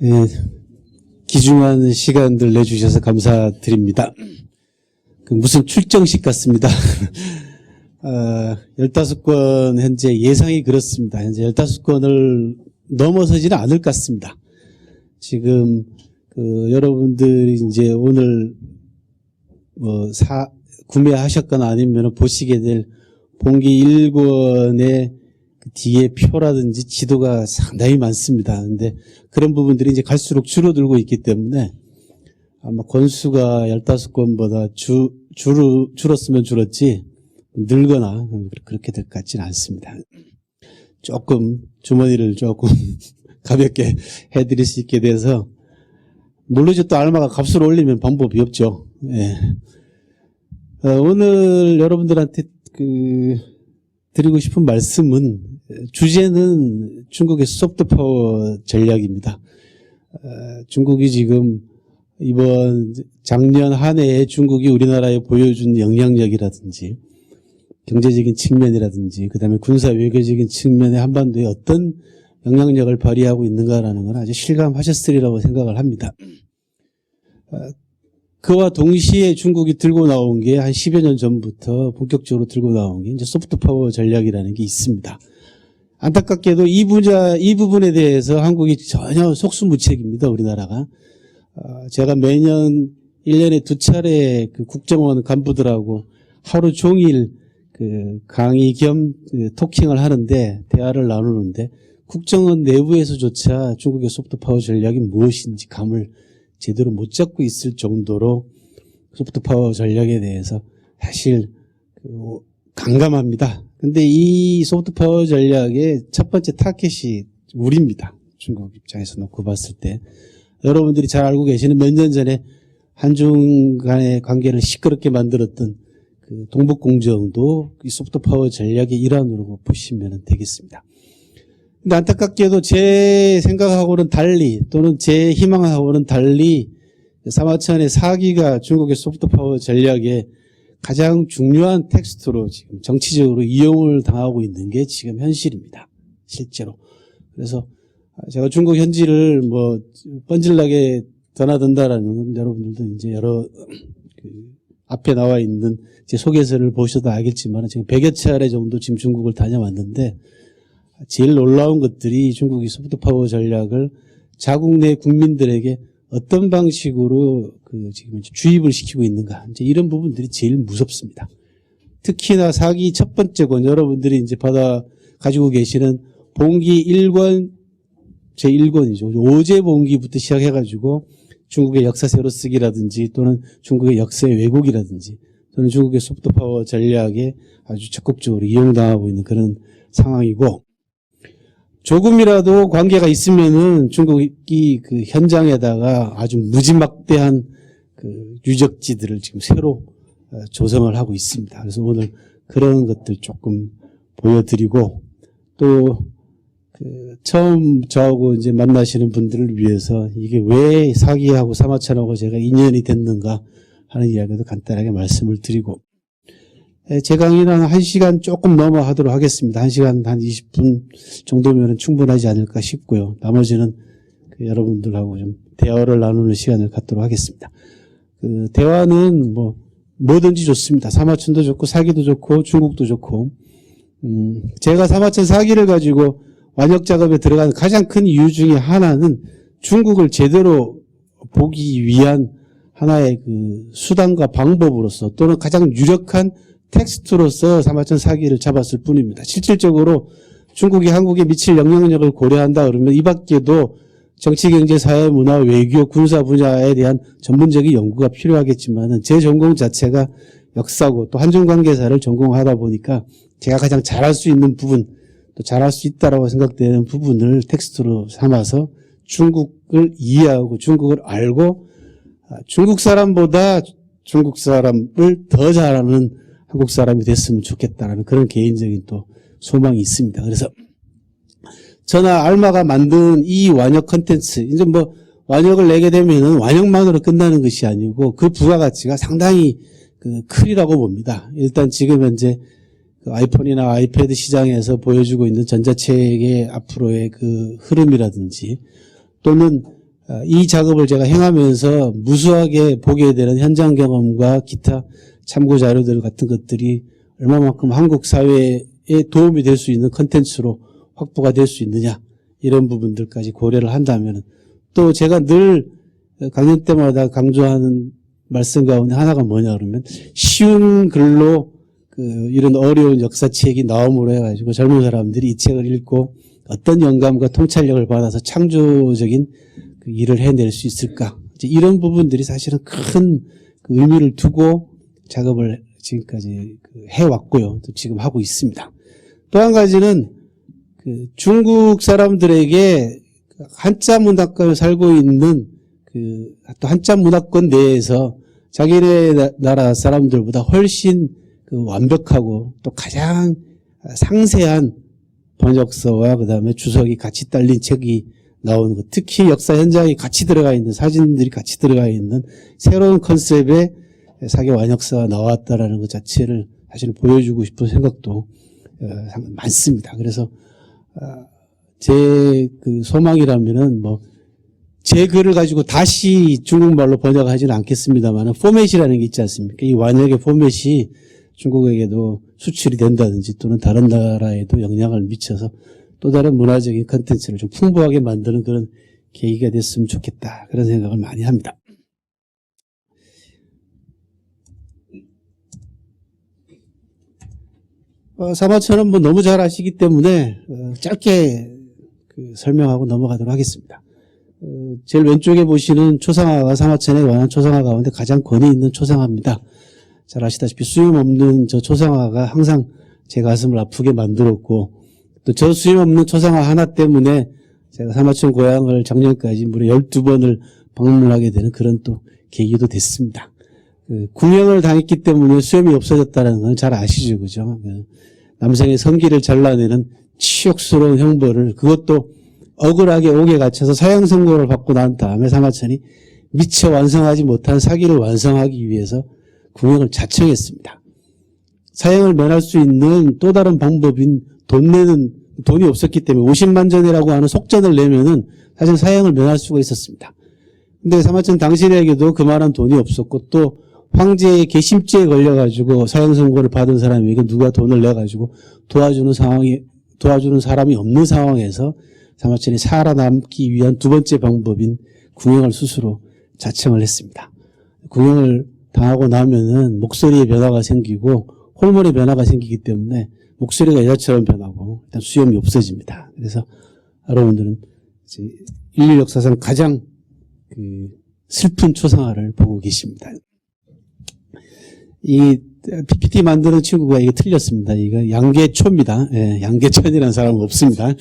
예, 귀중한 시간들 내주셔서 감사드립니다. 무슨 출정식 같습니다. 15건 현재 예상이 그렇습니다. 현재 15건을 넘어서지는 않을 것 같습니다. 지금 여러분들이 이제 오늘 구매하셨거나 아니면 보시게 될 봉기 1권의 뒤에 표라든지 지도가 상당히 많습니다. 근데 그런 부분들이 이제 갈수록 줄어들고 있기 때문에 아마 권수가 15건보다 줄었으면 줄었지 늘거나 그렇게 될 것 같지는 않습니다. 조금 주머니를 조금 가볍게 해드릴 수 있게 돼서 물론 또 알마가 값을 올리면 방법이 없죠. 예. 오늘 여러분들한테 드리고 싶은 말씀은 주제는 중국의 소프트파워 전략입니다. 중국이 지금 이번 작년 한 해에 중국이 우리나라에 보여준 영향력이라든지 경제적인 측면이라든지 그다음에 군사 외교적인 측면에 한반도에 어떤 영향력을 발휘하고 있는가라는 건 아주 실감하셨으리라고 생각을 합니다. 그와 동시에 중국이 들고 나온 게 한 10여 년 전부터 본격적으로 들고 나온 게 이제 소프트파워 전략이라는 게 있습니다. 안타깝게도 이 부분에 대해서 한국이 전혀 속수무책입니다. 우리나라가. 제가 매년 1년에 2차례 국정원 간부들하고 하루 종일 강의 겸 토킹을 하는데 대화를 나누는데 국정원 내부에서조차 중국의 소프트파워 전략이 무엇인지 감을 제대로 못 잡고 있을 정도로 소프트파워 전략에 대해서 사실 강감합니다. 근데 이 소프트파워 전략의 첫 번째 타겟이 우리입니다. 중국 입장에서 놓고 봤을 때. 여러분들이 잘 알고 계시는 몇 년 전에 한중 간의 관계를 시끄럽게 만들었던 동북공정도 이 소프트파워 전략의 일환으로 보시면 되겠습니다. 근데 안타깝게도 제 생각하고는 달리 또는 제 희망하고는 달리 사마천의 4기가 중국의 소프트파워 전략의 가장 중요한 텍스트로 지금 정치적으로 이용을 당하고 있는 게 지금 현실입니다. 실제로. 그래서 제가 중국 현지를 뻔질나게 드나든다라는 건 여러분들도 이제 여러 앞에 나와 있는 제 소개서를 보셔도 알겠지만 지금 100여 차례 정도 지금 중국을 다녀왔는데 제일 놀라운 것들이 중국이 소프트파워 전략을 자국 내 국민들에게 어떤 방식으로 지금 주입을 시키고 있는가. 이제 이런 부분들이 제일 무섭습니다. 특히나 4기 첫 번째 권 여러분들이 이제 가지고 계시는 봉기 1권 제1권이죠. 오제 봉기부터 시작해가지고 중국의 역사 새로쓰기라든지 또는 중국의 역사의 왜곡이라든지 또는 중국의 소프트파워 전략에 아주 적극적으로 이용당하고 있는 그런 상황이고 조금이라도 관계가 있으면은 중국이 현장에다가 아주 무지막대한 유적지들을 지금 새로 조성을 하고 있습니다. 그래서 오늘 그런 것들 조금 보여드리고 또 처음 저하고 이제 만나시는 분들을 위해서 이게 왜 4기하고 사마천하고 제가 인연이 됐는가 하는 이야기도 간단하게 말씀을 드리고 제 강의는 1시간 조금 넘어 하도록 하겠습니다. 1시간 한 20분 정도면 충분하지 않을까 싶고요. 나머지는 여러분들하고 좀 대화를 나누는 시간을 갖도록 하겠습니다. 대화는 뭐든지 좋습니다. 사마천도 좋고 4기도 좋고 중국도 좋고 제가 사마천 4기를 가지고 완역 작업에 들어간 가장 큰 이유 중에 하나는 중국을 제대로 보기 위한 하나의 수단과 방법으로서 또는 가장 유력한 텍스트로서 사마천 4기를 잡았을 뿐입니다. 실질적으로 중국이 한국에 미칠 영향력을 고려한다 그러면 이 밖에도 정치, 경제, 사회, 문화, 외교, 군사 분야에 대한 전문적인 연구가 필요하겠지만 제 전공 자체가 역사고 또 한중 관계사를 전공하다 보니까 제가 가장 잘할 수 있는 부분 또 잘할 수 있다라고 생각되는 부분을 텍스트로 삼아서 중국을 이해하고 중국을 알고 중국 사람보다 중국 사람을 더 잘하는 한국 사람이 됐으면 좋겠다라는 그런 개인적인 또 소망이 있습니다. 그래서 저나 알마가 만든 이 완역 컨텐츠, 이제 완역을 내게 되면은 완역만으로 끝나는 것이 아니고 그 부가가치가 상당히 크리라고 봅니다. 일단 지금 현재 아이폰이나 아이패드 시장에서 보여주고 있는 전자책의 앞으로의 흐름이라든지 또는 이 작업을 제가 행하면서 무수하게 보게 되는 현장 경험과 기타 참고 자료들 같은 것들이 얼마만큼 한국 사회에 도움이 될 수 있는 컨텐츠로 확보가 될 수 있느냐, 이런 부분들까지 고려를 한다면, 또 제가 늘 강연 때마다 강조하는 말씀 가운데 하나가 뭐냐 그러면, 쉬운 글로 이런 어려운 역사책이 나옴으로 해가지고 젊은 사람들이 이 책을 읽고 어떤 영감과 통찰력을 받아서 창조적인 일을 해낼 수 있을까, 이런 부분들이 사실은 큰 의미를 두고 작업을 지금까지 해왔고요. 또 지금 하고 있습니다. 또 한 가지는 중국 사람들에게 한자 문화권을 살고 있는 또 한자 문화권 내에서 자기네 나라 사람들보다 훨씬 완벽하고 또 가장 상세한 번역서와 그다음에 주석이 같이 딸린 책이 나오는 것, 특히 역사 현장이 같이 들어가 있는, 사진들이 같이 들어가 있는 새로운 컨셉의 사교 완역사가 나왔다라는 것 자체를 사실 보여주고 싶은 생각도 많습니다. 그래서 제 소망이라면은 제 글을 가지고 다시 중국말로 번역하지는 않겠습니다만, 포맷이라는 게 있지 않습니까? 이 완역의 포맷이 중국에게도 수출이 된다든지 또는 다른 나라에도 영향을 미쳐서 또 다른 문화적인 컨텐츠를 좀 풍부하게 만드는 그런 계기가 됐으면 좋겠다, 그런 생각을 많이 합니다. 사마천은 너무 잘 아시기 때문에 짧게 설명하고 넘어가도록 하겠습니다. 제일 왼쪽에 보시는 초상화가 사마천에 관한 초상화 가운데 가장 권위 있는 초상화입니다. 잘 아시다시피 수염 없는 저 초상화가 항상 제 가슴을 아프게 만들었고, 또 저 수염 없는 초상화 하나 때문에 제가 사마천 고향을 작년까지 무려 12번을 방문하게 되는 그런 또 계기도 됐습니다. 궁형을 당했기 때문에 수염이 없어졌다는 건 잘 아시죠, 그죠? 남성의 성기를 잘라내는 치욕스러운 형벌을, 그것도 억울하게 옥에 갇혀서 사형 선고를 받고 난 다음에 사마천이 미처 완성하지 못한 사기를 완성하기 위해서 궁형을 자청했습니다. 사형을 면할 수 있는 또 다른 방법인 돈이 없었기 때문에 50만 전이라고 하는 속전을 내면은 사실 사형을 면할 수가 있었습니다. 근데 사마천 당신에게도 그만한 돈이 없었고, 또 황제의 개심죄에 걸려가지고 사형 선고를 받은 사람에게 누가 돈을 내가지고 도와주는 사람이 없는 상황에서 사마천이 살아남기 위한 두 번째 방법인 궁형을 스스로 자청을 했습니다. 궁형을 당하고 나면은 목소리에 변화가 생기고 호르몬의 변화가 생기기 때문에 목소리가 여자처럼 변하고 일단 수염이 없어집니다. 그래서 여러분들은 인류 역사상 가장 슬픈 초상화를 보고 계십니다. 이 PPT 만드는 친구가 이게 틀렸습니다. 이거 양계초입니다. 예, 양계천이라는 사람은 없습니다.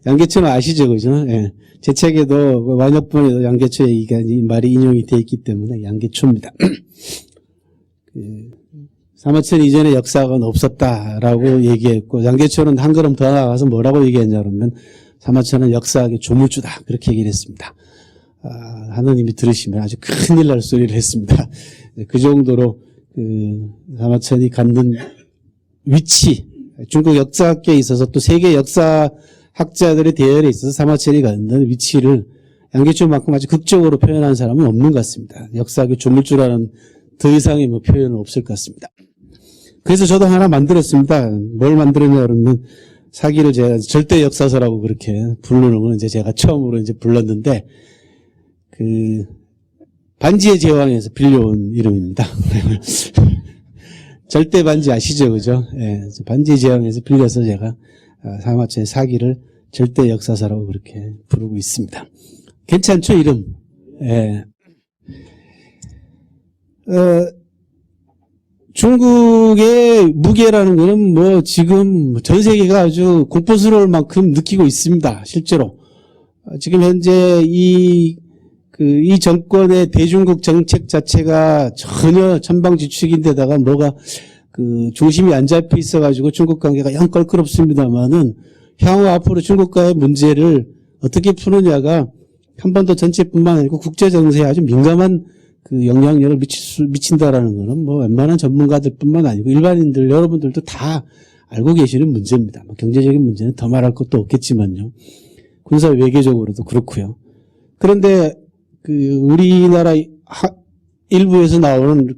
양계천은 아시죠, 그죠? 예, 제 책에도 완역본에도 양계초 얘기가 말이 인용이 되어 있기 때문에 양계초입니다. 사마천 이전에 역사가 없었다라고 얘기했고, 양계초는 한 걸음 더 나가서 뭐라고 얘기했냐 그러면 사마천은 역사학의 조물주다, 그렇게 얘기를 했습니다. 하느님이 들으시면 아주 큰일 날 소리를 했습니다. 그 정도로 사마천이 갖는 위치, 중국 역사학계에 있어서 또 세계 역사학자들의 대열에 있어서 사마천이 갖는 위치를 양계초만큼 아주 극적으로 표현한 사람은 없는 것 같습니다. 역사학의 조물주라는 더 이상의 표현은 없을 것 같습니다. 그래서 저도 하나 만들었습니다. 뭘 만들었냐 그러면, 사기를 제가 절대 역사서라고 그렇게 부르는 건 이제 제가 처음으로 이제 불렀는데, 반지의 제왕에서 빌려온 이름입니다. 절대 반지 아시죠, 그죠? 예, 반지의 제왕에서 빌려서 제가 사마천의 사기를 절대 역사서라고 그렇게 부르고 있습니다. 괜찮죠, 이름? 예. 중국의 무게라는 거는 지금 전 세계가 아주 공포스러울 만큼 느끼고 있습니다. 실제로. 지금 현재 이 정권의 대중국 정책 자체가 전혀 천방지축인데다가 중심이 안 잡혀 있어가지고 중국 관계가 영 껄끄럽습니다만은 향후 앞으로 중국과의 문제를 어떻게 푸느냐가 한반도 전체뿐만 아니고 국제 정세에 아주 민감한 영향력을 미친다라는 거는 웬만한 전문가들뿐만 아니고 일반인들 여러분들도 다 알고 계시는 문제입니다. 경제적인 문제는 더 말할 것도 없겠지만요. 군사 외교적으로도 그렇고요. 그런데 우리나라 일부에서 나오는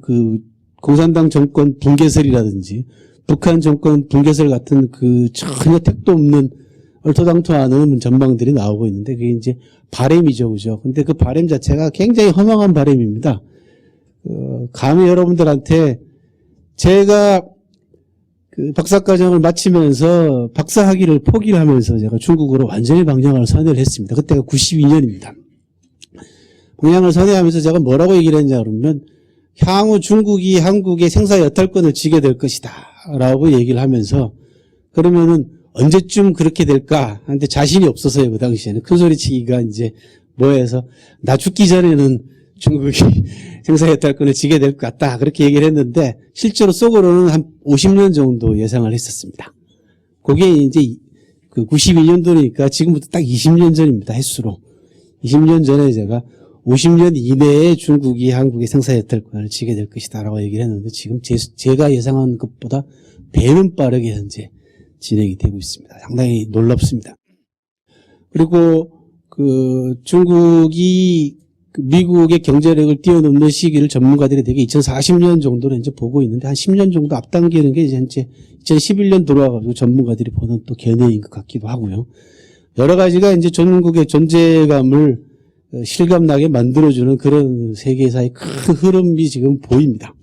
공산당 정권 붕괴설이라든지 북한 정권 붕괴설 같은 전혀 택도 없는 얼토당토하는 전망들이 나오고 있는데 그게 이제 바램이죠, 그죠? 근데 그 바램 자체가 굉장히 허망한 바램입니다. 감히 여러분들한테 제가 박사과정을 마치면서 박사학위를 포기를 하면서 제가 중국으로 완전히 방향을 선회를 했습니다. 그때가 92년입니다. 방향을 선회하면서 제가 뭐라고 얘기를 했냐 그러면 향후 중국이 한국의 생사 여탈권을 쥐게 될 것이다 라고 얘기를 하면서 그러면은 언제쯤 그렇게 될까 하는데 자신이 없어서요. 그 당시에는 큰소리치기가 이제 뭐해서 나 죽기 전에는 중국이 생사 여탈권을 쥐게 될 것 같다 그렇게 얘기를 했는데 실제로 속으로는 한 50년 정도 예상을 했었습니다. 그게 이제 92년도니까 지금부터 딱 20년 전입니다. 횟수로 20년 전에 제가 50년 이내에 중국이 한국의 생사 여탈권을 쥐게 될 것이다 라고 얘기를 했는데 지금 제가 예상한 것보다 배는 빠르게 현재 진행이 되고 있습니다. 상당히 놀랍습니다. 그리고 중국이 미국의 경제력을 뛰어넘는 시기를 전문가들이 되게 2040년 정도로 이제 보고 있는데 한 10년 정도 앞당기는 게 이제 2011년 들어와가지고 전문가들이 보는 또 견해인 것 같기도 하고요. 여러 가지가 이제 중국의 존재감을 실감나게 만들어주는 그런 세계사의 큰 흐름이 지금 보입니다.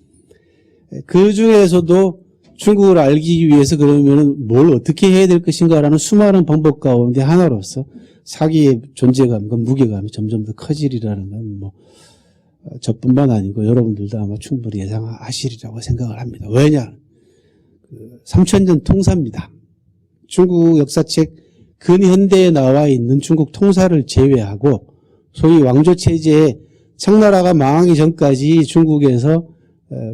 그 중에서도 중국을 알기 위해서 그러면은 뭘 어떻게 해야 될 것인가라는 수많은 방법 가운데 하나로서 사기의 존재감과 무게감이 점점 더 커지리라는 건 저뿐만 아니고 여러분들도 아마 충분히 예상하시리라고 생각을 합니다. 왜냐? 3000년 통사입니다. 중국 역사책 근현대에 나와 있는 중국 통사를 제외하고 소위 왕조체제의 청나라가 망하기 전까지 중국에서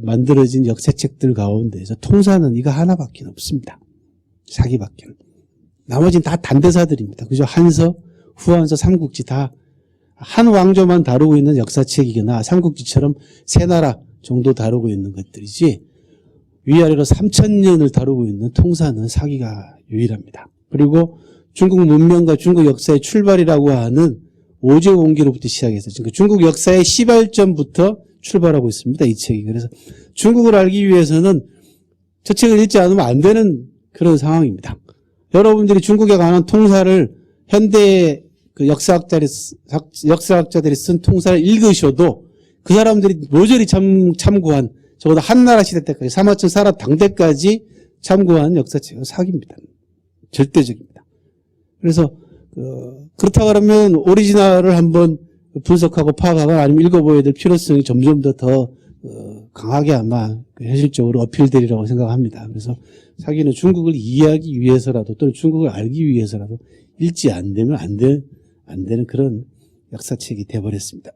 만들어진 역사책들 가운데서 통사는 이거 하나밖에 없습니다. 사기밖에. 나머지는 다 단대사들입니다. 그죠? 한서, 후한서, 삼국지 다 한 왕조만 다루고 있는 역사책이거나 삼국지처럼 세 나라 정도 다루고 있는 것들이지 위아래로 3000년을 다루고 있는 통사는 사기가 유일합니다. 그리고 중국 문명과 중국 역사의 출발이라고 하는 오제옹기로부터 시작해서 중국 역사의 시발점부터 출발하고 있습니다. 이 책이. 그래서 중국을 알기 위해서는 저 책을 읽지 않으면 안 되는 그런 상황입니다. 여러분들이 중국에 관한 통사를 현대 역사학자들이 쓴 통사를 읽으셔도 그 사람들이 모조리 참고한 적어도 한나라 시대 때까지 사마천 사라 당대까지 참고한 역사책은 사기입니다. 절대적입니다. 그래서 그렇다 그러면 오리지널을 한번 분석하고 파악하거나 아니면 읽어보아야 될 필요성이 점점 더 강하게 아마 현실적으로 어필되리라고 생각합니다. 그래서 사기는 중국을 이해하기 위해서라도 또는 중국을 알기 위해서라도 읽지 안 되면 안 되는 그런 역사책이 돼버렸습니다.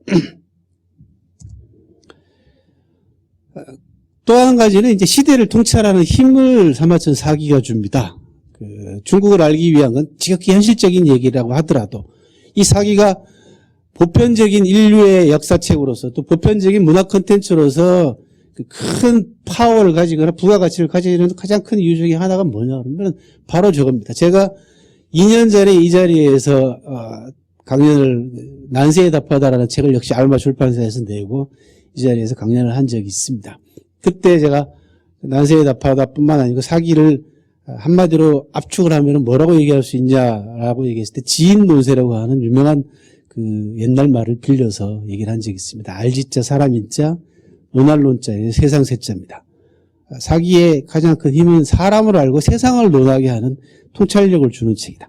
또 한 가지는 이제 시대를 통찰하는 힘을 사마천 사기가 줍니다. 중국을 알기 위한 건 지극히 현실적인 얘기라고 하더라도 이 사기가 보편적인 인류의 역사책으로서 또 보편적인 문화 콘텐츠로서 큰 파워를 가지거나 부가가치를 가지는 가장 큰 이유 중에 하나가 뭐냐 그러면 바로 저겁니다. 제가 2년 전에 이 자리에서 강연을 난세에 답하다라는 책을 역시 알마 출판사에서 내고 이 자리에서 강연을 한 적이 있습니다. 그때 제가 난세에 답하다뿐만 아니고 사기를 한마디로 압축을 하면 뭐라고 얘기할 수 있냐라고 얘기했을 때 지인 논세라고 하는 유명한 옛날 말을 빌려서 얘기를 한 적이 있습니다. 알지자 사람인자 논할론자의 세상 세자입니다. 사기의 가장 큰 힘은 사람을 알고 세상을 논하게 하는 통찰력을 주는 책이다.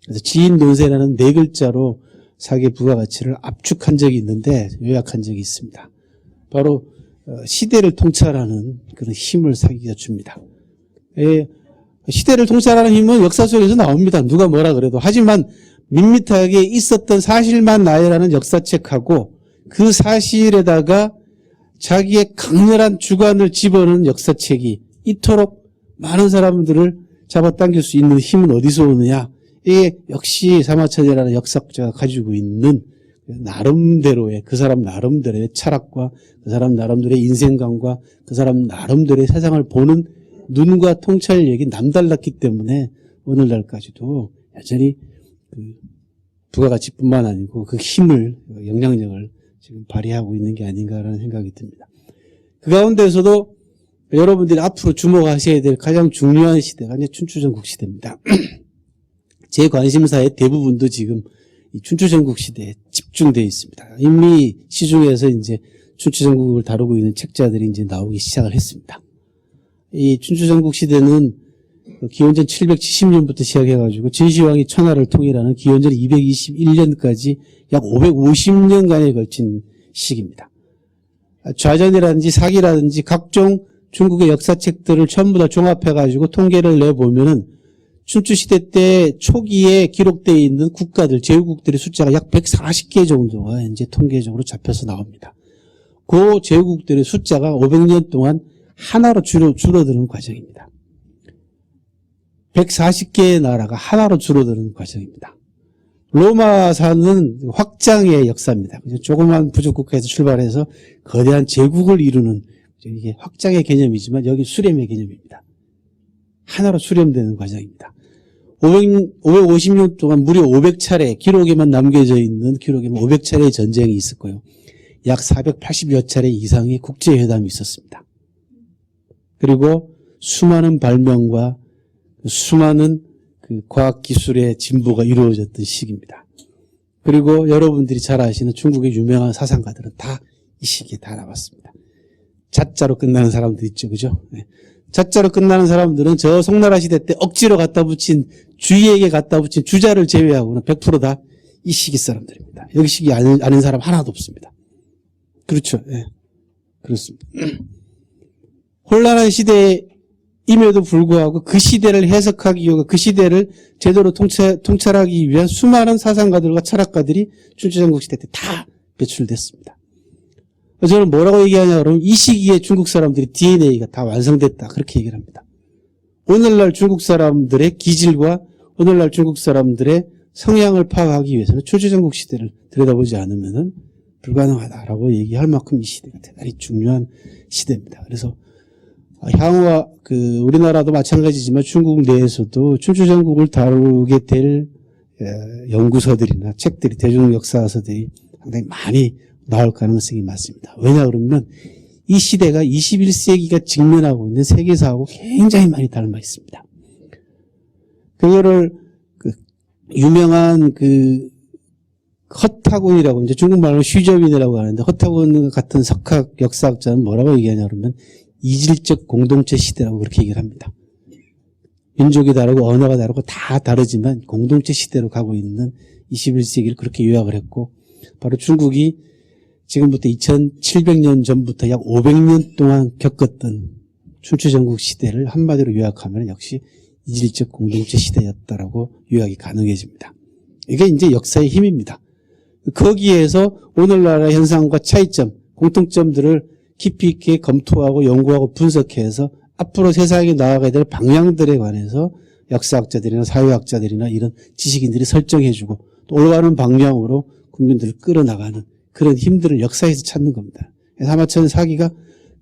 그래서 지인 논세라는 4글자로 사기의 부가가치를 압축한 적이 있는데 요약한 적이 있습니다. 바로 시대를 통찰하는 그런 힘을 사기가 줍니다. 시대를 통찰하는 힘은 역사 속에서 나옵니다. 누가 뭐라 그래도. 하지만 밋밋하게 있었던 사실만 나열하는 역사책하고 그 사실에다가 자기의 강렬한 주관을 집어넣은 역사책이 이토록 많은 사람들을 잡아당길 수 있는 힘은 어디서 오느냐. 이게 역시 사마천이라는 역사학자가 가지고 있는 나름대로의 그 사람 나름대로의 철학과 그 사람 나름대로의 인생관과 그 사람 나름대로의 세상을 보는 눈과 통찰력이 남달랐기 때문에 오늘날까지도 여전히 부가가치뿐만 아니고 그 힘을, 영향력을 지금 발휘하고 있는 게 아닌가라는 생각이 듭니다. 그 가운데서도 여러분들이 앞으로 주목하셔야 될 가장 중요한 시대가 이제 춘추전국 시대입니다. 제 관심사의 대부분도 지금 이 춘추전국 시대에 집중되어 있습니다. 이미 시중에서 이제 춘추전국을 다루고 있는 책자들이 이제 나오기 시작을 했습니다. 이 춘추전국 시대는 기원전 770년부터 시작해가지고 진시황이 천하를 통일하는 기원전 221년까지 약 550년간에 걸친 시기입니다. 좌전이라든지 사기라든지 각종 중국의 역사책들을 전부 다 종합해가지고 통계를 내보면은 춘추시대 때 초기에 기록되어 있는 국가들, 제후국들의 숫자가 약 140개 정도가 이제 통계적으로 잡혀서 나옵니다. 그 제후국들의 숫자가 500년 동안 하나로 줄어드는 과정입니다. 140개의 나라가 하나로 줄어드는 과정입니다. 로마사는 확장의 역사입니다. 조그만 부족국가에서 출발해서 거대한 제국을 이루는 이게 확장의 개념이지만 여기 수렴의 개념입니다. 하나로 수렴되는 과정입니다. 550년 동안 무려 500차례 기록에만 남겨져 있는 기록에만 500차례의 전쟁이 있었고요. 약 480여 차례 이상의 국제회담이 있었습니다. 그리고 수많은 발명과 수많은 그 과학기술의 진보가 이루어졌던 시기입니다. 그리고 여러분들이 잘 아시는 중국의 유명한 사상가들은 다 이 시기에 다 나왔습니다. 자자로 끝나는 사람들 있죠. 그죠? 네. 자자로 끝나는 사람들은 저 송나라 시대 때 억지로 갖다 붙인 주의에게 갖다 붙인 주자를 제외하고는 100% 다 이 시기 사람들입니다. 여기 시기 아는 사람 하나도 없습니다. 그렇죠. 네. 그렇습니다. 혼란한 시대임에도 불구하고 그 시대를 해석하기 위해 그 시대를 제대로 통찰하기 위한 수많은 사상가들과 철학가들이 춘추전국 시대 때 다 배출됐습니다. 저는 뭐라고 얘기하냐 그러면 이 시기에 중국 사람들이 DNA가 다 완성됐다 그렇게 얘기를 합니다. 오늘날 중국 사람들의 기질과 오늘날 중국 사람들의 성향을 파악하기 위해서는 춘추전국 시대를 들여다보지 않으면 불가능하다라고 얘기할 만큼 이 시대가 대단히 중요한 시대입니다. 그래서 향후와 우리나라도 마찬가지지만 중국 내에서도 춘추전국을 다루게 될 연구서들이나 책들이 대중 역사서들이 상당히 많이 나올 가능성이 많습니다. 왜냐 그러면 이 시대가 21세기가 직면하고 있는 세계사하고 굉장히 많이 닮아 있습니다. 그거를 유명한 허타군이라고 이제 중국말로 슈저윈이라고 하는데 허타군 같은 석학 역사학자는 뭐라고 얘기하냐 그러면 이질적 공동체 시대라고 그렇게 얘기를 합니다. 민족이 다르고 언어가 다르고 다 다르지만 공동체 시대로 가고 있는 21세기를 그렇게 요약을 했고 바로 중국이 지금부터 2700년 전부터 약 500년 동안 겪었던 춘추전국 시대를 한마디로 요약하면 역시 이질적 공동체 시대였다라고 요약이 가능해집니다. 이게 이제 역사의 힘입니다. 거기에서 오늘날의 현상과 차이점, 공통점들을 깊이 있게 검토하고 연구하고 분석해서 앞으로 세상에 나아가야 될 방향들에 관해서 역사학자들이나 사회학자들이나 이런 지식인들이 설정해주고 또 올바른 방향으로 국민들을 끌어나가는 그런 힘들을 역사에서 찾는 겁니다. 사마천 사기가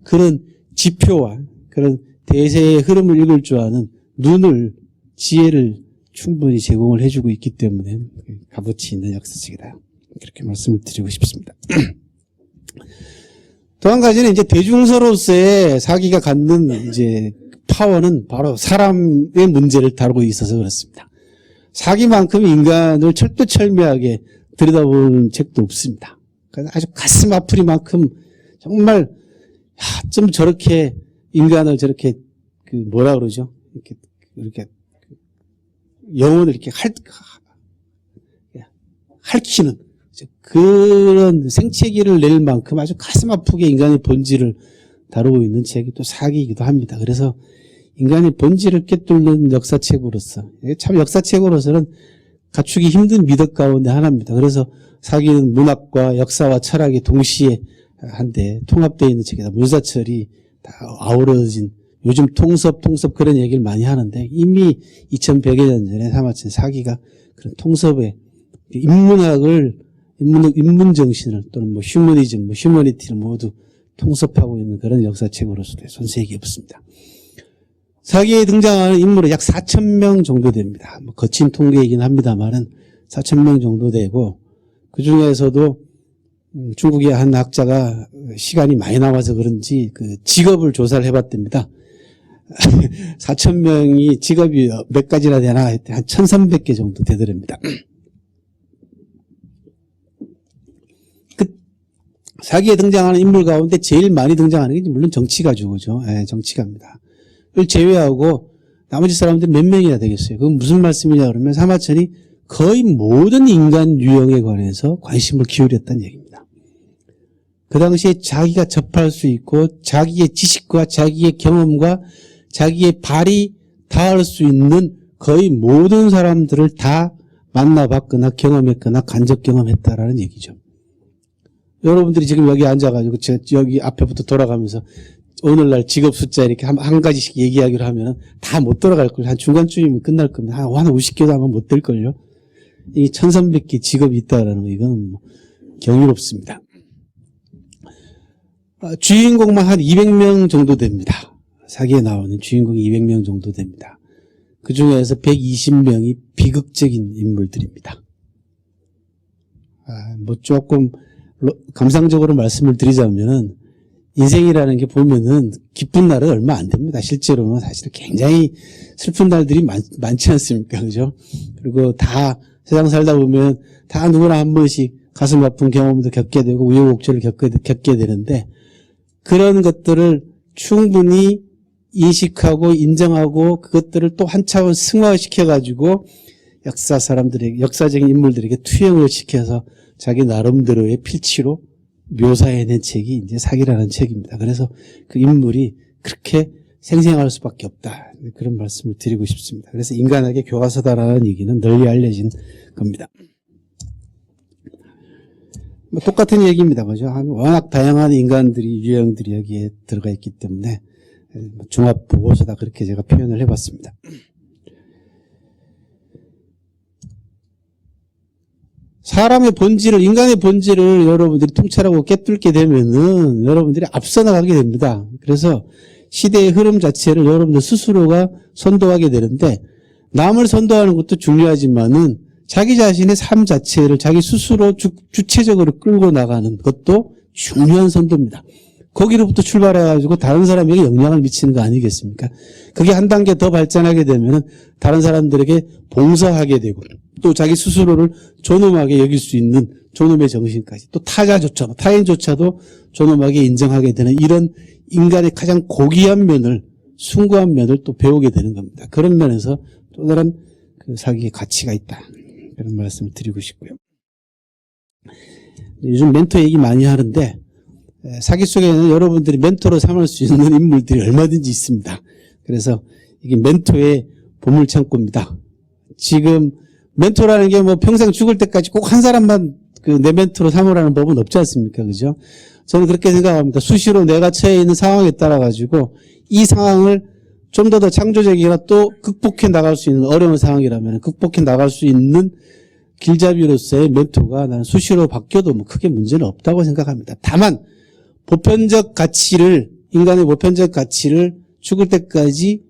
그런 지표와 그런 대세의 흐름을 읽을 줄 아는 눈을, 지혜를 충분히 제공을 해주고 있기 때문에 값어치 있는 역사책이다. 그렇게 말씀을 드리고 싶습니다. 또 한 가지는 이제 대중서로서의 사기가 갖는 이제 파워는 바로 사람의 문제를 다루고 있어서 그렇습니다. 사기만큼 인간을 철두철미하게 들여다보는 책도 없습니다. 아주 가슴 아프리만큼 정말 좀 저렇게 인간을 저렇게 뭐라 그러죠? 이렇게 영혼을 이렇게 핥히는 그런 생채기를 낼 만큼 아주 가슴 아프게 인간의 본질을 다루고 있는 책이 또 사기이기도 합니다. 그래서 인간의 본질을 꿰뚫는 역사책으로서 참 역사책으로서는 갖추기 힘든 미덕 가운데 하나입니다. 그래서 사기는 문학과 역사와 철학이 동시에 한데 통합되어 있는 책이다. 문사철이 다 아우러진 요즘 통섭 그런 얘기를 많이 하는데 이미 2100여 년 전에 사마천 사기가 그런 통섭의 인문 정신을 또는 휴머니즘, 휴머니티를 모두 통섭하고 있는 그런 역사책으로서도 손색이 없습니다. 사기에 등장하는 인물은 약 4,000명 정도 됩니다. 거친 통계이긴 합니다만은 4,000명 정도 되고, 그 중에서도 중국의 한 학자가 시간이 많이 남아서 그런지 그 직업을 조사를 해봤답니다. 4,000명이 직업이 몇 가지나 되나 한 1,300개 정도 되더랍니다. 그 사기에 등장하는 인물 가운데 제일 많이 등장하는 게 물론 정치가죠. 예, 정치가입니다. 그걸 제외하고 나머지 사람들 몇 명이나 되겠어요. 그건 무슨 말씀이냐 그러면 사마천이 거의 모든 인간 유형에 관해서 관심을 기울였다는 얘기입니다. 그 당시에 자기가 접할 수 있고 자기의 지식과 자기의 경험과 자기의 발이 닿을 수 있는 거의 모든 사람들을 다 만나봤거나 경험했거나 간접 경험했다라는 얘기죠. 여러분들이 지금 여기 앉아가지고 여기 앞에부터 돌아가면서 오늘날 직업 숫자 이렇게 한 가지씩 얘기하기로 하면 다 못 돌아갈 걸요. 한 중간쯤이면 끝날 겁니다. 한 50개도 아마 못 될 걸요. 이 1,300개 직업이 있다라는 거 이건 뭐 경이롭습니다. 주인공만 한 200명 정도 됩니다. 사기에 나오는 주인공이 200명 정도 됩니다. 그 중에서 120명이 비극적인 인물들입니다. 뭐 조금 감상적으로 말씀을 드리자면은 인생이라는 게 보면은 기쁜 날은 얼마 안 됩니다. 실제로는 사실 굉장히 슬픈 날들이 많지 않습니까? 그죠? 그리고 다 세상 살다 보면 다 누구나 한 번씩 가슴 아픈 경험도 겪게 되고 우여곡절을 겪게 되는데 그런 것들을 충분히 인식하고 인정하고 그것들을 또 한 차원 승화시켜가지고 역사적인 인물들에게 투영을 시켜서 자기 나름대로의 필치로 묘사해낸 책이 이제 사기라는 책입니다. 그래서 그 인물이 그렇게 생생할 수밖에 없다. 그런 말씀을 드리고 싶습니다. 그래서 인간에게 교과서다라는 얘기는 널리 알려진 겁니다. 뭐 똑같은 얘기입니다. 그죠? 워낙 다양한 인간들이, 유형들이 여기에 들어가 있기 때문에 종합 보고서다 그렇게 제가 표현을 해봤습니다. 사람의 본질을, 인간의 본질을 여러분들이 통찰하고 깨뚫게 되면은 여러분들이 앞서 나가게 됩니다. 그래서 시대의 흐름 자체를 여러분들 스스로가 선도하게 되는데 남을 선도하는 것도 중요하지만은 자기 자신의 삶 자체를 자기 스스로 주체적으로 끌고 나가는 것도 중요한 선도입니다. 거기로부터 출발해가지고 다른 사람에게 영향을 미치는 거 아니겠습니까? 그게 한 단계 더 발전하게 되면은 다른 사람들에게 봉사하게 되고 또 자기 스스로를 존엄하게 여길 수 있는 존엄의 정신까지 또 타자조차도 타인조차도 존엄하게 인정하게 되는 이런 인간의 가장 고귀한 면을 숭고한 면을 또 배우게 되는 겁니다. 그런 면에서 또 다른 그 사기의 가치가 있다. 그런 말씀을 드리고 싶고요. 요즘 멘토 얘기 많이 하는데 사기 속에는 여러분들이 멘토로 삼을 수 있는 인물들이 얼마든지 있습니다. 그래서 이게 멘토의 보물창고입니다. 지금 멘토라는 게 뭐 평생 죽을 때까지 꼭 한 사람만 그 내 멘토로 삼으라는 법은 없지 않습니까? 그죠? 저는 그렇게 생각합니다. 수시로 내가 처해 있는 상황에 따라 가지고 이 상황을 좀 더 창조적이거나 또 극복해 나갈 수 있는 어려운 상황이라면 극복해 나갈 수 있는 길잡이로서의 멘토가 나는 수시로 바뀌어도 뭐 크게 문제는 없다고 생각합니다. 다만 보편적 가치를 인간의 보편적 가치를 죽을 때까지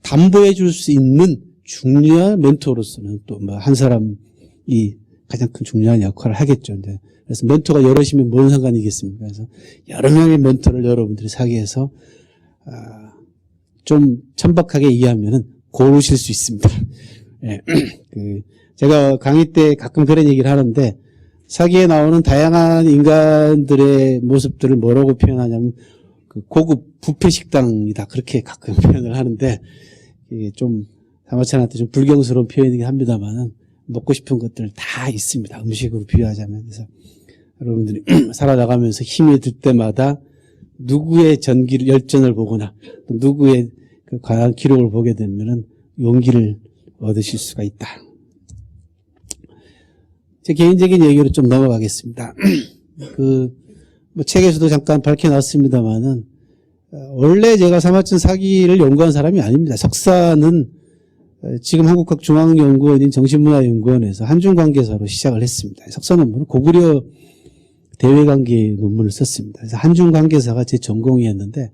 담보해 줄 수 있는 중요한 멘토로서는 또 뭐 한 사람이 가장 큰 중요한 역할을 하겠죠. 그래서 멘토가 여럿이면 뭔 상관이겠습니까? 그래서 여러 명의 멘토를 여러분들이 사기해서 좀 천박하게 이해하면은 고르실 수 있습니다. 예. 제가 강의 때 가끔 그런 얘기를 하는데 사기에 나오는 다양한 인간들의 모습들을 뭐라고 표현하냐면 그 고급 뷔페 식당이다 그렇게 가끔 표현을 하는데 이게 좀 사마천한테 좀 불경스러운 표현이긴 합니다만은 먹고 싶은 것들 다 있습니다. 음식으로 비유하자면. 그래서 여러분들이 살아나가면서 힘이 들 때마다 누구의 열전을 보거나 또 누구의 그 과한 기록을 보게 되면은 용기를 얻으실 수가 있다. 제 개인적인 얘기로 좀 넘어가겠습니다. 뭐 책에서도 잠깐 밝혀놨습니다만은 원래 제가 사마천 사기를 연구한 사람이 아닙니다. 석사는 지금 한국학중앙연구원인 정신문화연구원에서 한중관계사로 시작을 했습니다. 석사 논문은 고구려 대외관계 논문을 썼습니다. 그래서 한중관계사가 제 전공이었는데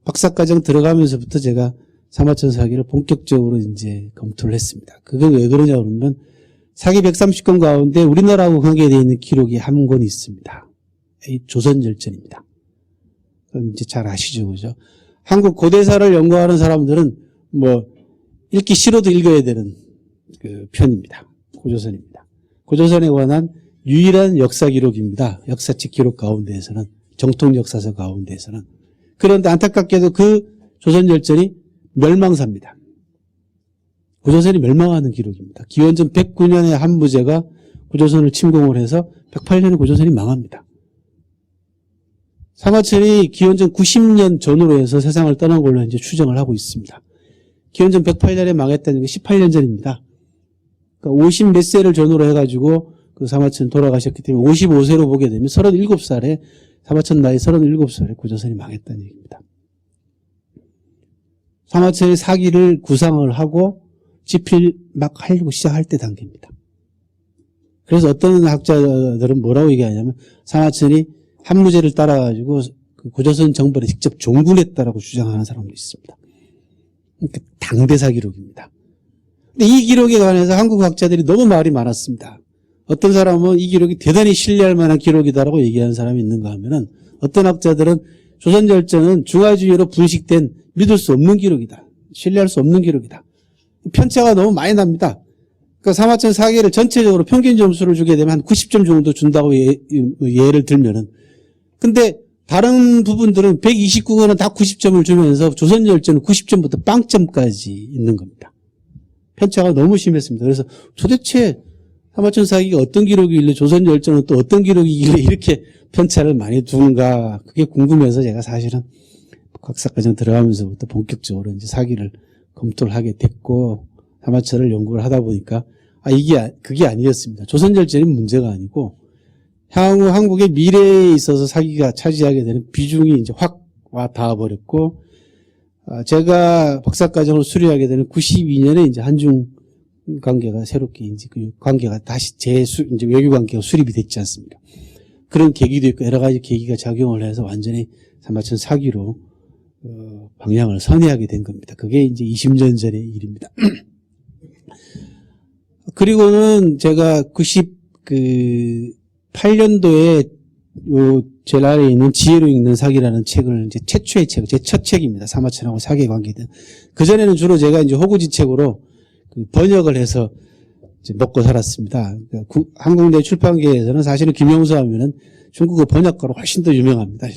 박사과정 들어가면서부터 제가 사마천 사기를 본격적으로 이제 검토를 했습니다. 그게 왜 그러냐 그러면 사기 130건 가운데 우리나라하고 관계되어 있는 기록이 한 권 있습니다. 이 조선열전입니다. 그건 이제 잘 아시죠, 그죠? 한국 고대사를 연구하는 사람들은 뭐 읽기 싫어도 읽어야 되는 그 편입니다. 고조선입니다. 고조선에 관한 유일한 역사 기록입니다. 역사책 기록 가운데에서는, 정통 역사서 가운데에서는. 그런데 안타깝게도 그 조선열전이 멸망사입니다. 고조선이 멸망하는 기록입니다. 기원전 109년에 한무제가 고조선을 침공을 해서 108년에 고조선이 망합니다. 사마천이 기원전 90년 전으로 해서 세상을 떠난 걸로 이제 추정을 하고 있습니다. 기원전 108년에 망했다는 게 18년 전입니다. 그러니까 50 몇 세를 전후로 해가지고 그 사마천 돌아가셨기 때문에 55세로 보게 되면 37살에, 사마천 나이 37살에 고조선이 망했다는 얘기입니다. 사마천의 사기를 구상을 하고 집필 막 하려고 시작할 때 단계입니다. 그래서 어떤 학자들은 뭐라고 얘기하냐면 사마천이 한무제를 따라가지고 그 고조선 정벌에 직접 종군했다라고 주장하는 사람도 있습니다. 그러니까 당대사 기록입니다. 근데 이 기록에 관해서 한국 학자들이 너무 말이 많았습니다. 어떤 사람은 이 기록이 대단히 신뢰할 만한 기록이다라고 얘기하는 사람이 있는가 하면은, 어떤 학자들은 조선열전은 중화주의로 분식된 믿을 수 없는 기록이다, 신뢰할 수 없는 기록이다. 편차가 너무 많이 납니다. 그러니까 사마천 사기를 전체적으로 평균 점수를 주게 되면 한 90점 정도 준다고 예를 들면은, 근데 다른 부분들은 129건은 다 90점을 주면서 조선열전은 90점부터 빵점까지 있는 겁니다. 편차가 너무 심했습니다. 그래서 도대체 사마천 사기가 어떤 기록이길래 조선열전은 또 어떤 기록이길래 이렇게 편차를 많이 두는가, 그게 궁금해서 제가 사실은 박사과정 들어가면서부터 본격적으로 이제 사기를 검토를 하게 됐고, 사마천을 연구를 하다 보니까 그게 아니었습니다. 조선열전이 문제가 아니고 향후 한국의 미래에 있어서 사기가 차지하게 되는 비중이 이제 확 와 닿아버렸고, 제가 박사과정을 수료하게 되는 92년에 이제 한중 관계가 새롭게 이제 그 관계가 다시 이제 외교 관계가 수립이 됐지 않습니까? 그런 계기도 있고 여러 가지 계기가 작용을 해서 완전히 사마천 사기로 방향을 선회하게 된 겁니다. 그게 이제 20년 전의 일입니다. 그리고는 제가 98년도에 제 아래에 있는 지혜로 읽는 사기라는 책을 이제 최초의 책, 제 첫 책입니다. 사마천하고 사기에 관계된. 그전에는 주로 제가 이제 호구지 책으로 번역을 해서 이제 먹고 살았습니다. 그러니까 한국내 출판계에서는 사실은 김영수 하면은 중국어 번역가로 훨씬 더 유명합니다.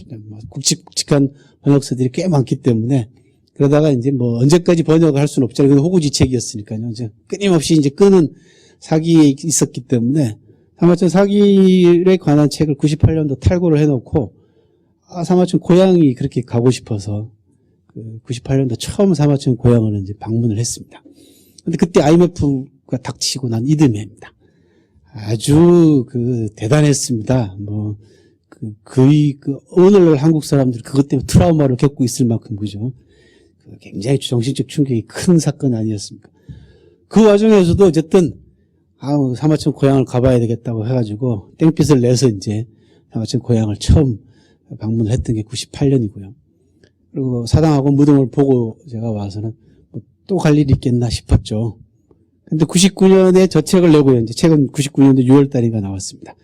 굵직굵직한 번역서들이 꽤 많기 때문에, 그러다가 이제 뭐 언제까지 번역을 할 수는 없잖아요. 그건 호구지 책이었으니까요. 이제 끊임없이 이제 끄는 사기에 있었기 때문에 사마천 사기에 관한 책을 98년도 탈고를 해놓고, 사마천 고향이 그렇게 가고 싶어서 98년도 처음 사마천 고향을 이제 방문을 했습니다. 근데 그때 IMF가 닥치고 난 이듬해입니다. 아주 대단했습니다. 오늘날 한국 사람들이 그것 때문에 트라우마를 겪고 있을 만큼, 그죠? 굉장히 정신적 충격이 큰 사건 아니었습니까? 그 와중에서도 어쨌든, 사마천 고향을 가봐야 되겠다고 해가지고, 땡빛을 내서 이제 사마천 고향을 처음 방문을 했던 게 98년이고요. 그리고 사당하고 무덤을 보고 제가 와서는 또 갈 일이 있겠나 싶었죠. 근데 99년에 저 책을 내고요. 이제 책은 99년도 6월 달인가 나왔습니다.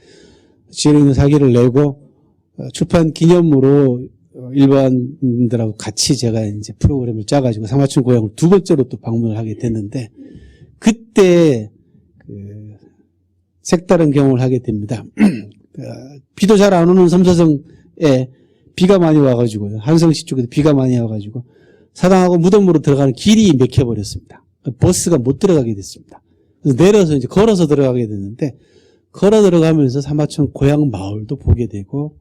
지혜로 읽는 사기를 내고, 출판 기념으로 일반인들하고 같이 제가 이제 프로그램을 짜가지고 사마천 고향을 두 번째로 또 방문을 하게 됐는데, 그때 색다른 경험을 하게 됩니다. 비도 잘 안 오는 삼사성에 비가 많이 와가지고요. 한성시 쪽에도 비가 많이 와가지고 사당하고 무덤으로 들어가는 길이 막혀버렸습니다. 버스가 못 들어가게 됐습니다. 그래서 내려서 이제 걸어서 들어가게 됐는데, 걸어 들어가면서 사마천 고향 마을도 보게 되고,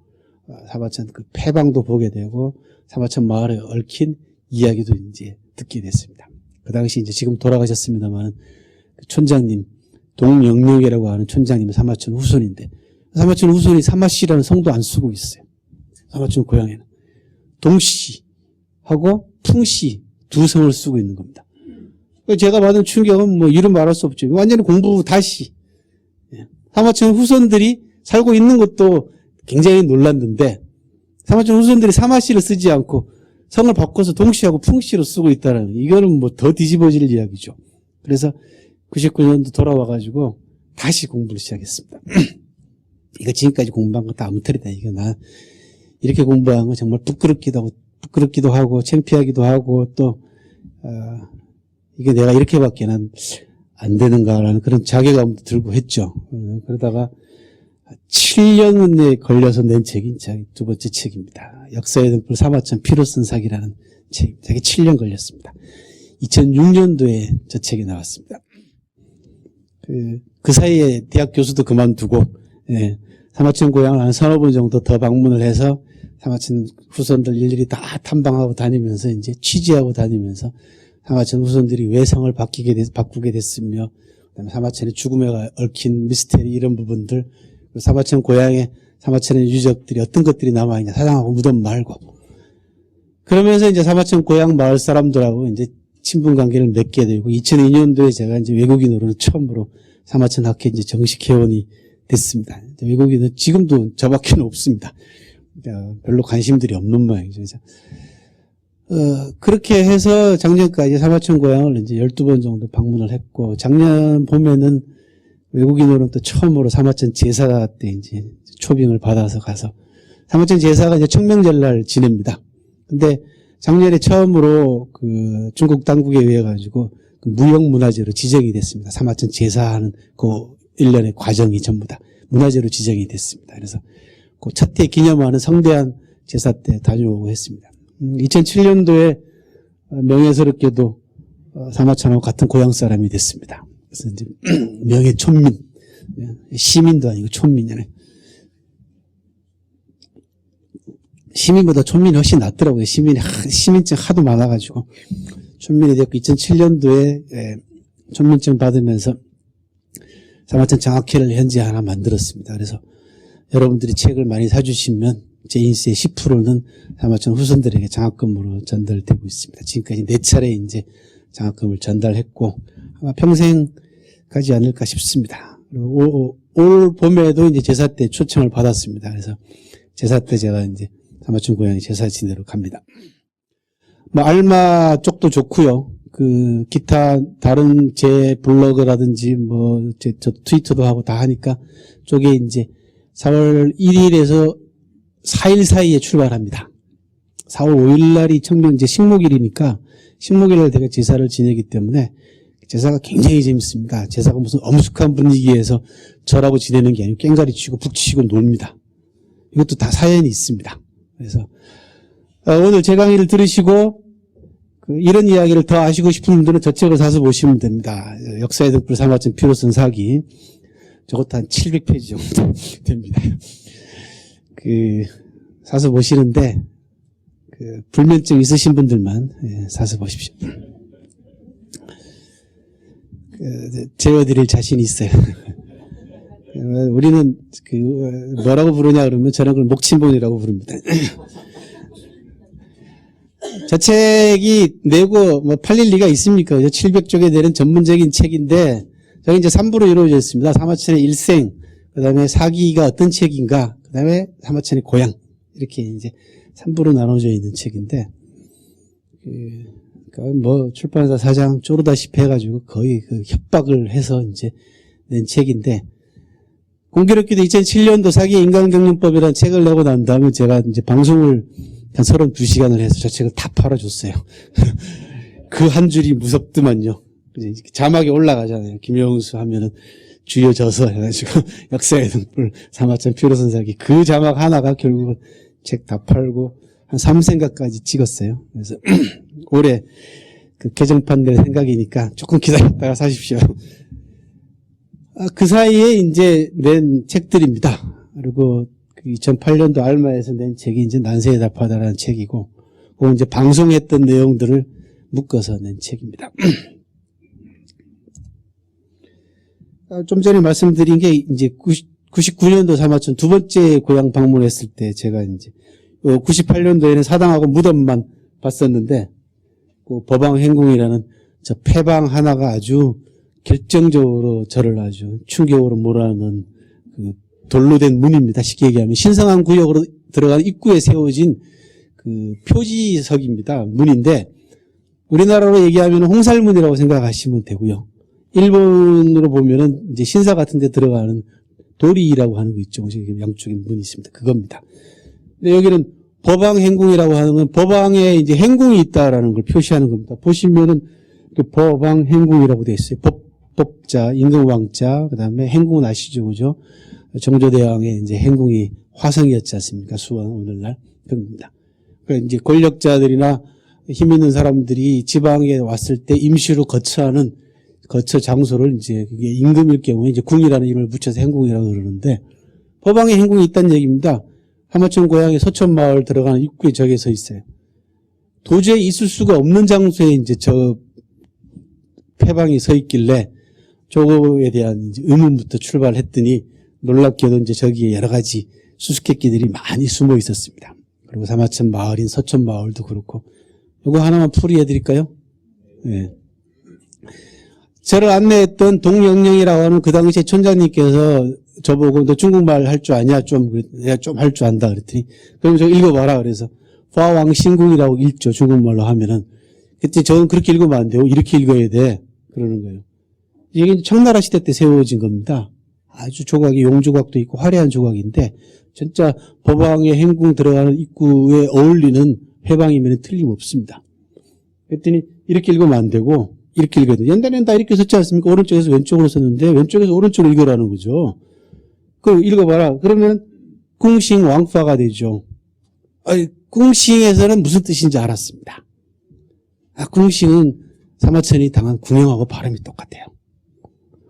사마천 그 폐방도 보게 되고, 사마천 마을에 얽힌 이야기도 이제 듣게 됐습니다. 그 당시 이제 지금 돌아가셨습니다만, 그 촌장님, 동영령이라고 하는 촌장님이 사마천 후손인데, 사마천 후손이 사마씨라는 성도 안 쓰고 있어요. 사마천 고향에는. 동씨하고 풍씨 두 성을 쓰고 있는 겁니다. 제가 받은 충격은 뭐 이름 말할 수 없죠. 완전히 공부 다시. 사마천 후손들이 살고 있는 것도 굉장히 놀랐는데, 사마천 후손들이 사마씨를 쓰지 않고 성을 바꿔서 동씨하고 풍씨로 쓰고 있다는, 이거는 뭐 더 뒤집어질 이야기죠. 그래서 99년도 돌아와가지고 다시 공부를 시작했습니다. 이거 지금까지 공부한 거 다 엉터리다. 이거 나 이렇게 공부한 거 정말 부끄럽기도 하고 창피하기도 하고 또 이게 내가 이렇게밖에는 안 되는가라는 그런 자괴감도 들고 했죠. 그러다가 7년에 걸려서 낸 책이 두 번째 책입니다. 역사의 등불 사마천 피로선 사기라는 책입니다. 되게 7년 걸렸습니다. 2006년도에 저 책이 나왔습니다. 그 사이에 대학 교수도 그만두고, 예, 사마천 고향을 한 서너 번 정도 더 방문을 해서 사마천 후손들 일일이 다 탐방하고 다니면서 이제 취재하고 다니면서 사마천 후손들이 왜 성을 바꾸게 됐으며, 그다음에 사마천의 죽음에 얽힌 미스테리 이런 부분들, 사마천 고향에 사마천의 유적들이 어떤 것들이 남아있냐, 사당하고 무덤 말고. 그러면서 이제 사마천 고향 마을 사람들하고 이제 친분 관계를 맺게 되고 2002년도에 제가 이제 외국인으로는 처음으로 사마천 학회 이제 정식 회원이 됐습니다. 외국인은 지금도 저밖에는 없습니다. 별로 관심들이 없는 모양이죠. 그래서 그렇게 해서 작년까지 사마천 고향을 이제 12번 정도 방문을 했고, 작년 봄에는 외국인으로는 또 처음으로 사마천 제사 때 이제 초빙을 받아서 가서, 사마천 제사가 이제 청명절날 지냅니다. 근데 작년에 처음으로 그 중국 당국에 의해 가지고 그 무형문화재로 지정이 됐습니다. 사마천 제사하는 그 일련의 과정이 전부 다 문화재로 지정이 됐습니다. 그래서 그 첫 해 기념하는 성대한 제사 때 다녀오고 했습니다. 2007년도에 명예스럽게도 사마천하고 같은 고향 사람이 됐습니다. 그래서 이제 명예 촌민, 시민도 아니고 촌민이네. 시민보다 촌민이 훨씬 낫더라고요. 시민증 하도 많아가지고. 촌민이 됐고, 2007년도에 촌민증 받으면서 사마천 장학회를 현재 하나 만들었습니다. 그래서 여러분들이 책을 많이 사주시면 제 인세의 10%는 사마천 후손들에게 장학금으로 전달되고 있습니다. 지금까지 4차례 이제 장학금을 전달했고, 아마 평생 가지 않을까 싶습니다. 그리고 올 봄에도 이제 제사 때 초청을 받았습니다. 그래서 제사 때 제가 이제 사마천 고향에 제사 지내러 갑니다. 뭐 알마 쪽도 좋고요. 그 기타 다른 제 블로그라든지 뭐 저 트위터도 하고 다 하니까 쪽에 이제 4월 1일에서 4일 사이에 출발합니다. 4월 5일 날이 청명제 식목일이니까 식목일날 제가 제사를 지내기 때문에 제사가 굉장히 재밌습니다. 제사가 무슨 엄숙한 분위기에서 절하고 지내는 게 아니고 깽가리 치고 북치고 놉니다. 이것도 다 사연이 있습니다. 그래서 오늘 제 강의를 들으시고 이런 이야기를 더 아시고 싶은 분들은 저 책을 사서 보시면 됩니다. 역사의 등불 사마천 피로선 사기. 저것도 한 700페이지 정도 됩니다. 사서 보시는데 불면증 있으신 분들만 사서 보십시오. 재워드릴 자신이 있어요. 우리는 뭐라고 부르냐 그러면 저는 그걸 목침본이라고 부릅니다. 저 책이 내고 뭐 팔릴 리가 있습니까? 700쪽에 되는 전문적인 책인데 저기 이제 3부로 이루어져 있습니다. 사마천의 일생, 그 다음에 사기가 어떤 책인가, 그 다음에 사마천의 고향, 이렇게 이제 3부로 나눠져 있는 책인데, 뭐 출판사 사장 쪼르다시피 해가지고 거의 협박을 해서 이제 낸 책인데, 공교롭게도 2007년도 사기 인간경영법이라는 책을 내고 난 다음에 제가 이제 방송을 한 32시간을 해서 저 책을 다 팔아줬어요. 그 한 줄이 무섭더만요. 자막이 올라가잖아요. 김영수 하면은 주요 저서 해가지고 역사의 등불 사마천 피로선 사기 그 자막 하나가 결국은 책 다 팔고 한 3생각까지 찍었어요. 그래서 올해 개정판 낼 생각이니까 조금 기다렸다가 사십시오. 그 사이에 이제 낸 책들입니다. 그리고 2008년도 알마에서 낸 책이 이제 난세에 답하다라는 책이고, 그건 이제 방송했던 내용들을 묶어서 낸 책입니다. 좀 전에 말씀드린 게 이제 99년도 사마천 두 번째 고향 방문했을 때 제가 이제 98년도에는 사당하고 무덤만 봤었는데, 그 법왕 행궁이라는 저 폐방 하나가 아주 결정적으로 저를 아주 충격으로 몰아넣은 돌로 된 문입니다. 쉽게 얘기하면 신성한 구역으로 들어가는 입구에 세워진 표지석입니다. 문인데 우리나라로 얘기하면 홍살문이라고 생각하시면 되고요. 일본으로 보면은 이제 신사 같은 데 들어가는 도리라고 하는 거 있죠. 양쪽에 문이 있습니다. 그겁니다. 근데 여기는 법왕 행궁이라고 하는 건 법왕에 이제 행궁이 있다라는 걸 표시하는 겁니다. 보시면은 법왕 행궁이라고 되어 있어요. 법자, 임금왕자, 그 다음에 행궁은 아시죠, 그죠? 정조대왕의 이제 행궁이 화성이었지 않습니까? 수원, 오늘날. 그겁니다. 그러니까 이제 권력자들이나 힘 있는 사람들이 지방에 왔을 때 임시로 거처하는 거처 장소를 이제 그게 임금일 경우에 이제 궁이라는 이름을 붙여서 행궁이라고 그러는데 법왕의 행궁이 있다는 얘기입니다. 하마천 고향의 서촌마을 들어가는 입구에 저게 서 있어요. 도저히 있을 수가 없는 장소에 이제 저 패방이 서 있길래 저거에 대한 이제 의문부터 출발했더니 놀랍게도 이제 저기에 여러 가지 수수께끼들이 많이 숨어 있었습니다. 그리고 사마천 마을인 서촌 마을도 그렇고 이거 하나만 풀이해 드릴까요? 네. 저를 안내했던 동영령이라고 하는 그 당시에 촌장님께서 저보고 너 중국말 할 줄 아냐? 내가 좀 할 줄 안다 그랬더니 그럼 저 읽어봐라 그래서 화왕신궁이라고 읽죠. 중국말로 하면은 그때 저는 그렇게 읽으면 안 돼요. 이렇게 읽어야 돼. 그러는 거예요. 이게 청나라 시대 때 세워진 겁니다. 아주 조각이 용조각도 있고 화려한 조각인데 진짜 법왕의 행궁 들어가는 입구에 어울리는 회방이면 틀림없습니다. 그랬더니 이렇게 읽으면 안 되고 이렇게 읽어야 돼. 옛날에는 다 이렇게 썼지 않습니까? 오른쪽에서 왼쪽으로 썼는데 왼쪽에서 오른쪽으로 읽으라는 거죠. 그럼 읽어봐라. 그러면 궁싱 왕파가 되죠. 궁싱에서는 무슨 뜻인지 알았습니다. 궁싱은 사마천이 당한 궁형하고 발음이 똑같아요.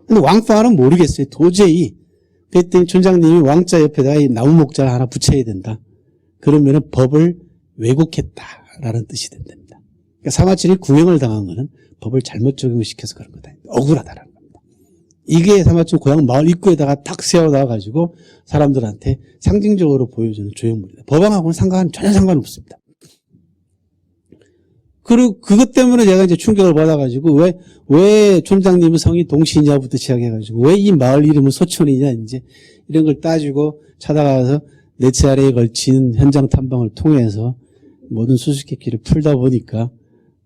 근데 왕파는 모르겠어요. 도저히. 그랬더니 촌장님이 왕자 옆에다 이 나무 목자를 하나 붙여야 된다. 그러면은 법을 왜곡했다라는 뜻이 된답니다. 그러니까 사마천이 궁형을 당한 거는 법을 잘못 적용시켜서 그런 거다. 억울하다라는 겁니다. 이게 사마천 고향 마을 입구에다가 딱 세워놔가지고 사람들한테 상징적으로 보여주는 조형물이다. 법왕하고는 전혀 상관없습니다. 그리고 그것 때문에 제가 이제 충격을 받아가지고 왜 촌장님의 성이 동시냐부터 시작해가지고 왜 이 마을 이름은 소촌이냐 이제 이런 걸 따지고 찾아가서 4차례에 걸친 현장 탐방을 통해서 모든 수수께끼를 풀다 보니까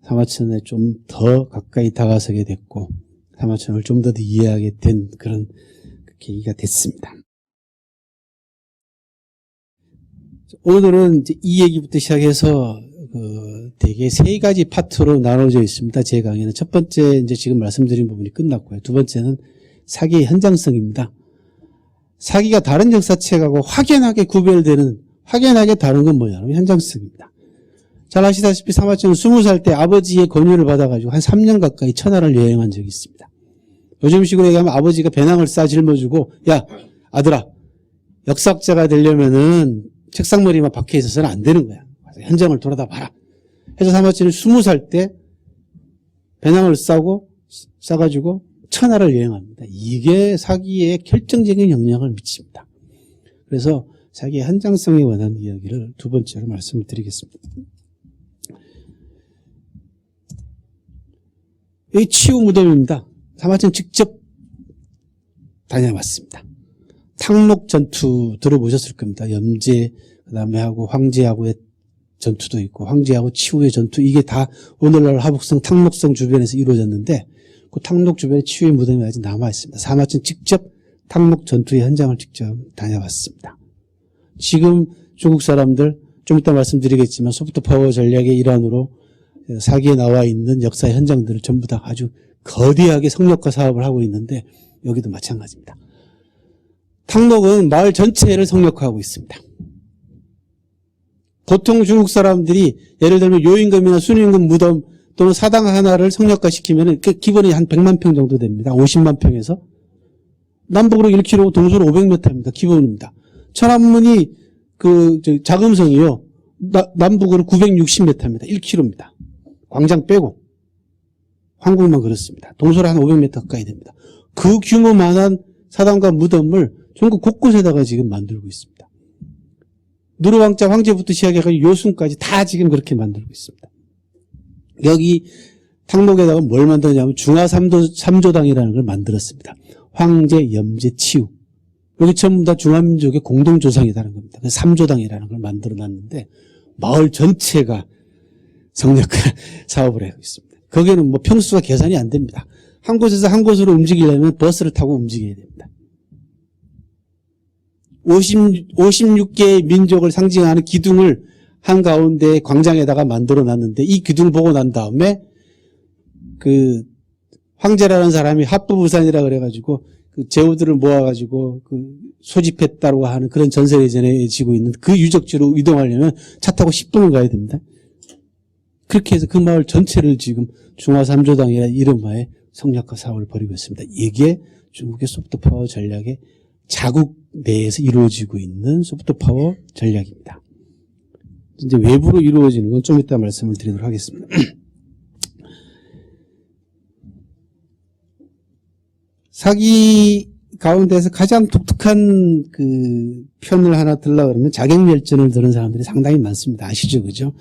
사마천에 좀 더 가까이 다가서게 됐고 사마천을 좀 더 이해하게 된 그런 계기가 됐습니다. 오늘은 이제 이 얘기부터 시작해서 대개 3가지 파트로 나눠져 있습니다. 제 강의는 첫 번째 이제 지금 말씀드린 부분이 끝났고요. 두 번째는 사기의 현장성입니다. 사기가 다른 역사책하고 확연하게 구별되는 확연하게 다른 건 뭐냐면 현장성입니다. 잘 아시다시피 사마천은 20살 때 아버지의 권유를 받아가지고 한 3년 가까이 천하를 여행한 적이 있습니다. 요즘식으로 얘기하면 아버지가 배낭을 싸 짊어주고 야 아들아 역사학자가 되려면은 책상머리만 박혀 있어서는 안 되는 거야. 현장을 돌아다 봐라. 해서 사마천이 20살 때 배낭을 싸가지고 천하를 여행합니다. 이게 사기에 결정적인 영향을 미칩니다. 그래서 사기의 현장성에 관한 이야기를 두 번째로 말씀을 드리겠습니다. 이 치유 무덤입니다. 사마천 직접 다녀왔습니다. 탕록 전투 들어보셨을 겁니다. 염제 그다음에 하고 황제하고의 전투도 있고 황제하고 치우의 전투 이게 다 오늘날 하북성 탕록성 주변에서 이루어졌는데 그 탕록 주변에 치우의 무덤이 아직 남아있습니다. 사마천 직접 탕록 전투의 현장을 직접 다녀왔습니다. 지금 중국 사람들 좀 이따 말씀드리겠지만 소프트 파워 전략의 일환으로 사기에 나와 있는 역사의 현장들을 전부 다 아주 거대하게 성역화 사업을 하고 있는데 여기도 마찬가지입니다. 탕록은 마을 전체를 성역화하고 있습니다. 보통 중국 사람들이 예를 들면 요임금이나 순임금 무덤 또는 사당 하나를 성역화시키면 기본이 한 100만 평 정도 됩니다. 50만 평에서. 남북으로 1km, 동서로 500m입니다. 기본입니다. 천안문이 자금성이요. 남북으로 960m입니다. 1km입니다. 광장 빼고. 황궁만 그렇습니다. 동서로 한 500m 가까이 됩니다. 그 규모만한 사당과 무덤을 전국 곳곳에다가 지금 만들고 있습니다. 누르왕자 황제부터 시작해가지고 요순까지 다 지금 그렇게 만들고 있습니다. 여기 탕록에다가 뭘 만들었냐면 중화 삼조당이라는 걸 만들었습니다. 황제, 염제, 치우. 여기 전부 다 중화민족의 공동조상이라는 겁니다. 그래서 삼조당이라는 걸 만들어놨는데 마을 전체가 성역화 사업을 하고 있습니다. 거기에는 뭐 평수가 계산이 안 됩니다. 한 곳에서 한 곳으로 움직이려면 버스를 타고 움직여야 됩니다. 56개의 민족을 상징하는 기둥을 한가운데 광장에다가 만들어 놨는데 이 기둥을 보고 난 다음에 그 황제라는 사람이 합부부산이라 그래가지고 그 제후들을 모아가지고 그 소집했다고 하는 그런 전설이 전해지고 있는 그 유적지로 이동하려면 차 타고 10분은 가야 됩니다. 그렇게 해서 그 마을 전체를 지금 중화3조당이라는 이름하에 성략화 사업을 벌이고 있습니다. 이게 중국의 소프트파워 전략의 자국 내에서 이루어지고 있는 소프트파워 전략입니다. 이제 외부로 이루어지는 건 좀 이따 말씀을 드리도록 하겠습니다. 사기 가운데서 가장 독특한 그 편을 하나 들라 그러면 자객열전을 들은 사람들이 상당히 많습니다. 아시죠? 그죠?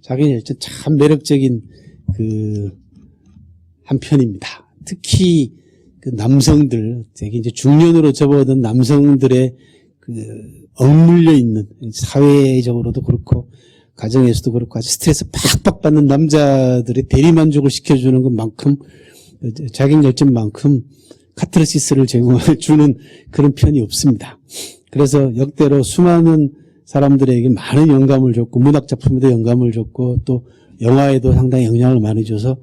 자객열전 참 매력적인 그 한 편입니다. 특히 그 남성들, 되게 이제 중년으로 접어든 남성들의 그 억눌려 있는 사회적으로도 그렇고 가정에서도 그렇고 아주 스트레스 팍팍 받는 남자들의 대리만족을 시켜주는 것만큼 자객열전만큼 카타르시스를 주는 그런 편이 없습니다. 그래서 역대로 수많은 사람들에게 많은 영감을 줬고 문학작품에도 영감을 줬고 또 영화에도 상당히 영향을 많이 줘서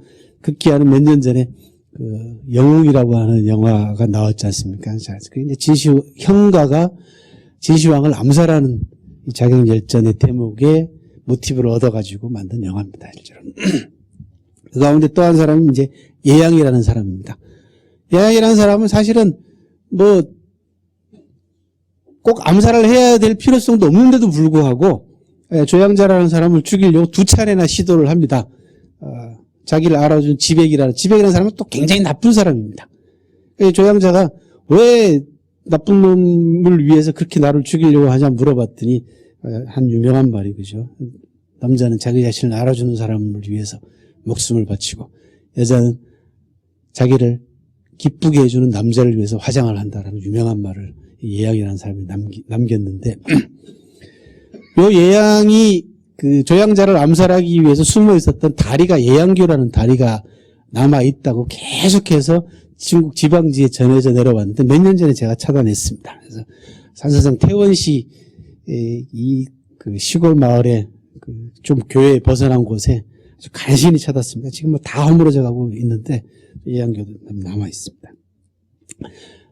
극기하는 몇 년 전에 그 영웅이라고 하는 영화가 나왔지 않습니까? 자, 이제 형가가 진시황을 암살하는 이 자객열전의 대목에 모티브를 얻어가지고 만든 영화입니다. 실제로. 그 가운데 또 한 사람이 이제 예양이라는 사람입니다. 예양이라는 사람은 사실은 뭐 꼭 암살을 해야 될 필요성도 없는데도 불구하고 조양자라는 사람을 죽이려고 2차례나 시도를 합니다. 자기를 알아준 지백이라는 사람은 또 굉장히 나쁜 사람입니다. 조양자가 왜 나쁜 놈을 위해서 그렇게 나를 죽이려고 하냐 물어봤더니 한 유명한 말이 그죠. 남자는 자기 자신을 알아주는 사람을 위해서 목숨을 바치고 여자는 자기를 기쁘게 해주는 남자를 위해서 화장을 한다라는 유명한 말을 예양이라는 사람이 남겼는데 요 예양이 그 조양자를 암살하기 위해서 숨어 있었던 다리가 예양교라는 다리가 남아 있다고 계속해서 중국 지방지에 전해져 내려왔는데 몇 년 전에 제가 찾아냈습니다. 그래서 산서성 태원시 이 그 시골 마을에 그 좀 교회에 벗어난 곳에 아주 간신히 찾았습니다. 지금 뭐 다 허물어져 가고 있는데 예양교도 남아 있습니다.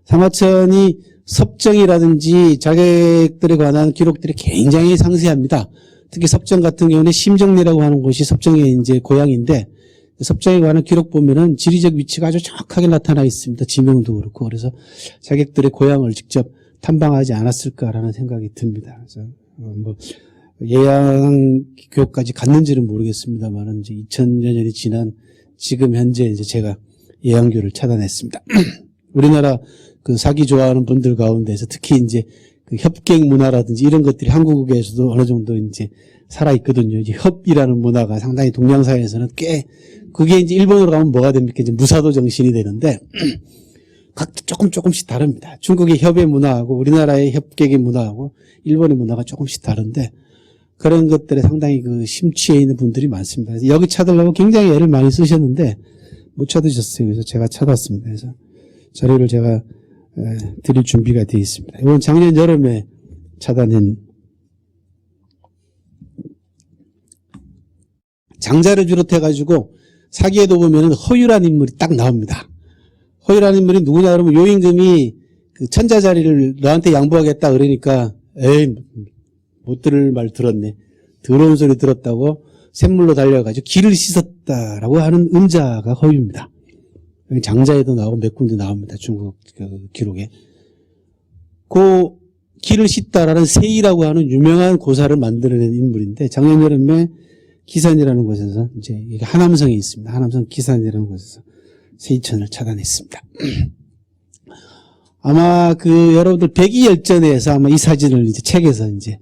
상화천이 섭정이라든지 자객들에 관한 기록들이 굉장히 상세합니다. 특히 섭정 같은 경우는 심정리라고 하는 곳이 섭정의 이제 고향인데 섭정에 관한 기록 보면은 지리적 위치가 아주 정확하게 나타나 있습니다. 지명도 그렇고 그래서 자객들의 고향을 직접 탐방하지 않았을까라는 생각이 듭니다. 그래서 뭐 예양교까지 갔는지는 모르겠습니다만은 이제 2000여 년이 지난 지금 현재 이제 제가 예양교를 찾아냈습니다. 우리나라 그 사기 좋아하는 분들 가운데서 특히 이제 그 협객 문화라든지 이런 것들이 한국에서도 어느 정도 이제 살아있거든요. 이제 협이라는 문화가 상당히 동양사회에서는 꽤, 그게 이제 일본으로 가면 뭐가 됩니까? 이제 무사도 정신이 되는데, 각자 조금씩 다릅니다. 중국의 협의 문화하고 우리나라의 협객의 문화하고 일본의 문화가 조금씩 다른데, 그런 것들에 상당히 그 심취해 있는 분들이 많습니다. 여기 찾으려고 굉장히 애를 많이 쓰셨는데, 못 찾으셨어요. 그래서 제가 찾았습니다. 그래서 자료를 제가 드릴 준비가 되어 있습니다. 이건 작년 여름에 찾아낸 장자를 비롯해가지고 사기에도 보면은 허유라는 인물이 딱 나옵니다. 허유라는 인물이 누구냐 그러면 요임금이 그 천자 자리를 너한테 양보하겠다 그러니까 에이 못 들을 말 들었네. 더러운 소리 들었다고 샘물로 달려가지고 길을 씻었다라고 하는 은자가 허유입니다. 장자에도 나오고 몇 군데 나옵니다. 중국 그 기록에. 그 길을 씻다라는 세이라고 하는 유명한 고사를 만들어낸 인물인데 작년 여름에 기산이라는 곳에서 이제 이게 하남성에 있습니다. 하남성 기산이라는 곳에서 세이천을 찾아냈습니다. 아마 그 여러분들 백이열전에서 아마 이 사진을 이제 책에서 이제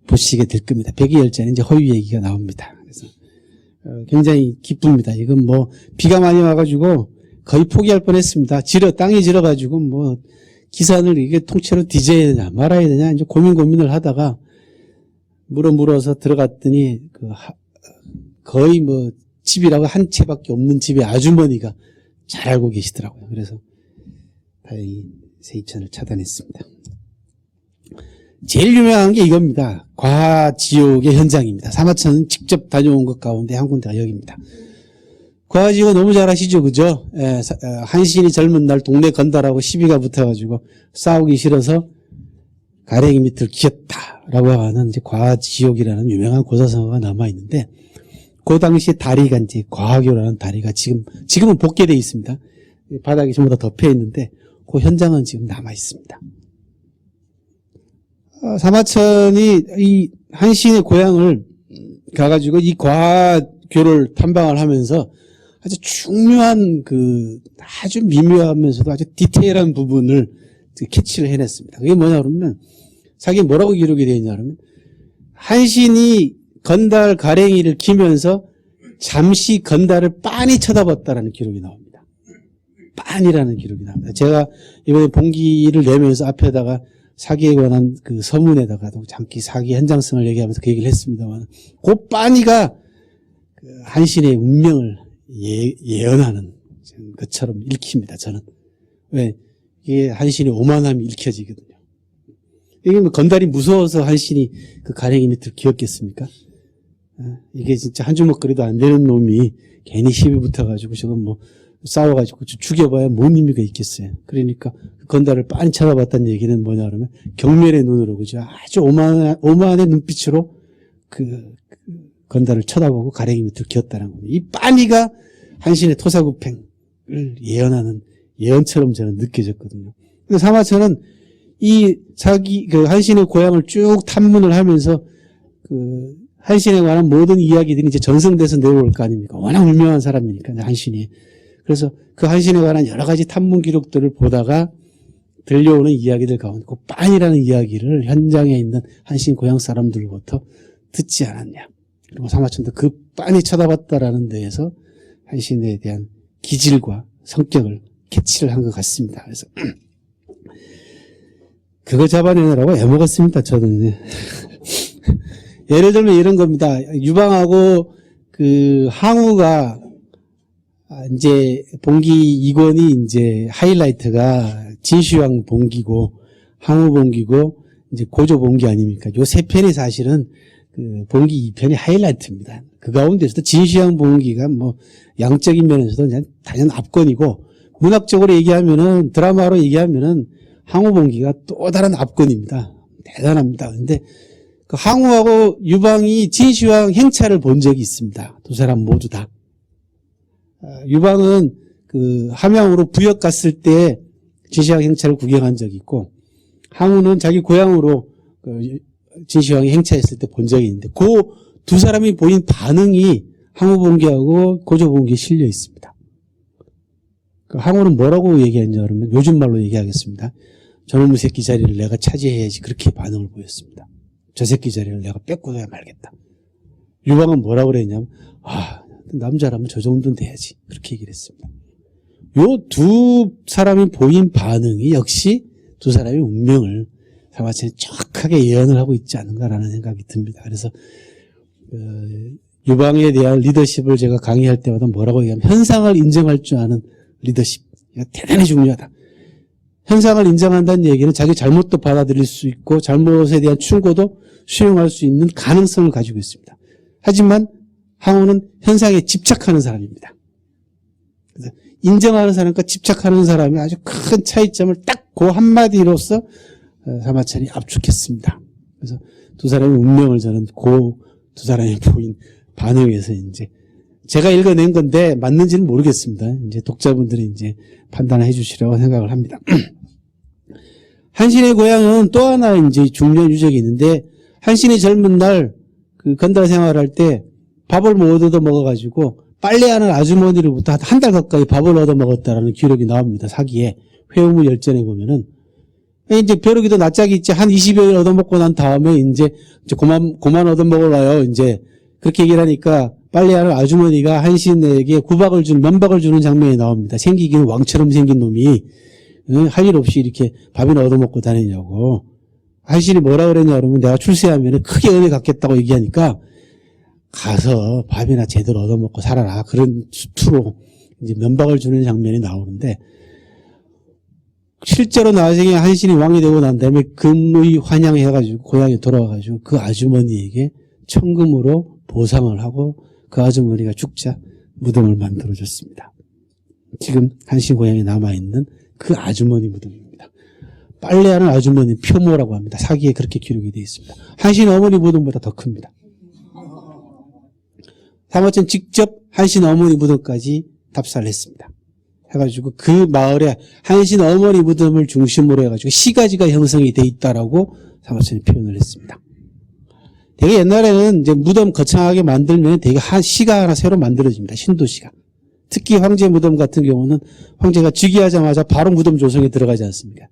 보시게 될 겁니다. 백이열전에 이제 허유 얘기가 나옵니다. 그래서 굉장히 기쁩니다. 이건 뭐 비가 많이 와가지고 거의 포기할 뻔했습니다. 땅이 질어가지고 뭐 기산을 이게 통째로 뒤져야 되냐 말아야 되냐 이제 고민을 하다가 물어서 들어갔더니 거의 뭐 집이라고 한 채밖에 없는 집의 아주머니가 잘 알고 계시더라고요. 그래서 다행히 세입천을 차단했습니다. 제일 유명한 게 이겁니다. 과지옥의 현장입니다. 사마천은 직접 다녀온 것 가운데 한 군데가 여기입니다. 과지옥 너무 잘 아시죠? 그죠? 한신이 젊은 날 동네 건달하고 시비가 붙어가지고 싸우기 싫어서 가랭이 밑을 기었다라고 하는 이제 과지옥이라는 유명한 고사성어가 남아있는데, 그 당시 다리가 이제 과학교라는 다리가 지금은 복개되어 있습니다. 바닥이 전부 다 덮여 있는데, 그 현장은 지금 남아있습니다. 사마천이 이 한신의 고향을 가가지고 이 과교를 탐방을 하면서 아주 중요한 아주 미묘하면서도 아주 디테일한 부분을 캐치를 해냈습니다. 그게 뭐냐 그러면, 자기 뭐라고 기록이 되어 있냐 그러면, 한신이 건달 가랭이를 키면서 잠시 건달을 빤히 쳐다봤다라는 기록이 나옵니다. 빤이라는 기록이 나옵니다. 제가 이번에 봉기를 내면서 앞에다가 사기에 관한 그 서문에다가도 잠기 사기 현장성을 얘기하면서 그 얘기를 했습니다만, 그 빤이가 한신의 운명을 예언하는 것처럼 읽힙니다. 저는. 왜? 이게 한신의 오만함이 읽혀지거든요. 이게 뭐 건달이 무서워서 한신이 그 가랭이 밑을 기었겠습니까? 이게 진짜 한 주먹거리도 안 되는 놈이 괜히 시비 붙어가지고 저건 뭐 싸워가지고 죽여봐야 뭔 의미가 있겠어요. 그러니까 그 건달을 빤히 쳐다봤다는 얘기는 뭐냐 그러면 경멸의 눈으로, 그죠? 아주 오만의 눈빛으로 그 건달을 쳐다보고 가랭이 밑을 기었다는 겁니다. 이 빤이가 한신의 토사구팽을 예언하는 예언처럼 저는 느껴졌거든요. 근데 사마천은 이 한신의 고향을 쭉 탐문을 하면서 한신에 관한 모든 이야기들이 이제 전승돼서 내려올 거 아닙니까? 워낙 유명한 사람이니까, 한신이. 그래서 그 한신에 관한 여러 가지 탐문 기록들을 보다가 들려오는 이야기들 가운데 그 빤이라는 이야기를 현장에 있는 한신 고향 사람들로부터 듣지 않았냐. 그리고 사마천도 그 빤히 쳐다봤다라는 데에서 한신에 대한 기질과 성격을 캐치를 한 것 같습니다. 그래서 그거 잡아내느라고 애먹었습니다. 저는. 예를 들면 이런 겁니다. 유방하고 항우가 이제 봉기 2권이 이제 하이라이트가 진시황 봉기고 항우 봉기고 이제 고조 봉기 아닙니까? 요 세 편이 사실은 봉기 2편이 하이라이트입니다. 그 가운데서도 진시황 봉기가 뭐 양적인 면에서도 그냥 단연 압권이고, 문학적으로 얘기하면은, 드라마로 얘기하면은 항우 봉기가 또 다른 압권입니다. 대단합니다. 근데 그 항우하고 유방이 진시황 행차를 본 적이 있습니다. 두 사람 모두 다. 유방은 함양으로 부역 갔을 때 진시황 행차를 구경한 적이 있고, 항우는 자기 고향으로 진시황이 행차했을 때 본 적이 있는데, 그 두 사람이 보인 반응이 항우봉기하고 고조봉기에 실려 있습니다. 항우는 뭐라고 얘기했냐 그러면, 요즘 말로 얘기하겠습니다. 저놈의 새끼 자리를 내가 차지해야지, 그렇게 반응을 보였습니다. 저 새끼 자리를 내가 뺏고야 말겠다. 유방은 뭐라고 그랬냐면, 남자라면 저 정도는 돼야지, 그렇게 얘기를 했습니다. 요 두 사람이 보인 반응이 역시 두 사람의 운명을 사마천이 정확하게 예언을 하고 있지 않은가라는 생각이 듭니다. 그래서 유방에 대한 리더십을 제가 강의할 때마다 뭐라고 얘기하면, 현상을 인정할 줄 아는 리더십. 이거 대단히 중요하다. 현상을 인정한다는 얘기는 자기 잘못도 받아들일 수 있고 잘못에 대한 충고도 수용할 수 있는 가능성을 가지고 있습니다. 하지만 항우는 현상에 집착하는 사람입니다. 그래서 인정하는 사람과 집착하는 사람이 아주 큰 차이점을 딱 그 한마디로서 사마천이 압축했습니다. 그래서 두 사람의 운명을 저는 그 두 사람이 보인 반응에서 이제 제가 읽어낸 건데 맞는지는 모르겠습니다. 이제 독자분들이 이제 판단해 주시라고 생각을 합니다. 한신의 고향은 또 하나 이제 중요한 유적이 있는데, 한신이 젊은 날 건달 생활할 때 밥을 못 얻어 먹어가지고 빨래하는 아주머니로부터 한 달 가까이 밥을 얻어 먹었다라는 기록이 나옵니다. 사기에. 회우무 열전에 보면은. 이제 벼룩이도 낯짝이 있지, 한 20여일 얻어먹고 난 다음에 이제 그만 얻어먹으라요. 이제 그렇게 얘기를 하니까 빨래하는 아주머니가 한신에게 면박을 주는 장면이 나옵니다. 생기기는 왕처럼 생긴 놈이 할 일 없이 이렇게 밥이나 얻어먹고 다니냐고. 한신이 뭐라 그랬냐 그러면, 내가 출세하면 크게 은혜 갚겠다고 얘기하니까 가서 밥이나 제대로 얻어먹고 살아라, 그런 수투로 이제 면박을 주는 장면이 나오는데, 실제로 나중에 한신이 왕이 되고 난 다음에 금의 환영해가지고 고향에 돌아와가지고 그 아주머니에게 천금으로 보상을 하고 그 아주머니가 죽자 무덤을 만들어줬습니다. 지금 한신 고향에 남아있는 그 아주머니 무덤입니다. 빨래하는 아주머니 표모라고 합니다. 사기에 그렇게 기록이 되어 있습니다. 한신 어머니 무덤보다 더 큽니다. 사마천 직접 한신 어머니 무덤까지 답사를 했습니다. 해가지고 그 마을에 한신 어머니 무덤을 중심으로 해가지고 시가지가 형성이 돼 있다라고 사마천이 표현을 했습니다. 되게 옛날에는 이제 무덤 거창하게 만들면 되게 시가 하나 새로 만들어집니다. 신도시가. 특히 황제 무덤 같은 경우는 황제가 즉위하자마자 바로 무덤 조성에 들어가지 않습니까?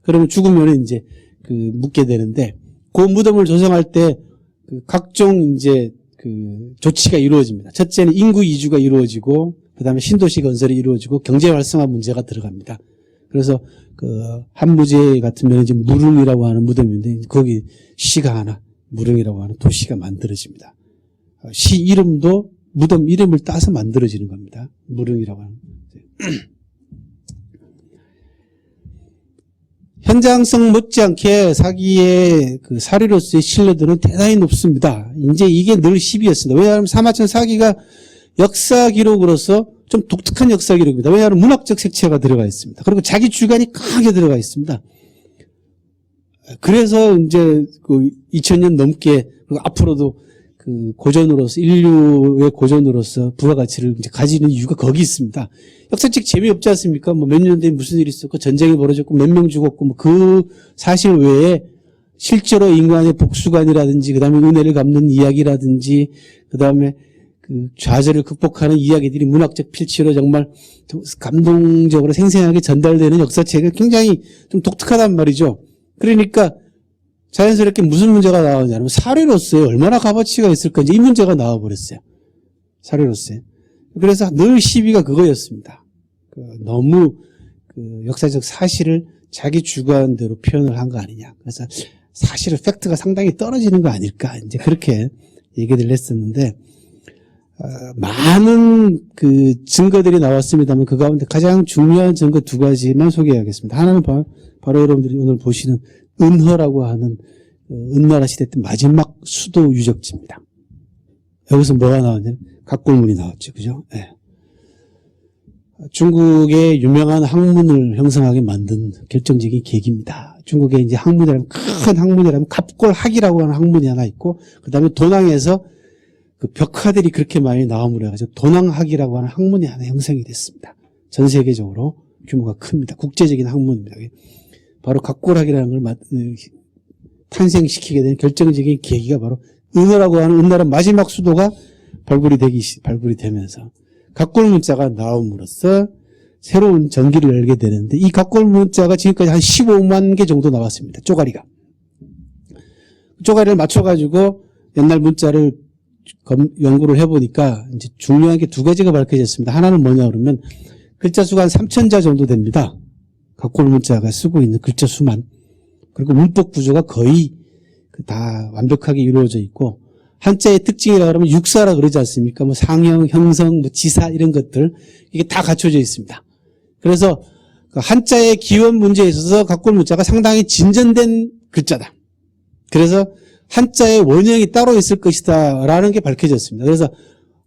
그러면 죽으면 이제 묻게 되는데 그 무덤을 조성할 때 각종 이제 조치가 이루어집니다. 첫째는 인구 이주가 이루어지고 그 다음에 신도시 건설이 이루어지고 경제 활성화 문제가 들어갑니다. 그래서 한무제 같은 경우는 이제 무릉이라고 하는 무덤인데 거기 시가 하나 무릉이라고 하는 도시가 만들어집니다. 시 이름도 무덤 이름을 따서 만들어지는 겁니다. 무릉이라고 하는. 현장성 못지않게 사기의 사례로서의 신뢰도는 대단히 높습니다. 이제 이게 늘 시비였습니다. 왜냐하면 사마천 사기가 역사 기록으로서 좀 독특한 역사 기록입니다. 왜냐하면 문학적 색채가 들어가 있습니다. 그리고 자기 주관이 강하게 들어가 있습니다. 그래서 이제 2000년 넘게 그리고 앞으로도 고전으로서 인류의 고전으로서 부가가치를 이제 가지는 이유가 거기 있습니다. 역사책 재미없지 않습니까? 뭐 몇 년 뒤에 무슨 일이 있었고 전쟁이 벌어졌고 몇 명 죽었고 뭐 그 사실 외에 실제로 인간의 복수관이라든지 그다음에 은혜를 갚는 이야기라든지 그다음에 좌절을 극복하는 이야기들이 문학적 필치로 정말 감동적으로 생생하게 전달되는 역사책은 굉장히 좀 독특하단 말이죠. 그러니까 자연스럽게 무슨 문제가 나오냐면 사례로서의 얼마나 값어치가 있을까 이제 이 문제가 나와버렸어요. 사례로서의. 그래서 늘 시비가 그거였습니다. 너무 역사적 사실을 자기 주관대로 표현을 한 거 아니냐. 그래서 사실은 팩트가 상당히 떨어지는 거 아닐까 이제 그렇게 얘기를 했었는데 많은 증거들이 나왔습니다만 그 가운데 가장 중요한 증거 두 가지만 소개하겠습니다. 하나는 바로 여러분들이 오늘 보시는 은허라고 하는 은나라 시대 때 마지막 수도 유적지입니다. 여기서 뭐가 나왔냐면 각골문이 나왔죠. 그죠? 네. 중국의 유명한 학문을 형성하게 만든 결정적인 계기입니다. 중국의 이제 학문이라면 큰 학문이라면 갑골학이라고 하는 학문이 하나 있고 그다음에 도낭에서 벽화들이 그렇게 많이 나옴으로 해가지고 도낭학이라고 하는 학문이 하나 형성이 됐습니다. 전 세계적으로 규모가 큽니다. 국제적인 학문입니다. 바로 각골학이라는 걸 탄생시키게 된 결정적인 계기가 바로 은허라고 하는 은나라 마지막 수도가 발굴이 되면서 각골문자가 나옴으로써 새로운 전기를 열게 되는데 이 각골문자가 지금까지 한 15만 개 정도 나왔습니다. 쪼가리가. 쪼가리를 맞춰가지고 옛날 문자를 연구를 해보니까 이제 중요한 게 두 가지가 밝혀졌습니다. 하나는 뭐냐 그러면 글자 수가 한 3,000자 정도 됩니다. 각골문자가 쓰고 있는 글자 수만. 그리고 문법 구조가 거의 다 완벽하게 이루어져 있고 한자의 특징이라 그러면 육사라 그러지 않습니까? 뭐 상형, 형성, 뭐 지사 이런 것들 이게 다 갖춰져 있습니다. 그래서 한자의 기원 문제에 있어서 각골문자가 상당히 진전된 글자다. 그래서 한자의 원형이 따로 있을 것이다 라는 게 밝혀졌습니다. 그래서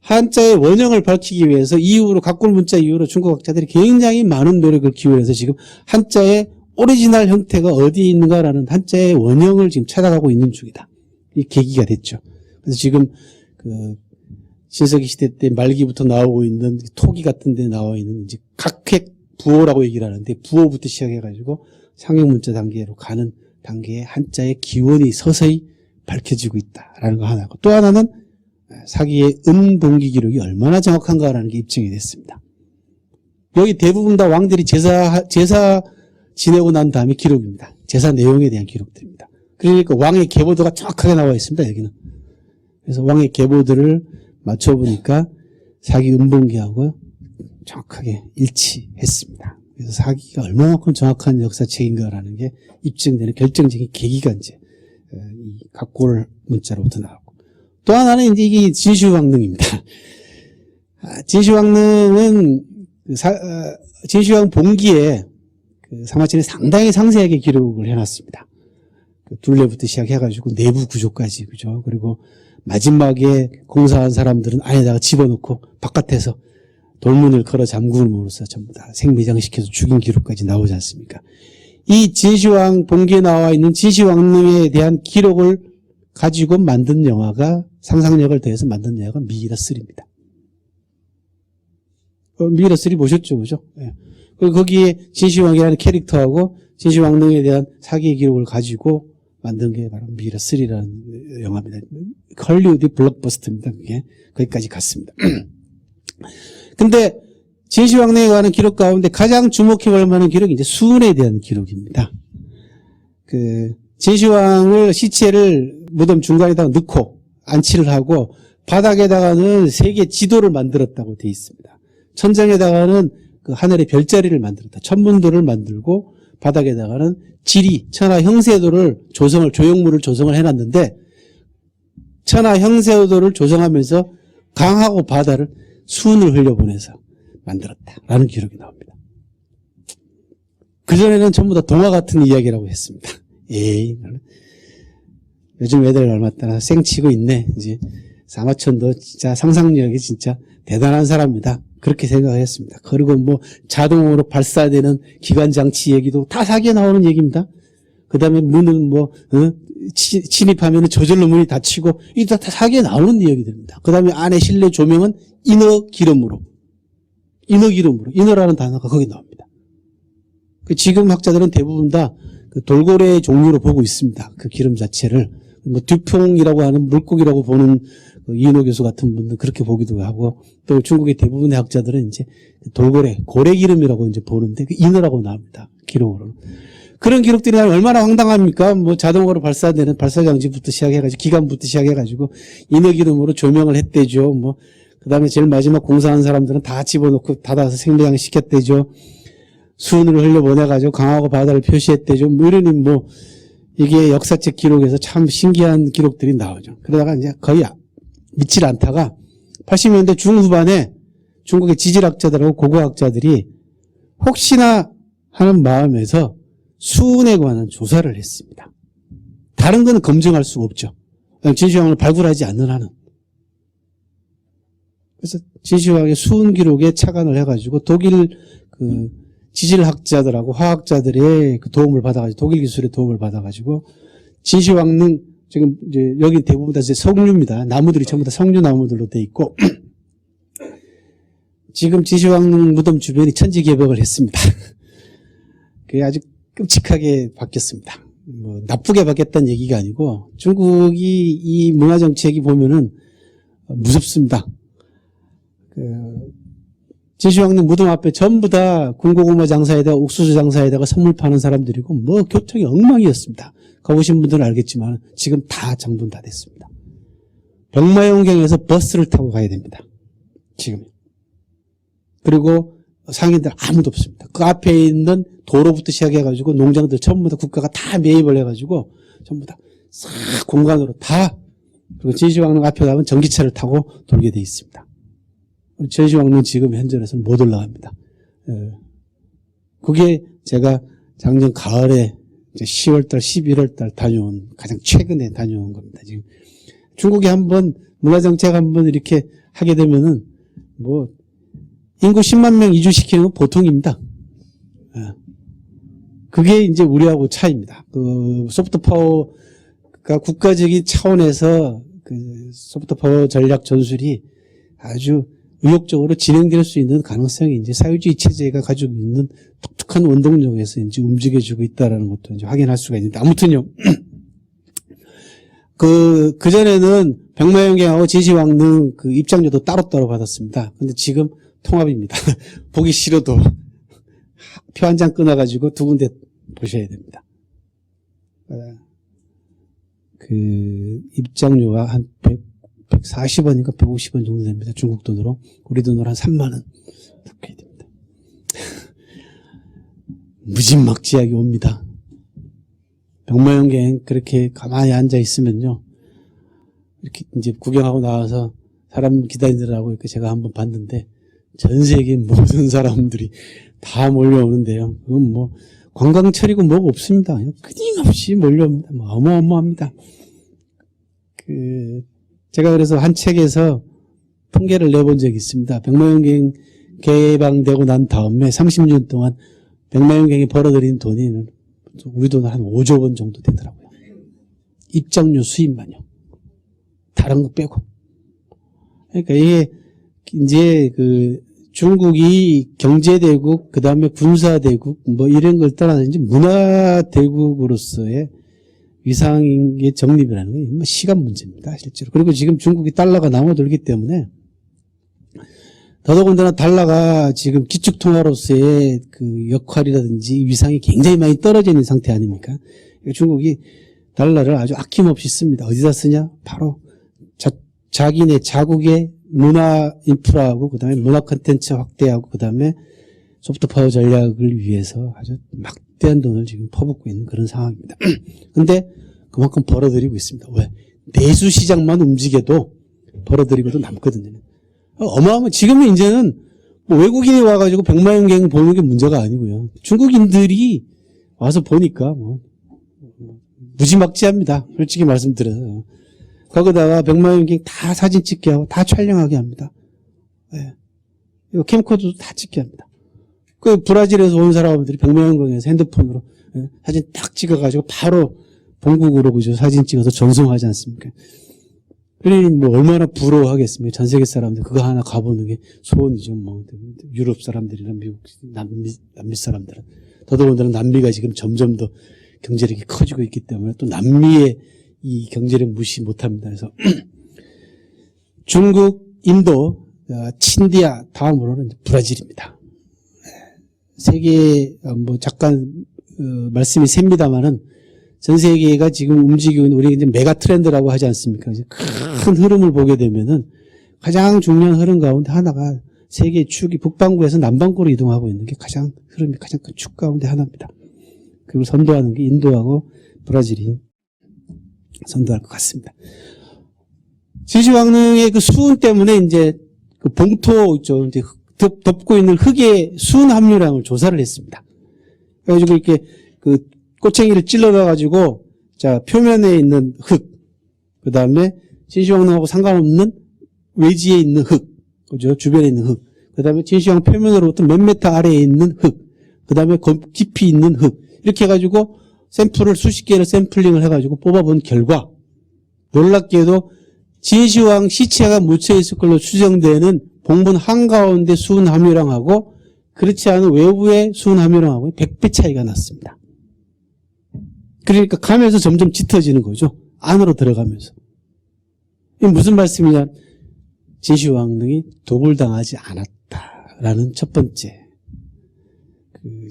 한자의 원형을 밝히기 위해서 이후로 각골문자 이후로 중국학자들이 굉장히 많은 노력을 기울여서 지금 한자의 오리지널 형태가 어디에 있는가라는 한자의 원형을 지금 찾아가고 있는 중이다. 이 계기가 됐죠. 그래서 지금 신석기 시대 때 말기부터 나오고 있는 토기 같은 데 나와 있는 이제 각획 부호라고 얘기를 하는데 부호부터 시작해가지고 상형문자 단계로 가는 단계에 한자의 기원이 서서히 밝혀지고 있다라는 거 하나고 또 하나는 사기의 은봉기 기록이 얼마나 정확한가라는 게 입증이 됐습니다. 여기 대부분 다 왕들이 제사 지내고 난 다음에 기록입니다. 제사 내용에 대한 기록들입니다. 그러니까 왕의 계보도가 정확하게 나와 있습니다. 여기는. 그래서 왕의 계보들을 맞춰보니까 사기 은봉기하고 정확하게 일치했습니다. 그래서 사기가 얼마만큼 정확한 역사책인가라는 게 입증되는 결정적인 계기가 이제 이 각골 문자로부터 나왔고 또 하나는 이제 이게 진시황릉입니다. 진시황릉은 진시황 봉기에 사마천이 상당히 상세하게 기록을 해놨습니다. 둘레부터 시작해가지고 내부 구조까지, 그죠? 그리고 마지막에 공사한 사람들은 안에다가 집어넣고 바깥에서 돌문을 걸어 잠금으로써 전부 다 생매장시켜서 죽인 기록까지 나오지 않습니까? 이 진시황 봉기에 나와 있는 진시황릉에 대한 기록을 가지고 만든 영화가, 상상력을 더해서 만든 영화가 미이라3입니다. 미이라3 보셨죠? 그죠? 예. 그리고 거기에 진시황이라는 캐릭터하고 진시황릉에 대한 사기의 기록을 가지고 만든 게 바로 미이라3라는 영화입니다. 헐리우드 블록버스터입니다. 그게. 거기까지 갔습니다. 근데 진시황릉에 관한 기록 가운데 가장 주목해볼 만한 기록이 이제 수은에 대한 기록입니다. 진시황을 시체를 무덤 중간에다가 넣고 안치를 하고 바닥에다가는 세계 지도를 만들었다고 되어 있습니다. 천장에다가는 그 하늘의 별자리를 만들었다. 천문도를 만들고 바닥에다가는 지리, 천하 형세도를 조형물을 조성을 해놨는데 천하 형세도를 조성하면서 강하고 바다를 수은을 흘려보내서 만들었다라는 기록이 나옵니다. 그전에는 전부 다 동화 같은 이야기라고 했습니다. 에이, 요즘 애들 얼마 따라 쌩치고 있네. 이제 사마천도 진짜 상상력이 진짜 대단한 사람이다. 그렇게 생각했습니다. 그리고 뭐 자동으로 발사되는 기관장치 얘기도 다 사기에 나오는 얘기입니다. 그 다음에 문은 침입하면 저절로 문이 닫히고 이게 다 사기에 나오는 얘기들입니다. 그 다음에 안에 실내 조명은 인어라는 단어가 거기 나옵니다. 지금 학자들은 대부분 다 그 돌고래 종류로 보고 있습니다. 그 기름 자체를. 뭐 듀퐁이라고 하는 물고기라고 보는 이인호 교수 같은 분들 그렇게 보기도 하고, 또 중국의 대부분의 학자들은 이제 돌고래, 고래기름이라고 이제 보는데 그 인어라고 나옵니다. 기록으로. 그런 기록들이 얼마나 황당합니까? 뭐 자동으로 발사되는 발사장치부터 시작해가지고 기관부터 시작해가지고 인어기름으로 조명을 했대죠. 뭐 그다음에 제일 마지막 공사한 사람들은 다 집어넣고 닫아서 생매장 시켰대죠. 수은을 흘려보내가지고 강하고 바다를 표시했대죠. 뭐 이러니 뭐 이게 역사책 기록에서 참 신기한 기록들이 나오죠. 그러다가 이제 거의 믿질 않다가 80년대 중후반에 중국의 지질학자들하고 고고학자들이 혹시나 하는 마음에서 수은에 관한 조사를 했습니다. 다른 건 검증할 수가 없죠. 진시황을 발굴하지 않는 한은. 그래서 진시황의 수은 기록에 착안을 해가지고 독일 지질학자들하고 화학자들의 도움을 받아가지고, 독일 기술의 도움을 받아가지고 진시황릉, 지금 이제 여기 대부분 다 이제 석류입니다. 나무들이 전부 다 석류 나무들로 돼 있고 지금 진시황릉 무덤 주변이 천지개벽을 했습니다. 그게 아주 끔찍하게 바뀌었습니다. 뭐 나쁘게 바뀌었다는 얘기가 아니고 중국이 이 문화 정책이 보면은 무섭습니다. 진시황릉 무덤 앞에 전부 다 군고구마 장사에다가 옥수수 장사에다가 선물 파는 사람들이고 뭐 교통이 엉망이었습니다. 가보신 분들은 알겠지만 지금 다 정돈 다 됐습니다. 병마용경에서 버스를 타고 가야 됩니다. 지금. 그리고 상인들 아무도 없습니다. 그 앞에 있는 도로부터 시작해가지고 농장들 전부 다 국가가 다 매입을 해가지고 전부 다 싹 공간으로 다, 그리고 진시황릉 앞에 가면 전기차를 타고 돌게 돼 있습니다. 진시황릉 지금 현존에서는 못 올라갑니다. 그게 제가 작년 가을에 10월달, 11월달 다녀온, 가장 최근에 다녀온 겁니다. 지금 중국이 한번 문화정책 한번 이렇게 하게 되면은 뭐 인구 10만 명 이주시키는 건 보통입니다. 그게 이제 우리하고 차이입니다. 그 소프트 파워가 국가적인 차원에서 그 소프트 파워 전략 전술이 아주 의욕적으로 진행될 수 있는 가능성이 이제 사회주의 체제가 가지고 있는 독특한 원동력에서 이제 움직여주고 있다라는 것도 이제 확인할 수가 있는데, 아무튼요. 그전에는 병마용경하고 진시황릉 그 입장료도 따로따로 받았습니다. 근데 지금 통합입니다. 보기 싫어도 표 한 장 끊어가지고 두 군데 보셔야 됩니다. 그 입장료가 한 140원인가 150원 정도 됩니다. 중국 돈으로. 우리 돈으로 한 3만 원. 그렇게 됩니다. 무진막지하게 옵니다. 병마용경 그렇게 가만히 앉아 있으면요. 이렇게 이제 구경하고 나와서 사람 기다리느라고 이렇게 제가 한번 봤는데 전 세계 모든 사람들이 다 몰려오는데요. 그건 뭐 관광철이고 뭐가 없습니다. 그냥 끊임없이 몰려옵니다. 뭐 어마어마합니다. 제가 그래서 한 책에서 통계를 내본 적이 있습니다. 백마연경 개방되고 난 다음에 30년 동안 백마연경이 벌어들인 돈이 우리 돈 한 5조 원 정도 되더라고요. 입장료 수입만요. 다른 거 빼고. 그러니까 이게 이제 중국이 경제대국, 그 다음에 군사대국, 뭐 이런 걸 떠나서 이제 문화대국으로서의 위상의 정립이라는 게 시간 문제입니다, 실제로. 그리고 지금 중국이 달러가 남아돌기 때문에 더더군다나 달러가 지금 기축통화로서의 그 역할이라든지 위상이 굉장히 많이 떨어져 있는 상태 아닙니까? 중국이 달러를 아주 아낌없이 씁니다. 어디다 쓰냐? 바로 자기네 자국의 문화 인프라하고 그다음에 문화 콘텐츠 확대하고 그다음에 소프트 파워 전략을 위해서 아주 막대한 돈을 지금 퍼붓고 있는 그런 상황입니다. 근데 그만큼 벌어들이고 있습니다. 왜? 내수 시장만 움직여도 벌어들이고도 남거든요. 지금은 이제는 뭐 외국인이 와가지고 백마연경 보는 게 문제가 아니고요. 중국인들이 와서 보니까 무지막지합니다. 솔직히 말씀드려요. 거기다가 백마연경 다 사진 찍게 하고 다 촬영하게 합니다. 네. 이거 캠코더도 다 찍게 합니다. 그 브라질에서 온 사람들이 백마연경에서 핸드폰으로 사진 딱 찍어가지고 바로 본국으로 그죠 사진 찍어서 전송하지 않습니까? 그러니 뭐 얼마나 부러워하겠습니까? 전 세계 사람들 그거 하나 가보는 게 소원이죠. 뭐 유럽 사람들이나 미국 남미 사람들은 더더군다나 남미가 지금 점점 더 경제력이 커지고 있기 때문에 또 남미의 이 경제력 무시 못합니다. 그래서 중국, 인도, 친디아 다음으로는 브라질입니다. 세계 뭐 잠깐 말씀이 셉니다만은 전 세계가 지금 움직이고 있는 우리 이제 메가 트렌드라고 하지 않습니까? 큰 흐름을 보게 되면은 가장 중요한 흐름 가운데 하나가 세계의 축이 북반구에서 남반구로 이동하고 있는 게 가장 큰 축 가운데 하나입니다. 그걸 선도하는 게 인도하고 브라질이 선도할 것 같습니다. 진시황릉의 그 수은 때문에 이제 그 봉토 있죠. 이제 덮고 있는 흙의 수은 함유량을 조사를 했습니다. 그래가지고 이렇게 그 꼬챙이를 찔러놔가지고 자 표면에 있는 흙, 그 다음에 진시황릉하고 상관없는 외지에 있는 흙, 그죠? 주변에 있는 흙, 그 다음에 진시황 표면으로부터 몇 미터 아래에 있는 흙, 그 다음에 깊이 있는 흙 이렇게 해가지고 샘플을 수십 개를 샘플링을 해가지고 뽑아본 결과 놀랍게도 진시황 시체가 묻혀있을 걸로 추정되는 봉분 한가운데 수은 함유량하고 그렇지 않은 외부의 수은 함유량하고 100배 차이가 났습니다. 그러니까 가면서 점점 짙어지는 거죠. 안으로 들어가면서. 이게 무슨 말씀이냐? 진시황릉이 도굴당하지 않았다라는 첫 번째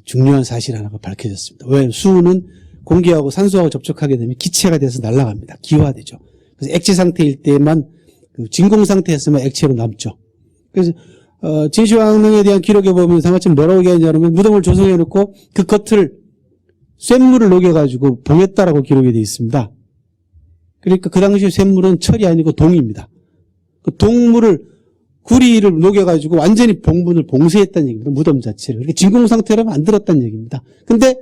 중요한 사실 하나가 밝혀졌습니다. 왜? 수은은 공기하고 산소하고 접촉하게 되면 기체가 돼서 날아갑니다. 기화되죠. 그래서 액체 상태일 때만 진공 상태였으면 액체로 남죠. 그래서 진시황릉에 대한 기록에 보면 상하처럼 뭐라고 얘기하냐면 무덤을 조성해 놓고 그 겉을 쇳물을 녹여가지고 봉했다라고 기록이 되어 있습니다. 그러니까 그 당시 쇳물은 철이 아니고 동입니다. 그 동물을 구리를 녹여가지고 완전히 봉분을 봉쇄했다는 얘기입니다. 무덤 자체를. 그러니까 진공 상태로 만들었다는 얘기입니다. 근데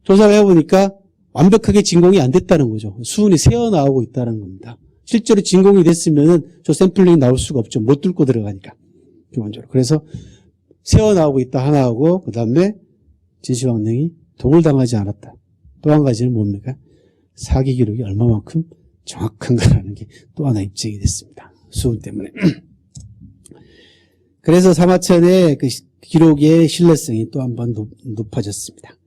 조사를 해보니까 완벽하게 진공이 안 됐다는 거죠. 수은이 새어나오고 있다는 겁니다. 실제로 진공이 됐으면 저 샘플링이 나올 수가 없죠. 못 뚫고 들어가니까. 기본적으로. 그래서 새어나오고 있다 하나하고 그 다음에 진시황릉이 도굴당하지 않았다. 또 한 가지는 뭡니까? 사기 기록이 얼마만큼 정확한가라는 게 또 하나 입증이 됐습니다. 수은 때문에. 그래서 사마천의 그 기록의 신뢰성이 또 한 번 높아졌습니다.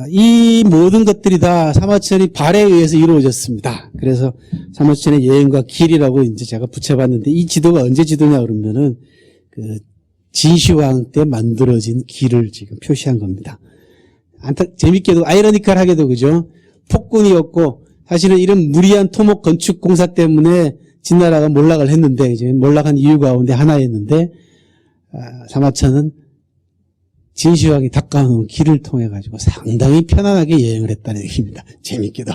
이 모든 것들이 다 사마천이 발에 의해서 이루어졌습니다. 그래서 사마천의 여행과 길이라고 이제 제가 붙여봤는데 이 지도가 언제 지도냐 그러면은 그 진시황 때 만들어진 길을 지금 표시한 겁니다. 재밌게도 아이러니컬하게도 그죠? 폭군이었고 사실은 이런 무리한 토목 건축 공사 때문에 진나라가 몰락을 했는데 이제 몰락한 이유 가운데 하나였는데 사마천은 진시황이 닦아놓은 길을 통해 가지고 상당히 편안하게 여행을 했다는 얘기입니다. 재밌게도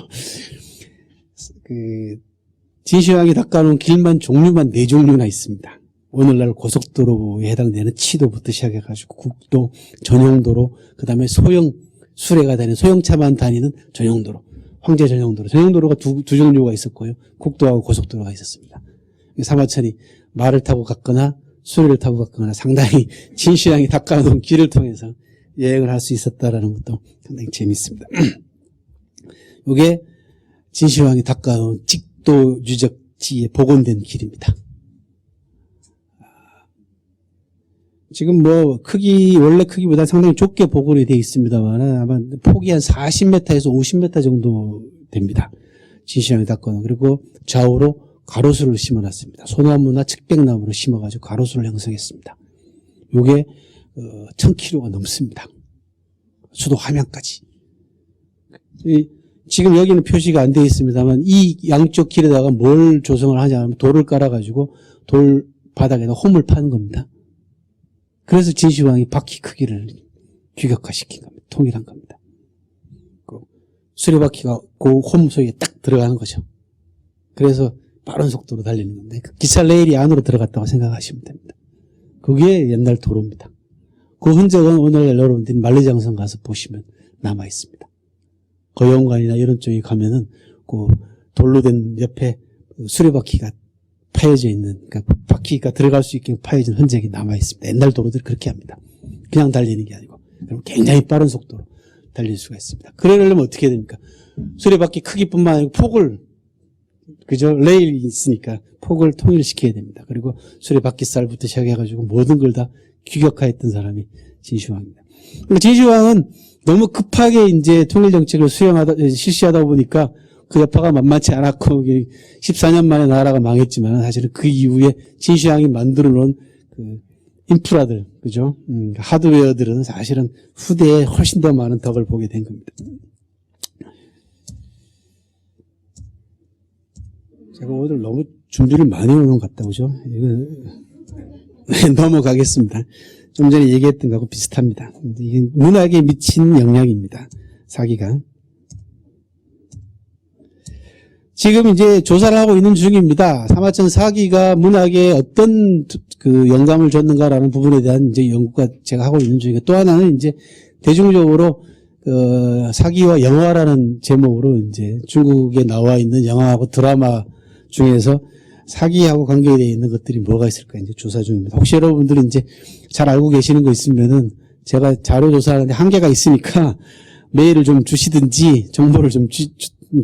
진시황이 닦아놓은 길만 종류만 4종류나 있습니다. 오늘날 고속도로에 해당되는 치도부터 시작해가지고 국도, 전용도로, 그 다음에 소형 수레가 다니는 소형차만 다니는 전용도로, 황제 전용도로. 전용도로가 두 종류가 있었고요. 국도하고 고속도로가 있었습니다. 사마천이 말을 타고 갔거나 수레를 타고 갔거나 상당히 진시황이 닦아놓은 길을 통해서 여행을 할 수 있었다라는 것도 상당히 재밌습니다. 이게 진시황이 닦아놓은 직도 유적지에 복원된 길입니다. 지금 뭐 원래 크기보다 상당히 좁게 복원이 되어 있습니다만 아마 폭이 한 40m에서 50m 정도 됩니다. 진시황이 닦아놓은. 그리고 좌우로 가로수를 심어놨습니다. 소나무나 측백나무를 심어가지고 가로수를 형성했습니다. 요게 1000km가 넘습니다. 수도 함양까지. 지금 여기는 표시가 안 되어 있습니다만 이 양쪽 길에다가 뭘 조성을 하냐면 돌을 깔아가지고 돌 바닥에다 홈을 파는 겁니다. 그래서 진시황이 바퀴 크기를 규격화시킨 겁니다. 통일한 겁니다. 수레바퀴가 그 홈 속에 딱 들어가는 거죠. 그래서 빠른 속도로 달리는 건데 기차 레일이 안으로 들어갔다고 생각하시면 됩니다. 그게 옛날 도로입니다. 그 흔적은 오늘 여러분들이 만리장성 가서 보시면 남아 있습니다. 거영관이나 이런 쪽에 가면은 그 돌로 된 옆에 수레바퀴가 파여져 있는, 그러니까 바퀴가 들어갈 수 있게 파여진 흔적이 남아 있습니다. 옛날 도로들이 그렇게 합니다. 그냥 달리는 게 아니고 굉장히 빠른 속도로 달릴 수가 있습니다. 그러려면 어떻게 됩니까? 수레바퀴 크기뿐만 아니고 폭을, 그죠? 레일이 있으니까 폭을 통일시켜야 됩니다. 그리고 수레바퀴살부터 시작해가지고 모든 걸 다 규격화했던 사람이 진시황입니다. 진시황은 너무 급하게 이제 통일정책을 실시하다 보니까 그 여파가 만만치 않았고 14년 만에 나라가 망했지만 사실은 그 이후에 진시황이 만들어 놓은 그 인프라들, 그죠? 하드웨어들은 사실은 후대에 훨씬 더 많은 덕을 보게 된 겁니다. 제가 오늘 너무 준비를 많이 해놓은 것 같다, 그죠? 이거 넘어가겠습니다. 좀 전에 얘기했던 거하고 비슷합니다. 이게 문학에 미친 영향입니다. 사기가. 지금 이제 조사를 하고 있는 중입니다. 사마천 사기가 문학에 어떤 그 영감을 줬는가라는 부분에 대한 이제 연구가 제가 하고 있는 중이고, 또 하나는 이제 대중적으로 사기와 영화라는 제목으로 이제 중국에 나와 있는 영화하고 드라마 중에서 사기하고 관계되어 있는 것들이 뭐가 있을까 이제 조사 중입니다. 혹시 여러분들이 이제 잘 알고 계시는 거 있으면은 제가 자료 조사하는데 한계가 있으니까 메일을 좀 주시든지 정보를 좀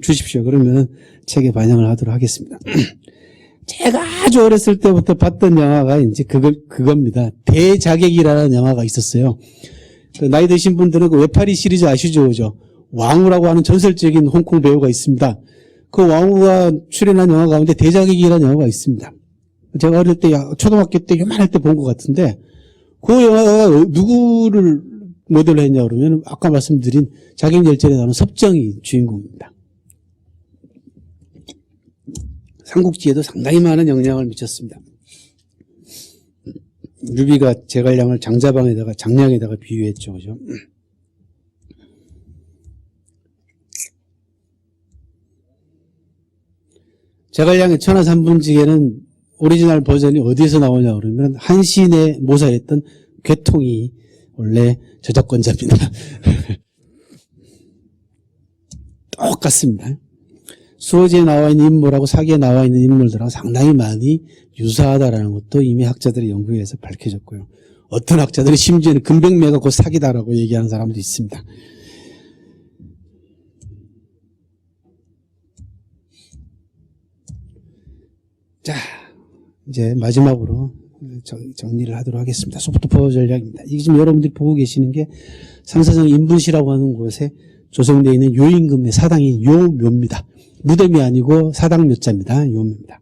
주십시오. 그러면 책에 반영을 하도록 하겠습니다. 제가 아주 어렸을 때부터 봤던 영화가 이제 그겁니다. 대자객이라는 영화가 있었어요. 나이 드신 분들은 그 외파리 시리즈 아시죠? 그죠? 왕우라고 하는 전설적인 홍콩 배우가 있습니다. 그 왕우가 출연한 영화 가운데 대자객이라는 영화가 있습니다. 제가 어릴 때, 초등학교 때 요만할 때 본 것 같은데, 그 영화가 누구를 모델로 했냐 그러면 아까 말씀드린 자객열전에 나오는 섭정이 주인공입니다. 삼국지에도 상당히 많은 영향을 미쳤습니다. 유비가 제갈량을 장량에다가 비유했죠. 그죠? 제갈량의 천하삼분지계는 오리지널 버전이 어디에서 나오냐 그러면 한신의 모사했던 괴통이 원래 저작권자입니다. 똑같습니다. 수어지에 나와 있는 인물하고 사기에 나와 있는 인물들하고 상당히 많이 유사하다라는 것도 이미 학자들의 연구에 의해서 밝혀졌고요. 어떤 학자들이 심지어는 금백매가 곧 사기다라고 얘기하는 사람도 있습니다. 자, 이제 마지막으로 정리를 하도록 하겠습니다. 소프트파워 전략입니다. 이게 지금 여러분들이 보고 계시는 게 상사성 인분시라고 하는 곳에 조성되어 있는 요임금의 사당인 요묘입니다. 무덤이 아니고 사당 묘자입니다. 요묘입니다.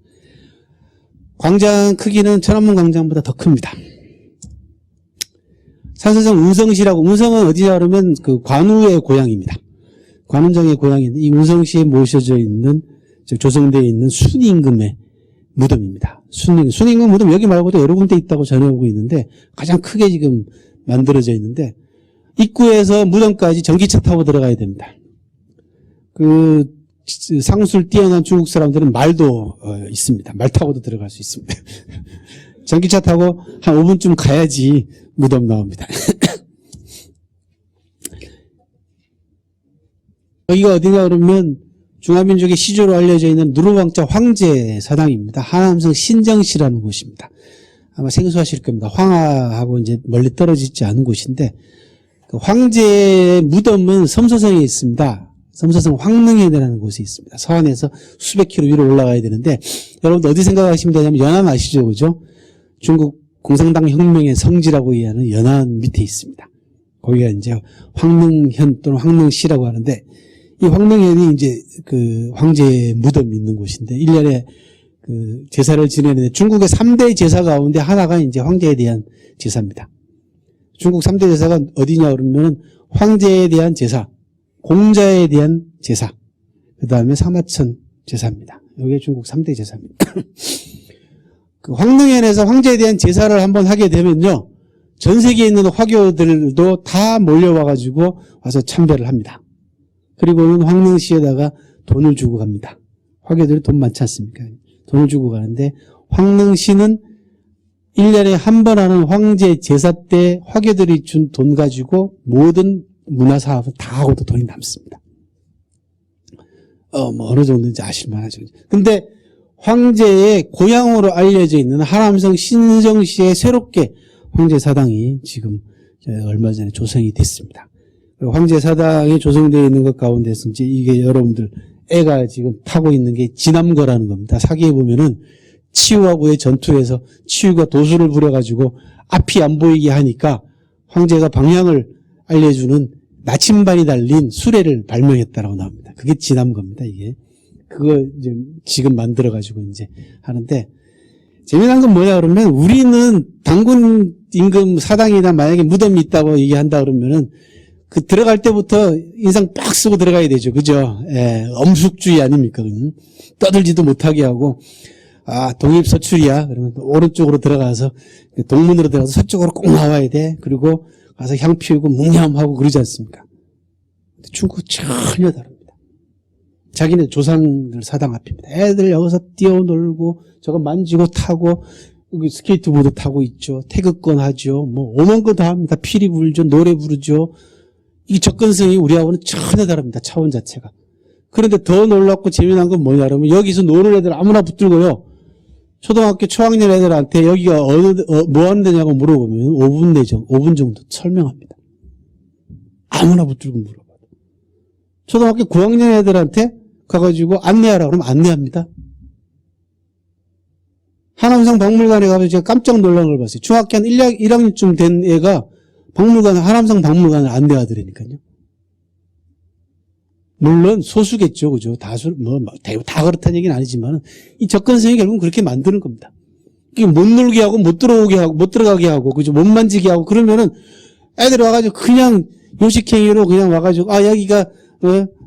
광장 크기는 천안문 광장보다 더 큽니다. 상사성 운성시라고, 운성은 어디냐 그러면 그 관우의 고향입니다. 관운장의 고향인데 이 운성시에 모셔져 있는, 조성되어 있는 순임금의 무덤입니다. 순임금 무덤 여기 말고도 여러 군데 있다고 전해오고 있는데 가장 크게 지금 만들어져 있는데 입구에서 무덤까지 전기차 타고 들어가야 됩니다. 그 상술 뛰어난 중국 사람들은 말도 있습니다. 말 타고도 들어갈 수 있습니다. 전기차 타고 한 5분쯤 가야지 무덤 나옵니다. 여기가 어디냐 그러면 중화민족의 시조로 알려져 있는 누르왕자 황제 사당입니다. 하남성 신정시라는 곳입니다. 아마 생소하실 겁니다. 황하하고 이제 멀리 떨어지지 않은 곳인데, 그 황제의 무덤은 섬서성에 있습니다. 섬서성 황릉현이라는 곳에 있습니다. 서안에서 수백 킬로 위로 올라가야 되는데, 여러분들 어디 생각하시면 되냐면 연안 아시죠? 그죠? 중국 공산당 혁명의 성지라고 이해하는 연안 밑에 있습니다. 거기가 이제 황릉현 또는 황릉시라고 하는데, 이 황릉현이 이제 그 황제의 무덤이 있는 곳인데, 1년에 그 제사를 지내는데, 중국의 3대 제사 가운데 하나가 이제 황제에 대한 제사입니다. 중국 3대 제사가 어디냐 그러면은 황제에 대한 제사, 공자에 대한 제사, 그 다음에 사마천 제사입니다. 이게 중국 3대 제사입니다. 그 황릉현에서 황제에 대한 제사를 한번 하게 되면요, 전 세계에 있는 화교들도 다 몰려와가지고 와서 참배를 합니다. 그리고는 황릉시에다가 돈을 주고 갑니다. 화교들이 돈 많지 않습니까? 돈을 주고 가는데, 황릉시는 1년에 한 번 하는 황제 제사 때 화교들이 준 돈 가지고 모든 문화사업을 다 하고도 돈이 남습니다. 뭐 어느 정도인지 아실만하죠. 근데 황제의 고향으로 알려져 있는 하남성 신정시에 새롭게 황제 사당이 지금 얼마 전에 조성이 됐습니다. 황제 사당이 조성되어 있는 것 가운데서 이제 이게 여러분들 애가 지금 타고 있는 게 진암거라는 겁니다. 사기에 보면은 치유하고의 전투에서 치유가 도수를 부려가지고 앞이 안 보이게 하니까 황제가 방향을 알려주는 나침반이 달린 수레를 발명했다라고 나옵니다. 그게 진암거입니다, 이게. 그거 이제 지금 만들어가지고 이제 하는데, 재미난 건 뭐냐 그러면, 우리는 당군 임금 사당이나 만약에 무덤이 있다고 얘기한다 그러면은 그 들어갈 때부터 인상 빡 쓰고 들어가야 되죠. 그죠? 예, 엄숙주의 아닙니까? 떠들지도 못하게 하고, 동입서출이야. 그러면 오른쪽으로 들어가서, 동문으로 들어가서 서쪽으로 꼭 나와야 돼. 그리고 가서 향 피우고 묵념하고 그러지 않습니까? 중국은 전혀 다릅니다. 자기네 조상들 사당 앞입니다. 애들 여기서 뛰어놀고, 저거 만지고 타고, 스케이트보드 타고 있죠. 태극권 하죠. 뭐, 오만 거 다 합니다. 피리 불죠. 노래 부르죠. 이 접근성이 우리하고는 전혀 다릅니다. 차원 자체가. 그런데 더 놀랍고 재미난 건 뭐냐 그러면 여기서 노는 애들 아무나 붙들고요. 초등학교 초학년 애들한테 여기가 뭐 하는 데냐고 물어보면 5분 내죠. 5분 정도 설명합니다. 아무나 붙들고 물어봐요. 초등학교 9학년 애들한테 가가지고 안내하라 그러면 안내합니다. 하남성 박물관에 가서 제가 깜짝 놀란 걸 봤어요. 중학교 한 1학년쯤 된 애가 하남성 박물관을 안내하더라니까요. 물론 소수겠죠, 그죠? 다 그렇다는 얘기는 아니지만, 이 접근성이 결국은 그렇게 만드는 겁니다. 이게 못 놀게 하고, 못 들어가게 하고, 그죠? 못 만지게 하고, 그러면은 애들이 와가지고 그냥 요식행위로 그냥 와가지고, 여기가,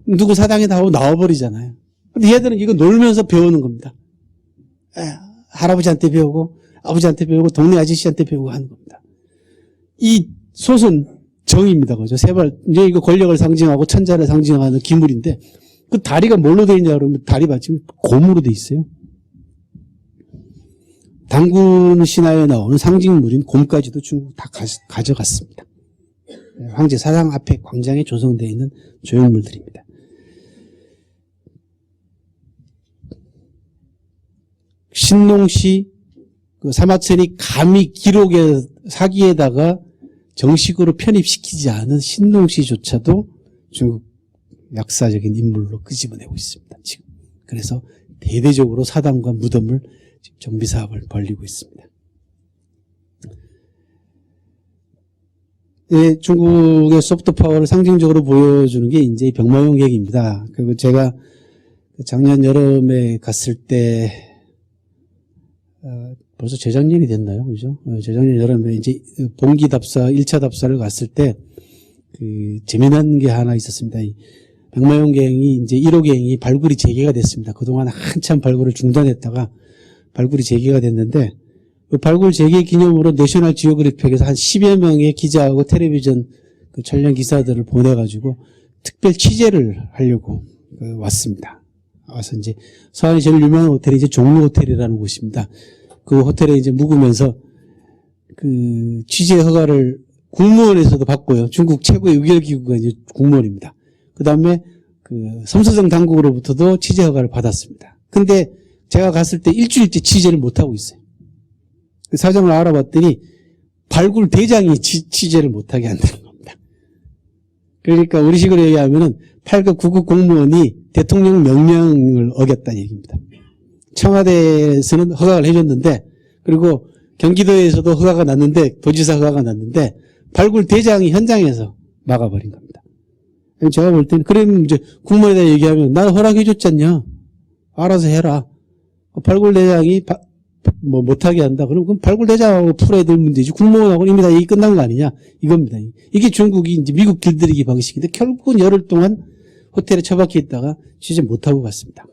누구 사당이다 하고 나와버리잖아요. 근데 얘들은 이거 놀면서 배우는 겁니다. 할아버지한테 배우고, 아버지한테 배우고, 동네 아저씨한테 배우고 하는 겁니다. 이 솥은 정입니다. 그죠? 세발, 이제 이거 권력을 상징하고 천자를 상징하는 기물인데, 그 다리가 뭘로 되어 있냐 그러면 다리 받침이 곰으로 되어 있어요. 당군 신화에 나오는 상징물인 곰까지도 중국 다 가져갔습니다. 황제 사당 앞에 광장에 조성되어 있는 조형물들입니다. 신농시 그 사마천이 감히 기록의 사기에다가 정식으로 편입시키지 않은 신농시조차도 중국 역사적인 인물로 끄집어내고 있습니다. 지금. 그래서 대대적으로 사당과 무덤을 지금 정비 사업을 벌이고 있습니다. 네, 중국의 소프트 파워를 상징적으로 보여주는 게 이제 병마용객입니다. 그리고 제가 작년 여름에 갔을 때, 벌써 재작년이 됐나요? 그죠? 재작년 여름에 이제 봉기 답사, 1차 답사를 갔을 때, 재미난 게 하나 있었습니다. 이 병마용객이 이제 1호갱이 발굴이 재개가 됐습니다. 그동안 한참 발굴을 중단했다가 발굴이 재개가 됐는데, 그 발굴 재개 기념으로 내셔널 지오그래픽에서 한 10여 명의 기자하고 텔레비전 그 촬영 기사들을 보내가지고 특별 취재를 하려고 왔습니다. 와서 이제 서안이 제일 유명한 호텔이 이제 종로 호텔이라는 곳입니다. 그 호텔에 이제 묵으면서 그 취재 허가를 국무원에서도 받고요. 중국 최고의 의결기구가 이제 국무원입니다. 그 다음에 그 섬서정 당국으로부터도 취재 허가를 받았습니다. 근데 제가 갔을 때 일주일째 취재를 못하고 있어요. 그 사정을 알아봤더니 발굴 대장이 취재를 못하게 한다는 겁니다. 그러니까 우리식으로 얘기하면은 8급 9급 공무원이 대통령 명령을 어겼다는 얘기입니다. 청와대에서는 허가를 해줬는데, 그리고 경기도에서도 허가가 났는데, 도지사 허가가 났는데 발굴 대장이 현장에서 막아버린 겁니다. 제가 볼 때는 그럼 이제 국무원에다 얘기하면 난 허락해줬잖냐, 알아서 해라. 발굴 대장이 뭐 못하게 한다. 그럼 발굴 대장하고 풀어야 될 문제지. 국무원하고는 이미 다 얘기 끝난 거 아니냐, 이겁니다. 이게 중국이 이제 미국 길들이기 방식인데 결국은 열흘 동안 호텔에 처박혀 있다가 취재 못하고 갔습니다.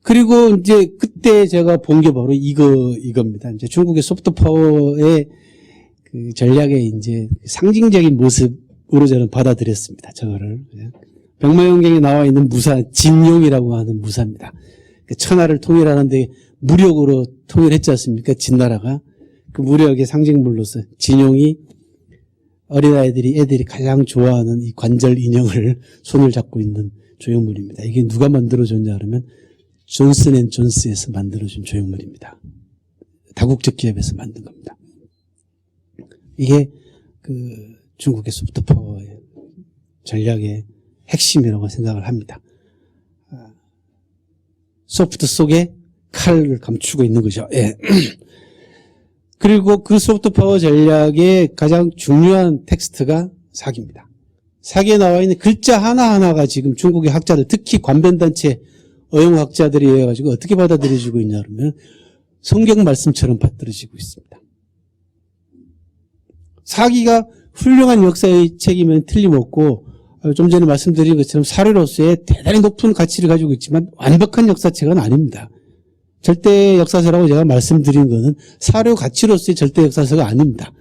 그리고 이제 그때 제가 본 게 바로 이겁니다. 이제 중국의 소프트 파워의 그 전략의 이제 상징적인 모습으로 저는 받아들였습니다. 저거를. 병마용경에 나와 있는 무사, 진용이라고 하는 무사입니다. 천하를 통일하는데 무력으로 통일했지 않습니까? 진나라가. 그 무력의 상징물로서 진용이 애들이 가장 좋아하는 이 관절 인형을 손을 잡고 있는 조형물입니다. 이게 누가 만들어줬냐 그러면 존슨앤존스에서 만들어준 조형물입니다. 다국적 기업에서 만든 겁니다. 이게 그 중국의 소프트파워의 전략의 핵심이라고 생각을 합니다. 소프트 속에 칼을 감추고 있는 거죠. 예. 그리고 그 소프트파워 전략의 가장 중요한 텍스트가 사기입니다. 사기에 나와 있는 글자 하나하나가 지금 중국의 학자들, 특히 관변단체 어용학자들이 해가지고 어떻게 받아들여지고 있냐 그러면 성경 말씀처럼 받아들여지고 있습니다. 사기가 훌륭한 역사의 책임은 틀림없고, 좀 전에 말씀드린 것처럼 사료로서의 대단히 높은 가치를 가지고 있지만 완벽한 역사책은 아닙니다. 절대 역사서라고 제가 말씀드린 거는 사료 가치로서의 절대 역사서가 아닙니다.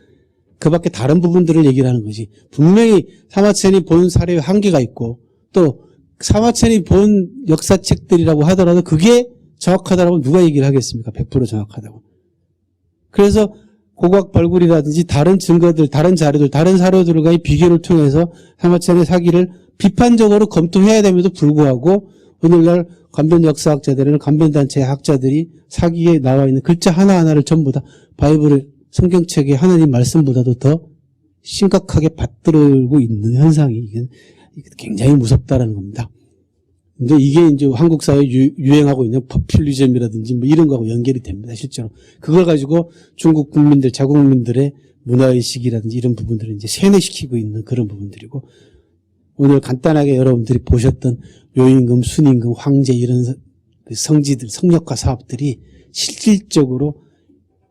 그 밖에 다른 부분들을 얘기를 하는 거지. 분명히 사마천이 본 사료의 한계가 있고, 또 사마천이 본 역사책들이라고 하더라도 그게 정확하다고 누가 얘기를 하겠습니까? 100% 정확하다고. 그래서 고고학 발굴이라든지 다른 증거들, 다른 자료들, 다른 사료들과의 비교를 통해서 사마천의 사기를 비판적으로 검토해야 됨에도 불구하고 오늘날 관변 역사학자들은 관변단체 학자들이 사기에 나와 있는 글자 하나하나를 전부 다 바이블의 성경책의 하나님 말씀보다도 더 심각하게 받들고 있는 현상이 굉장히 무섭다라는 겁니다. 근데 이게 이제 한국 사회에 유행하고 있는 포퓰리즘이라든지 뭐 이런 거하고 연결이 됩니다, 실제로. 그걸 가지고 중국 국민들, 자국민들의 문화의식이라든지 이런 부분들을 이제 세뇌시키고 있는 그런 부분들이고, 오늘 간단하게 여러분들이 보셨던 요임금, 순임금, 황제 이런 성지들, 성역화 사업들이 실질적으로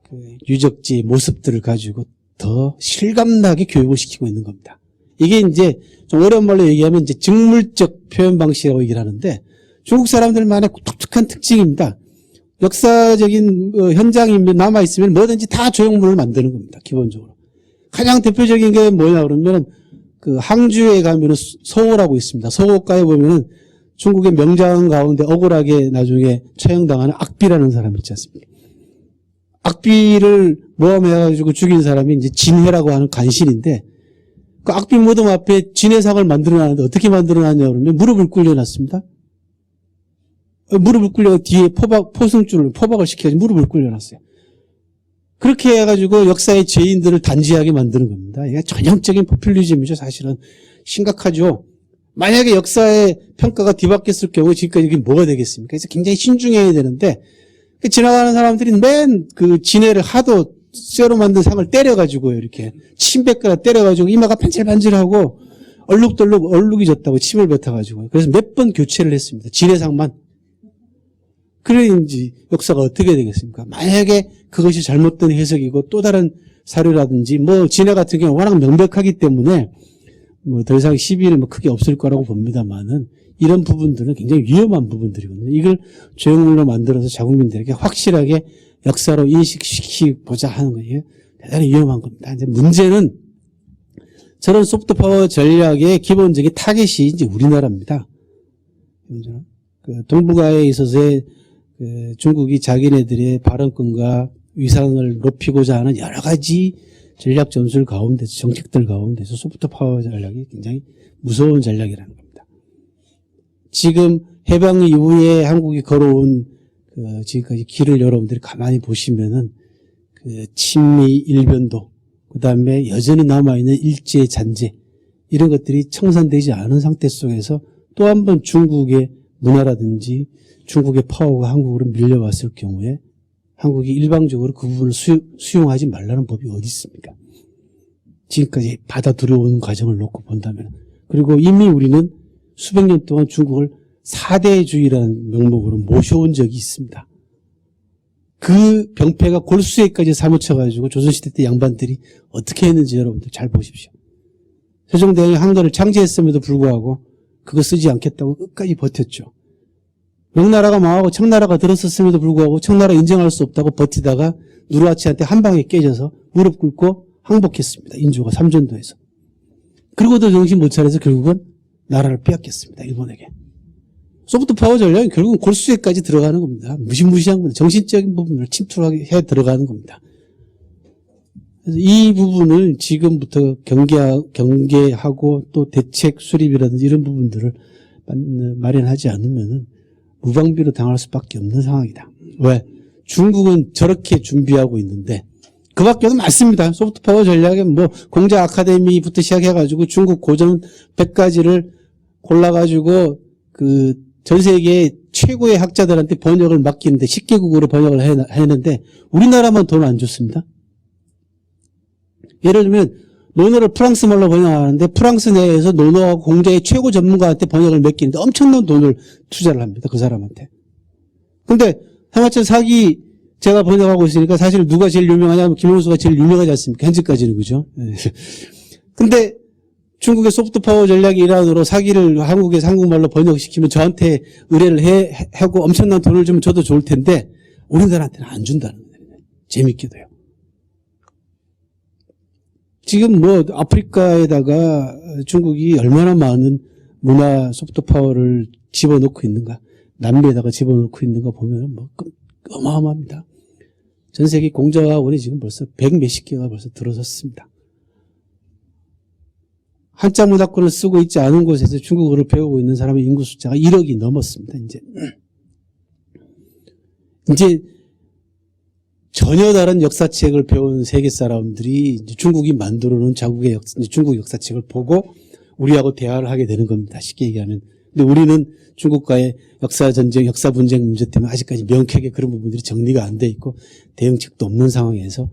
그 유적지의 모습들을 가지고 더 실감나게 교육을 시키고 있는 겁니다. 이게 이제 좀 어려운 말로 얘기하면 이제 직물적 표현 방식이라고 얘기를 하는데 중국 사람들만의 독특한 특징입니다. 역사적인 현장이 남아있으면 뭐든지 다 조형물을 만드는 겁니다. 기본적으로. 가장 대표적인 게 뭐냐 그러면 그 항주에 가면은 서호라고 있습니다. 서호가에 보면은 중국의 명장 가운데 억울하게 나중에 처형당하는 악비라는 사람이 있지 않습니까? 악비를 모함해가지고 죽인 사람이 이제 진해라고 하는 간신인데 그 악비 무덤 앞에 진해상을 만들어놨는데 어떻게 만들어놨냐 그러면 무릎을 꿇려놨습니다. 무릎을 꿇려 뒤에 포승줄을 포박을 시켜가지고 무릎을 꿇려놨어요. 그렇게 해가지고 역사의 죄인들을 단죄하게 만드는 겁니다. 이게 전형적인 포퓰리즘이죠. 사실은 심각하죠. 만약에 역사의 평가가 뒤바뀌었을 경우에 지금까지 이게 뭐가 되겠습니까? 그래서 굉장히 신중해야 되는데 지나가는 사람들이 맨 그 진해를 하도 쇠로 만든 상을 때려가지고 이렇게 침뱉거나 때려가지고 이마가 반질반질하고 얼룩덜룩 졌다고 침을 뱉어가지고 그래서 몇 번 교체를 했습니다. 진해상만. 그래야지 역사가 어떻게 되겠습니까? 만약에 그것이 잘못된 해석이고 또 다른 사료라든지 뭐 진해 같은 경우 워낙 명백하기 때문에 뭐 더 이상 시비는 뭐 크게 없을 거라고 봅니다만은 이런 부분들은 굉장히 위험한 부분들이거든요. 이걸 조형물로 만들어서 자국민들에게 확실하게 역사로 인식시키고자 하는 거예요. 대단히 위험한 겁니다. 이제 문제는 저런 소프트파워 전략의 기본적인 타겟이 이제 우리나라입니다. 그 동북아에 있어서의 중국이 자기네들의 발언권과 위상을 높이고자 하는 여러 가지 전략 전술 가운데서, 정책들 가운데서 소프트 파워 전략이 굉장히 무서운 전략이라는 겁니다. 지금 해방 이후에 한국이 걸어온 지금까지 길을 여러분들이 가만히 보시면은 친미 일변도, 그 다음에 여전히 남아있는 일제 잔재, 이런 것들이 청산되지 않은 상태 속에서 또 한 번 중국의 문화라든지 중국의 파워가 한국으로 밀려왔을 경우에 한국이 일방적으로 그 부분을 수용하지 말라는 법이 어디 있습니까? 지금까지 받아 들여온 과정을 놓고 본다면. 그리고 이미 우리는 수백 년 동안 중국을 4대주의라는 명목으로 모셔온 적이 있습니다. 그 병폐가 골수에까지 사무쳐가지고 조선시대 때 양반들이 어떻게 했는지 여러분들 잘 보십시오. 세종대왕이 한글을 창제했음에도 불구하고 그거 쓰지 않겠다고 끝까지 버텼죠. 명나라가 망하고 청나라가 들었었음에도 불구하고 청나라 인정할 수 없다고 버티다가 누르하치한테 한 방에 깨져서 무릎 꿇고 항복했습니다. 인조가 삼전도에서. 그리고도 정신 못 차려서 결국은 나라를 빼앗겼습니다. 일본에게. 소프트 파워 전략은 결국은 골수에까지 들어가는 겁니다. 무시무시한 겁니다. 정신적인 부분을 침투하게 해 들어가는 겁니다. 그래서 이 부분을 지금부터 경계하고 또 대책 수립이라든지 이런 부분들을 마련하지 않으면은 무방비로 당할 수밖에 없는 상황이다. 왜? 중국은 저렇게 준비하고 있는데 그 밖에도 많습니다. 소프트 파워 전략에 뭐 공자 아카데미부터 시작해가지고 중국 고전 100가지를 골라가지고 전 세계 최고의 학자들한테 번역을 맡기는데 10개국으로 번역을 했는데 우리나라만 돈 안 줬습니다. 예를 들면 논어를 프랑스 말로 번역하는데 프랑스 내에서 논어하고 공자의 최고 전문가한테 번역을 맡기는데 엄청난 돈을 투자를 합니다. 그 사람한테. 근데 사마천 사기 제가 번역하고 있으니까 사실 누가 제일 유명하냐면 김용수가 제일 유명하지 않습니까? 현재까지는 그죠? 근데 중국의 소프트 파워 전략의 일환으로 사기를 한국에서 한국말로 번역시키면 저한테 의뢰를 하고 엄청난 돈을 주면 저도 좋을 텐데 우리나라한테는 안 준다는 거예요. 재밌게도요. 지금 뭐 아프리카에다가 중국이 얼마나 많은 문화 소프트 파워를 집어넣고 있는가, 남미에다가 집어넣고 있는가 보면 뭐 어마어마합니다. 전 세계 공자원이 지금 벌써 100몇십 개가 벌써 들어섰습니다. 한자 문화권을 쓰고 있지 않은 곳에서 중국어를 배우고 있는 사람의 인구 숫자가 1억이 넘었습니다. 이제 전혀 다른 역사책을 배운 세계 사람들이 이제 중국이 만들어 놓은 중국 역사책을 보고 우리하고 대화를 하게 되는 겁니다. 쉽게 얘기하면. 근데 우리는 중국과의 역사 전쟁, 역사 분쟁 문제 때문에 아직까지 명쾌하게 그런 부분들이 정리가 안 돼 있고 대응책도 없는 상황에서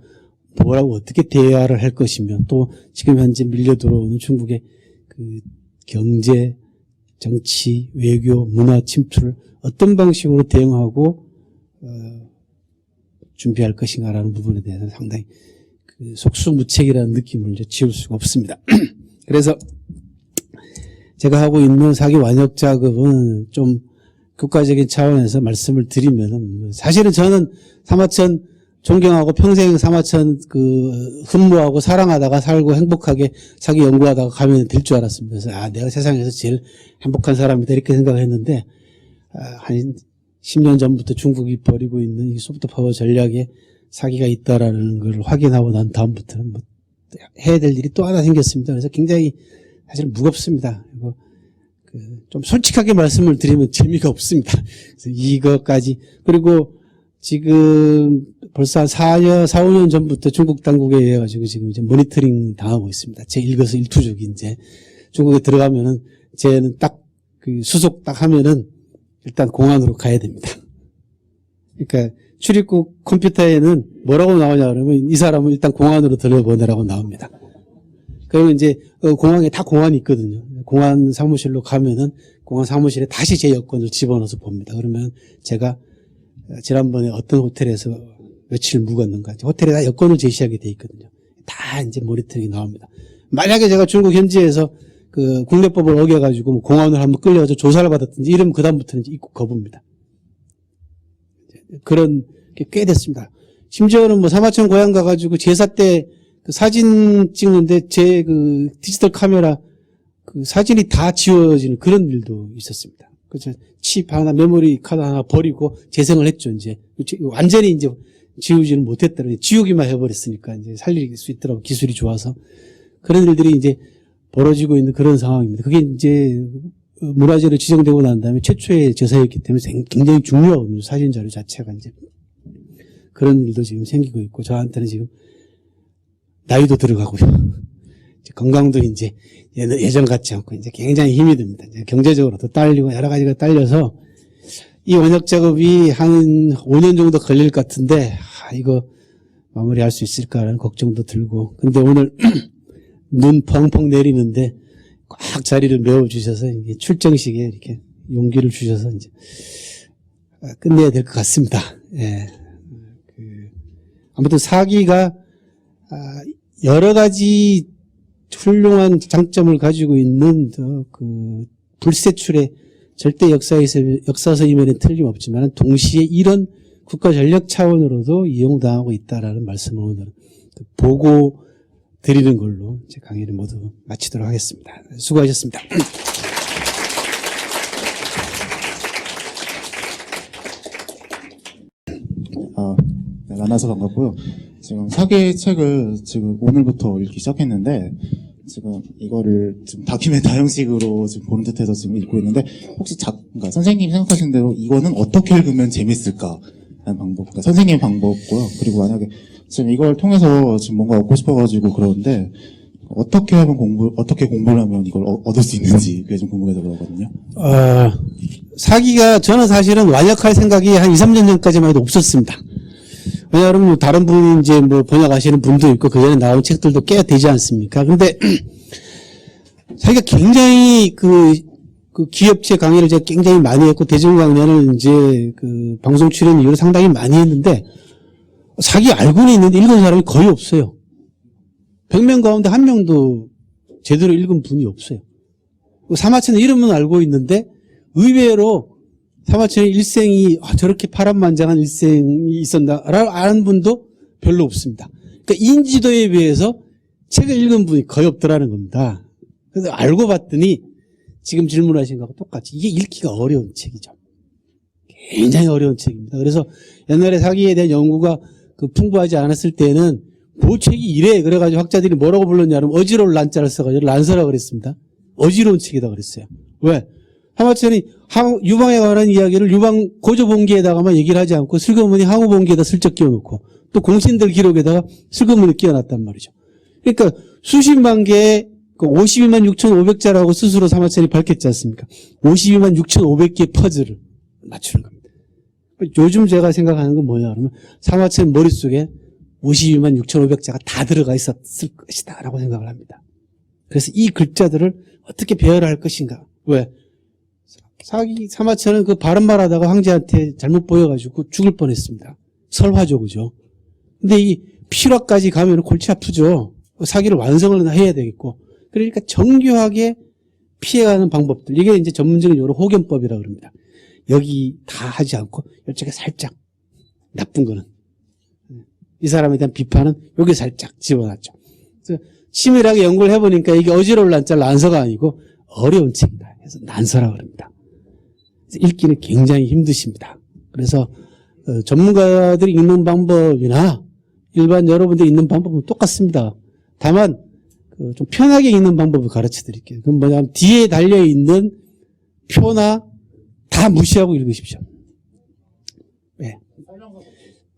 뭐라고 어떻게 대화를 할 것이며 또 지금 현재 밀려 들어오는 중국의 경제, 정치, 외교, 문화 침투를 어떤 방식으로 대응하고 준비할 것인가라는 부분에 대해서 상당히 속수무책이라는 느낌을 이제 지울 수가 없습니다. 그래서 제가 하고 있는 사기 완역 작업은 좀 국가적인 차원에서 말씀을 드리면은 사실은 저는 사마천 존경하고 평생 사마천 흠모하고 사랑하다가 살고 행복하게 사기 연구하다가 가면 될 줄 알았습니다. 그래서 내가 세상에서 제일 행복한 사람이다 이렇게 생각했는데 한 10년 전부터 중국이 벌이고 있는 이 소프트 파워 전략에 사기가 있다라는 걸 확인하고 난 다음부터는 뭐 해야 될 일이 또 하나 생겼습니다. 그래서 굉장히 사실 무겁습니다. 그리고 좀 솔직하게 말씀을 드리면 재미가 없습니다. 그래서 이것까지 그리고 지금 벌써 한 4-5년 전부터 중국 당국에 의해 가지고 지금 이제 모니터링 당하고 있습니다. 제 일거수일투족이 이제 중국에 들어가면은 쟤는 딱 수속 딱 하면은 일단 공안으로 가야 됩니다. 그러니까 출입국 컴퓨터에는 뭐라고 나오냐 그러면 이 사람은 일단 공안으로 들여보내라고 나옵니다. 그러면 이제 공항에 다 공안이 있거든요. 공안 사무실로 가면은 공안 사무실에 다시 제 여권을 집어넣어서 봅니다. 그러면 제가 지난번에 어떤 호텔에서 며칠 묵었는가 호텔에 다 여권을 제시하게 돼 있거든요. 다 이제 모니터링이 나옵니다. 만약에 제가 중국 현지에서 국내법을 어겨가지고 뭐 공안을 한번 끌려가지고 조사를 받았든지 이러면 그다음부터는 이제 입국 거부입니다. 그런 게 꽤 됐습니다. 심지어는 뭐 사마천 고향 가가지고 제사 때 사진 찍는데 제 디지털 카메라 사진이 다 지워지는 그런 일도 있었습니다. 그죠. 칩 하나, 메모리 카드 하나 버리고 재생을 했죠, 이제. 완전히 이제 지우지는 못했더라고요. 지우기만 해버렸으니까 이제 살릴 수 있더라고요. 기술이 좋아서. 그런 일들이 이제 벌어지고 있는 그런 상황입니다. 그게 이제 문화재로 지정되고 난 다음에 최초의 제사였기 때문에 굉장히 중요하거든요. 사진 자료 자체가 이제. 그런 일도 지금 생기고 있고, 저한테는 지금 나이도 들어가고요. 건강도 이제 예전 같지 않고 이제 굉장히 힘이 듭니다. 이제 경제적으로도 딸리고 여러 가지가 딸려서 이 원역 작업이 한 5년 정도 걸릴 것 같은데, 이거 마무리할 수 있을까라는 걱정도 들고. 근데 오늘 눈 펑펑 내리는데 꽉 자리를 메워주셔서 이게 출정식에 이렇게 용기를 주셔서 이제 끝내야 될 것 같습니다. 예. 아무튼 사기가 여러 가지 훌륭한 장점을 가지고 있는 그 불세출의 절대 역사서임에는 틀림없지만 동시에 이런 국가 전략 차원으로도 이용당하고 있다라는 말씀을 오늘 보고 드리는 걸로 제 강의를 모두 마치도록 하겠습니다. 수고하셨습니다. 만나서 반갑고요. 지금 사기 책을 지금 오늘부터 읽기 시작했는데 지금 이거를 지금 다큐멘터 형식으로 지금 보는 듯해서 지금 읽고 있는데 혹시 그러니까 선생님이 생각하신 대로 이거는 어떻게 읽으면 재밌을까 하는 방법, 그러니까 선생님의 방법고요. 그리고 만약에 지금 이걸 통해서 지금 뭔가 얻고 싶어가지고 그러는데 어떻게 공부를 하면 이걸 얻을 수 있는지 그게 좀 궁금해서 그러거든요. 사기가 저는 사실은 완력할 생각이 한 2, 3년 전까지만 해도 없었습니다. 왜냐하면 다른 분이 이제 뭐 번역하시는 분도 있고 그 전에 나온 책들도 꽤 되지 않습니까? 근데 사기가 굉장히 그 기업체 강의를 제가 굉장히 많이 했고 대중 강연을 이제 그 방송 출연 이후로 상당히 많이 했는데 사기 알고는 있는데 읽은 사람이 거의 없어요. 100명 가운데 1명도 제대로 읽은 분이 없어요. 사마천의 이름은 알고 있는데 의외로 사마천의 일생이 저렇게 파란만장한 일생이 있었나라고 아는 분도 별로 없습니다. 그러니까 인지도에 비해서 책을 읽은 분이 거의 없더라는 겁니다. 그래서 알고 봤더니 지금 질문하신 거하고 똑같이 이게 읽기가 어려운 책이죠. 굉장히 어려운 책입니다. 그래서 옛날에 사기에 대한 연구가 풍부하지 않았을 때는 그 책이 이래 그래가지고 학자들이 뭐라고 불렀냐면 어지러울 난자를 써가지고 란서라고 그랬습니다. 어지러운 책이다 그랬어요. 왜? 사마천이 유방에 관한 이야기를 유방 고조본기에다가만 얘기를 하지 않고 슬그머니 항우본기에다 슬쩍 끼워놓고 또 공신들 기록에다가 슬그머니 끼워놨단 말이죠. 그러니까 수십만 개의 52만 6,500자라고 스스로 사마천이 밝혔지 않습니까? 52만 6,500개의 퍼즐을 맞추는 겁니다. 요즘 제가 생각하는 건 뭐냐 그러면 사마천 머릿속에 52만 6,500자가 다 들어가 있었을 것이다 라고 생각을 합니다. 그래서 이 글자들을 어떻게 배열할 것인가. 왜? 사마천은 그 바른 말 하다가 황제한테 잘못 보여가지고 죽을 뻔했습니다. 설화죠, 그죠? 근데 이 필화까지 가면 골치 아프죠. 사기를 완성을 해야 되겠고. 그러니까 정교하게 피해가는 방법들. 이게 이제 전문적인 용어로 호견법이라고 그럽니다. 여기 다 하지 않고 이쪽에 살짝 나쁜 거는. 이 사람에 대한 비판은 여기 살짝 집어넣죠. 그래서 치밀하게 연구를 해보니까 이게 어지러울 난자를 난서가 아니고 어려운 책이다. 그래서 난서라고 그럽니다. 읽기는 굉장히 힘드십니다. 그래서 전문가들이 읽는 방법이나 일반 여러분들이 읽는 방법은 똑같습니다. 다만 좀 편하게 읽는 방법을 가르쳐 드릴게요. 그건 뭐냐면 뒤에 달려있는 표나 다 무시하고 읽으십시오. 네.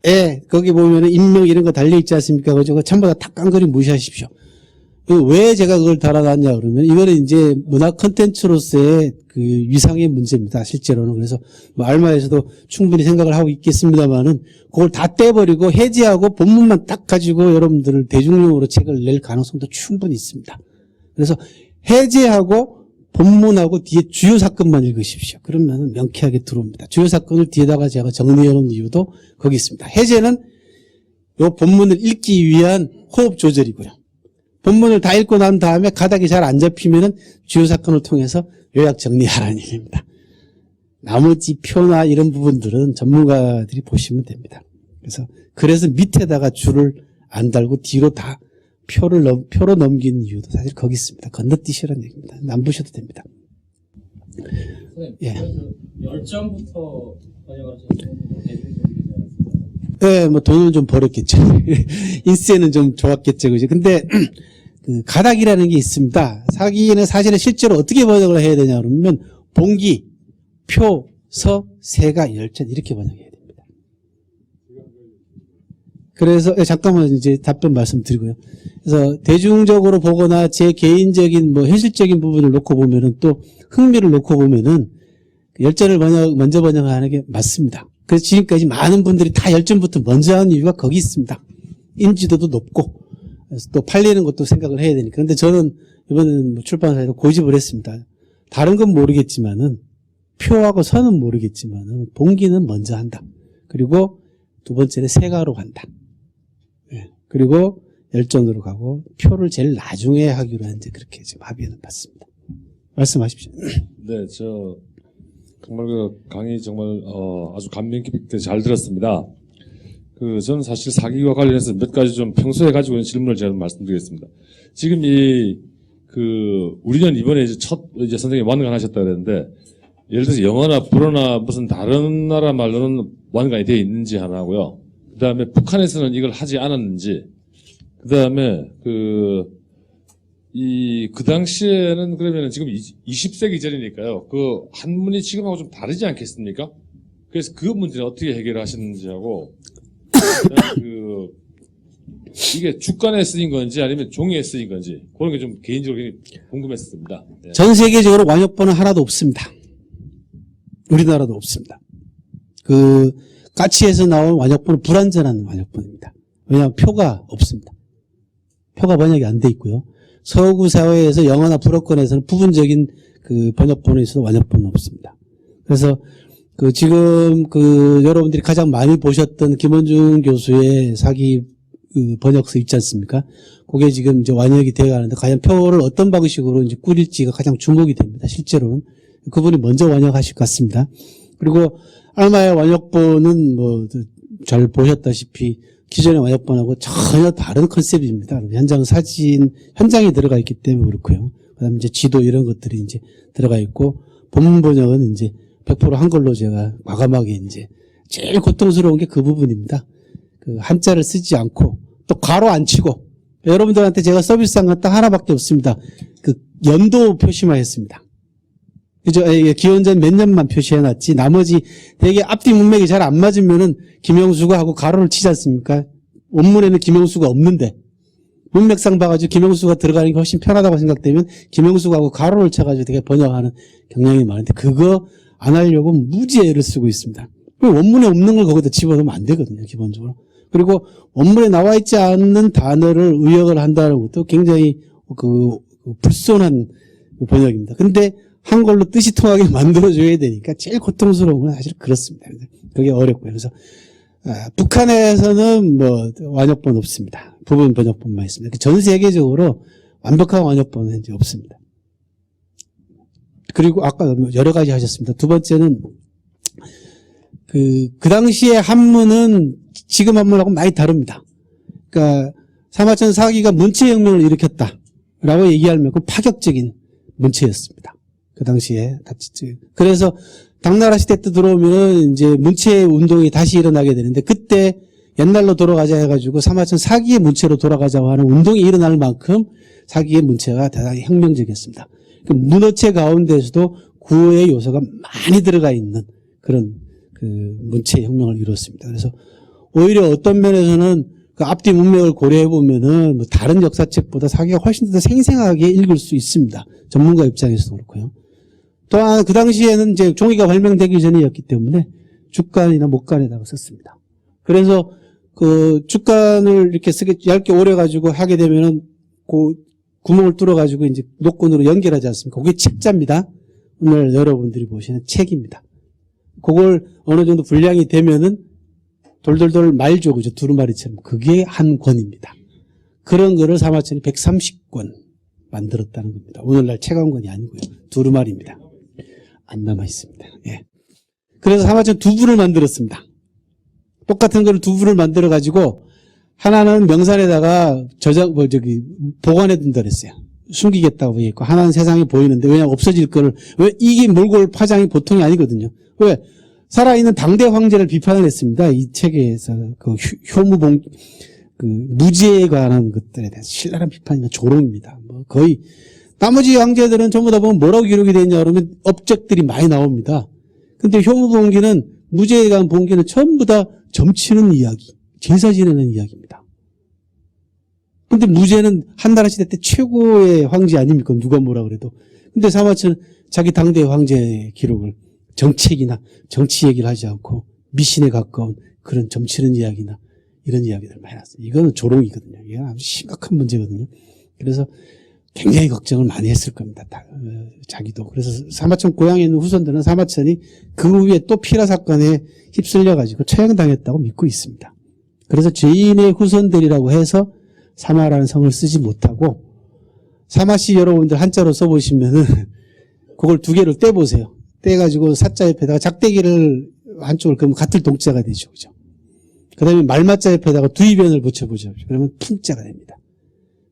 예, 거기 보면은 인명 이런 거 달려있지 않습니까? 그거 전부 다 깐거리 무시하십시오. 왜 제가 그걸 달아놨냐 그러면 이거는 이제 문화 콘텐츠로서의 그 위상의 문제입니다. 실제로는. 그래서 뭐 알마에서도 충분히 생각을 하고 있겠습니다만은 그걸 다 떼버리고 해제하고 본문만 딱 가지고 여러분들을 대중용으로 책을 낼 가능성도 충분히 있습니다. 그래서 해제하고 본문하고 뒤에 주요 사건만 읽으십시오. 그러면 명쾌하게 들어옵니다. 주요 사건을 뒤에다가 제가 정리해 놓은 이유도 거기 있습니다. 해제는 요 본문을 읽기 위한 호흡 조절이고요. 본문을 다 읽고 난 다음에 가닥이 잘 안 잡히면은 주요 사건을 통해서 요약 정리하라는 얘기입니다. 나머지 표나 이런 부분들은 전문가들이 보시면 됩니다. 그래서 밑에다가 줄을 안 달고 뒤로 다 표로 넘긴 이유도 사실 거기 있습니다. 건너뛰시라는 얘기입니다. 안 보셔도 됩니다. 선생님, 예. 열전부터 번역을 하셨는데 대중적이지 않았습니다. 예, 뭐 돈은 좀 벌었겠죠. 인세는 좀 좋았겠죠, 그죠? 근데 그 가닥이라는 게 있습니다. 사기는 사실은 실제로 어떻게 번역을 해야 되냐 그러면 봉기, 표, 서, 세가, 열전 이렇게 번역해야 됩니다. 그래서 잠깐만 이제 답변 말씀드리고요. 그래서 대중적으로 보거나 제 개인적인 뭐 현실적인 부분을 놓고 보면은 또 흥미를 놓고 보면은 열전을 먼저 번역하는 게 맞습니다. 그래서 지금까지 많은 분들이 다 열전부터 먼저 하는 이유가 거기 있습니다. 인지도도 높고 그래서 또 팔리는 것도 생각을 해야 되니까. 그런데 저는 이번에는 뭐 출판사에서 고집을 했습니다. 다른 건 모르겠지만은 표하고 선은 모르겠지만은 봉기는 먼저 한다. 그리고 두 번째는 세가로 간다. 예. 그리고 열전으로 가고 표를 제일 나중에 하기로 이제 그렇게 지금 합의는 봤습니다. 말씀하십시오. 네, 정말 그 강의 정말 아주 감명 깊게 잘 들었습니다. 저는 사실 사기와 관련해서 몇 가지 좀 평소에 가지고 있는 질문을 제가 말씀드리겠습니다. 지금 우리는 이번에 이제 선생님이 완관 하셨다 그랬는데, 예를 들어서 영어나 불어나 무슨 다른 나라 말로는 완관이 되어 있는지 하나고요. 그 다음에 북한에서는 이걸 하지 않았는지, 그 다음에 그 당시에는 그러면 지금 20세기 전이니까요. 그 한문이 지금하고 좀 다르지 않겠습니까? 그래서 그 문제는 어떻게 해결하셨는지 하고, 이게 주간에 쓰인 건지 아니면 종이에 쓰인 건지 그런 게 좀 개인적으로 궁금했습니다. 네. 전 세계적으로 완역본은 하나도 없습니다. 우리나라도 없습니다. 그 까치에서 나온 완역본은 불완전한 완역본입니다. 왜냐하면 표가 없습니다. 표가 번역이 안 돼 있고요. 서구 사회에서 영어나 불어권에서는 부분적인 그 번역본에 있어서 완역본은 없습니다. 그래서 지금 여러분들이 가장 많이 보셨던 김원중 교수의 사기 번역서 있지 않습니까? 그게 지금 이제 완역이 되어 가는데 과연 표를 어떤 방식으로 이제 꾸릴지가 가장 주목이 됩니다. 실제로는. 그분이 먼저 완역하실 것 같습니다. 그리고 알마의 완역본은 뭐 잘 보셨다시피 기존의 완역본하고 전혀 다른 컨셉입니다. 현장에 들어가 있기 때문에 그렇고요. 그 다음에 이제 지도 이런 것들이 이제 들어가 있고, 본문 번역은 이제 100% 한글로 제가 과감하게 이제 제일 고통스러운 게 그 부분입니다. 그 한자를 쓰지 않고 또 괄호 안 치고, 여러분들한테 제가 서비스한 건 딱 하나밖에 없습니다. 그 연도 표시만 했습니다. 그죠? 기원전 몇 년만 표시해놨지, 나머지 되게 앞뒤 문맥이 잘 안 맞으면은 김영수가 하고 가로를 치지 않습니까? 원문에는 김영수가 없는데, 문맥상 봐가지고 김영수가 들어가는 게 훨씬 편하다고 생각되면 김영수가 하고 가로를 쳐가지고 되게 번역하는 경향이 많은데, 그거 안 하려고 무지의 애를 쓰고 있습니다. 원문에 없는 걸 거기다 집어넣으면 안 되거든요, 기본적으로. 그리고 원문에 나와 있지 않는 단어를 의역을 한다는 것도 굉장히 불손한 번역입니다. 근데 한글로 뜻이 통하게 만들어줘야 되니까 제일 고통스러운 건 사실 그렇습니다. 그게 어렵고요. 그래서 북한에서는 뭐 완역본 없습니다. 부분 번역본만 있습니다. 전 세계적으로 완벽한 완역본은 이제 없습니다. 그리고 아까 여러 가지 하셨습니다. 두 번째는 그 당시에 한문은 지금 한문하고 많이 다릅니다. 그러니까 사마천 사기가 문체혁명을 일으켰다라고 얘기할 만큼 파격적인 문체였습니다. 그 당시에. 그래서 당나라 시대 때 들어오면은 이제 문체 운동이 다시 일어나게 되는데, 그때 옛날로 돌아가자 해가지고 사마천 사기의 문체로 돌아가자고 하는 운동이 일어날 만큼 사기의 문체가 대단히 혁명적이었습니다. 그 문어체 가운데서도 구어의 요소가 많이 들어가 있는 그런 문체 혁명을 이뤘습니다. 그래서 오히려 어떤 면에서는 그 앞뒤 문맥을 고려해 보면은 뭐 다른 역사책보다 사기가 훨씬 더 생생하게 읽을 수 있습니다. 전문가 입장에서도 그렇고요. 또한 그 당시에는 이제 종이가 발명되기 전이었기 때문에 죽간이나 목간에다가 썼습니다. 그래서 그 죽간을 이렇게 얇게 오려가지고 하게 되면은 그 구멍을 뚫어가지고 이제 노건으로 연결하지 않습니까? 그게 책자입니다. 오늘 여러분들이 보시는 책입니다. 그걸 어느 정도 분량이 되면은 돌돌돌 말죠. 그죠? 두루마리처럼. 그게 한 권입니다. 그런 거를 사마천이 130권 만들었다는 겁니다. 오늘날 책 한 권이 아니고요. 두루마리입니다. 안 남아 있습니다. 예. 그래서 사마천 두 부를 만들었습니다. 똑같은 거를 두 부를 만들어 가지고 하나는 명산에다가 보관해 둔다 그랬어요. 숨기겠다고 얘기했고 하나는 세상에 보이는데 왜냐면 없어질 거를 왜 이게 몰고 올 파장이 보통이 아니거든요. 왜 살아있는 당대 황제를 비판을 했습니다. 이 책에서 그 효무봉 그 무지에 관한 것들에 대한 신랄한 비판이나 조롱입니다. 뭐 거의 나머지 황제들은 전부 다 보면 뭐라고 기록이 되어 있냐 그러면 업적들이 많이 나옵니다. 근데 효무봉기는 무지에 관한 봉기는 전부 다 점치는 이야기, 제사 지내는 이야기입니다. 근데 무제는 한나라 시대 때 최고의 황제 아닙니까? 누가 뭐라 그래도. 근데 사마천은 자기 당대 황제의 기록을 정책이나 정치 얘기를 하지 않고 미신에 가까운 그런 점치는 이야기나 이런 이야기들 많이 났어요. 이거는 조롱이거든요. 이게 아주 심각한 문제거든요. 그래서 굉장히 걱정을 많이 했을 겁니다. 자기도. 그래서 사마천 고향에 있는 후손들은 사마천이 그 후에 또 피라 사건에 휩쓸려가지고 처형당했다고 믿고 있습니다. 그래서 죄인의 후손들이라고 해서 사마라는 성을 쓰지 못하고 사마씨 여러분들 한자로 써보시면은 그걸 두 개를 떼보세요. 떼가지고 사자 옆에다가 작대기를 한쪽을 그러면 같을 동자가 되죠. 그죠? 그 다음에 말마자 옆에다가 두이변을 붙여보죠. 그러면 풍자가 됩니다.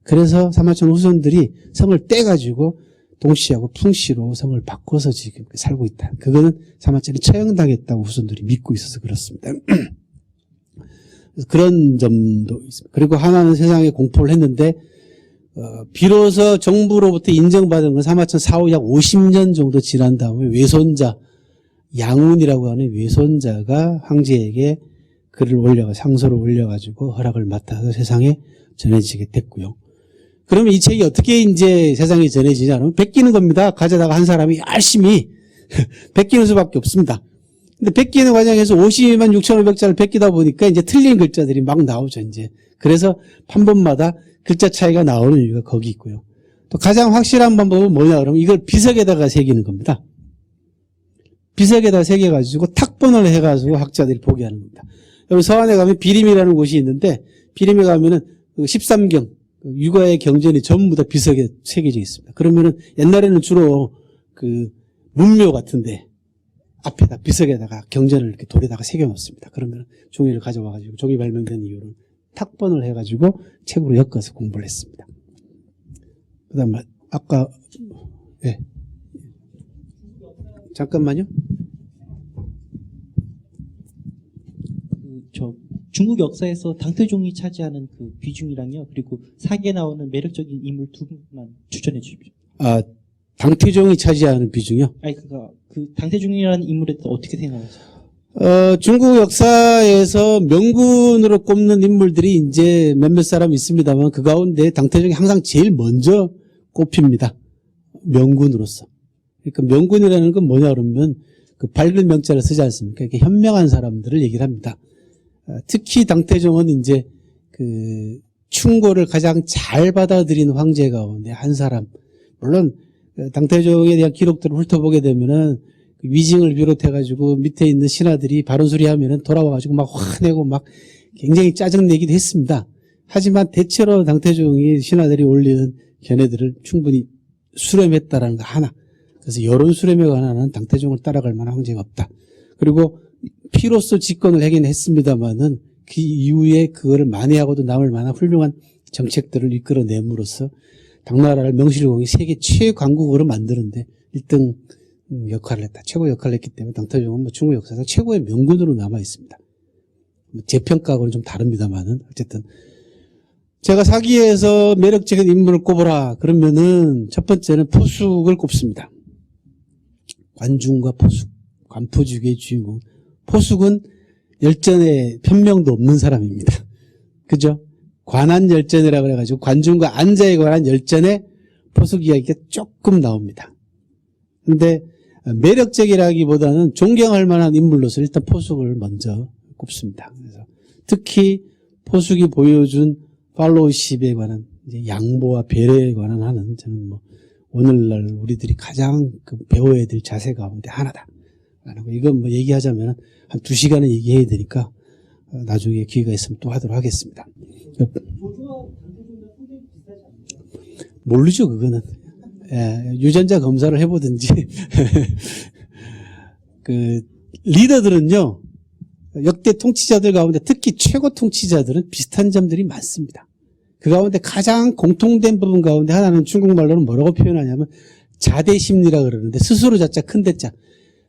그래서 사마천 후손들이 성을 떼가지고 동씨하고 풍씨로 성을 바꿔서 지금 살고 있다. 그거는 사마천이 처형당했다고 후손들이 믿고 있어서 그렇습니다. 그런 점도 있습니다. 그리고 하나는 세상에 공포를 했는데 비로소 정부로부터 인정받은 건 사마천 사후 약 50년 정도 지난 다음에 외손자 양운이라고 하는 외손자가 황제에게 글을 올려가 상소를 올려가지고 허락을 맡아서 세상에 전해지게 됐고요. 그러면 이 책이 어떻게 이제 세상에 전해지냐면 베끼는 겁니다. 가져다가 한 사람이 열심히 베끼는 수밖에 없습니다. 근데 베끼는 과정에서 52만 6,500자를 베끼다 보니까 이제 틀린 글자들이 막 나오죠, 이제. 그래서 판본마다 글자 차이가 나오는 이유가 거기 있고요. 또 가장 확실한 방법은 뭐냐 그러면 이걸 비석에다가 새기는 겁니다. 비석에다 새겨가지고 탁본을 해가지고 학자들이 보게 하는 겁니다. 여기 서안에 가면 비림이라는 곳이 있는데 비림에 가면은 13경, 육아의 경전이 전부 다 비석에 새겨져 있습니다. 그러면은 옛날에는 주로 그 문묘 같은데 앞에다 비석에다가 경전을 이렇게 돌에다가 새겨 놓습니다. 그러면 종이를 가져와가지고 종이 발명된 이유는 탁본을 해가지고 책으로 엮어서 공부를 했습니다. 그 다음에 아까 네. 잠깐만요. 중국 역사에서 당태종이 차지하는 그 비중이랑요, 그리고 사기에 나오는 매력적인 인물 두 분만 추천해 주십시오. 아, 당태종이 차지하는 비중이요? 아니, 그 당태종이라는 인물에 대해서 어떻게 생각하세요? 중국 역사에서 명군으로 꼽는 인물들이 이제 몇몇 사람 있습니다만 그 가운데 당태종이 항상 제일 먼저 꼽힙니다. 명군으로서. 그러니까 명군이라는 건 뭐냐 그러면 그 밝은 명자를 쓰지 않습니까? 이렇게 현명한 사람들을 얘기를 합니다. 특히 당태종은 이제 그 충고를 가장 잘 받아들인 황제 가운데 한 사람. 물론 당태종에 대한 기록들을 훑어보게 되면은 위징을 비롯해가지고 밑에 있는 신하들이 바른 소리 하면은 돌아와가지고 막 화내고 막 굉장히 짜증내기도 했습니다. 하지만 대체로 당태종이 신하들이 올리는 견해들을 충분히 수렴했다라는 거 하나. 그래서 여론 수렴에 관한 당태종을 따라갈 만한 황제가 없다. 그리고 피로써 집권을 하긴 했습니다만은 그 이후에 그거를 만회하고도 남을 만한 훌륭한 정책들을 이끌어냄으로써 당나라를 명실공히 세계 최강국으로 만드는데 1등 역할을 했다. 최고 역할을 했기 때문에 당태종은 뭐 중국 역사상 최고의 명군으로 남아 있습니다. 제 평가하고는 좀 다릅니다만은 어쨌든 제가 사기에서 매력적인 인물을 꼽으라 그러면은 첫 번째는 포숙을 꼽습니다. 관중과 포숙, 관포주기의 주인공. 포숙은 열전에 편명도 없는 사람입니다. 그죠? 관한열전이라고 그래가지고 관중과 안자에 관한 열전에 포숙 이야기가 조금 나옵니다. 근데 매력적이라기보다는 존경할 만한 인물로서 일단 포숙을 먼저 꼽습니다. 그래서 특히 포숙이 보여준 팔로우십에 관한 이제 양보와 배려에 관한 하는 저는 뭐 오늘날 우리들이 가장 배워야 될 자세 가운데 하나다. 이건 뭐 얘기하자면 한 2시간은 얘기해야 되니까 나중에 기회가 있으면 또 하도록 하겠습니다. 모르죠, 그거는. 예, 유전자 검사를 해보든지. 그, 리더들은요, 역대 통치자들 가운데 특히 최고 통치자들은 비슷한 점들이 많습니다. 그 가운데 가장 공통된 부분 가운데 하나는 중국말로는 뭐라고 표현하냐면 자대심리라 그러는데 스스로 자자 큰 대자.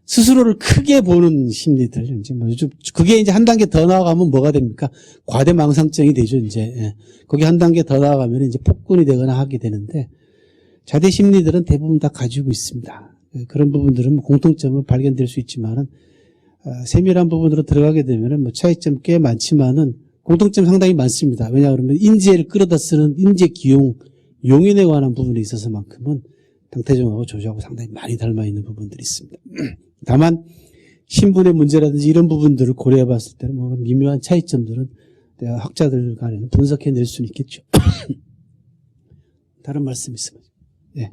스스로를 크게 보는 심리들. 이제 뭐 그게 이제 한 단계 더 나아가면 뭐가 됩니까? 과대망상증이 되죠, 이제. 예. 거기 한 단계 더 나아가면 이제 폭군이 되거나 하게 되는데 자대 심리들은 대부분 다 가지고 있습니다. 예, 그런 부분들은 뭐 공통점은 발견될 수 있지만은 세밀한 부분으로 들어가게 되면은 뭐 차이점 꽤 많지만은 공통점 상당히 많습니다. 왜냐 그러면 인재를 끌어다 쓰는 인재 기용, 용인에 관한 부분에 있어서만큼은 당태종하고 조조하고 상당히 많이 닮아 있는 부분들이 있습니다. 다만 신분의 문제라든지 이런 부분들을 고려해 봤을 때는 뭐 미묘한 차이점들은 내가 학자들 간에는 분석해 낼 수는 있겠죠. 다른 말씀 있으면. 예.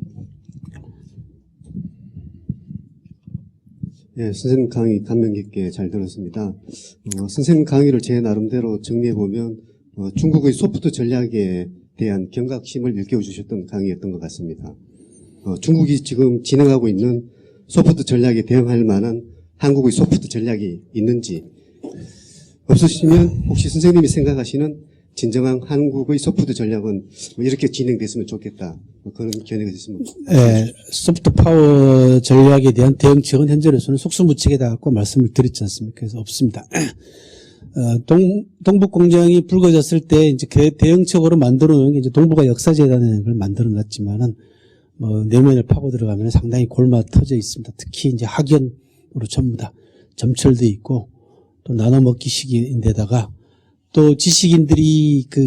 예, 선생님 강의 감명 깊게 잘 들었습니다. 선생님 강의를 제 나름대로 정리해보면 중국의 소프트 전략에 대한 경각심을 일깨워 주셨던 강의였던 것 같습니다. 중국이 지금 진행하고 있는 소프트 전략에 대응할 만한 한국의 소프트 전략이 있는지, 없으시면 혹시 선생님이 생각하시는 진정한 한국의 소프트 전략은 뭐 이렇게 진행됐으면 좋겠다, 뭐 그런 견해가 있으면. 예, 소프트 파워 전략에 대한 대응책은 현재로서는 속수무책에다 갖고 말씀을 드렸지 않습니까? 그래서 없습니다. 동북 공장이 불거졌을 때 이제 그 대응책으로 만들어 놓은 게 이제 동북아 역사재단을 만들어 놨지만은 뭐 내면을 파고 들어가면 상당히 골마 터져 있습니다. 특히 이제 학연으로 전부 다 점철돼 있고 또 나눠 먹기 시기인데다가 또 지식인들이 그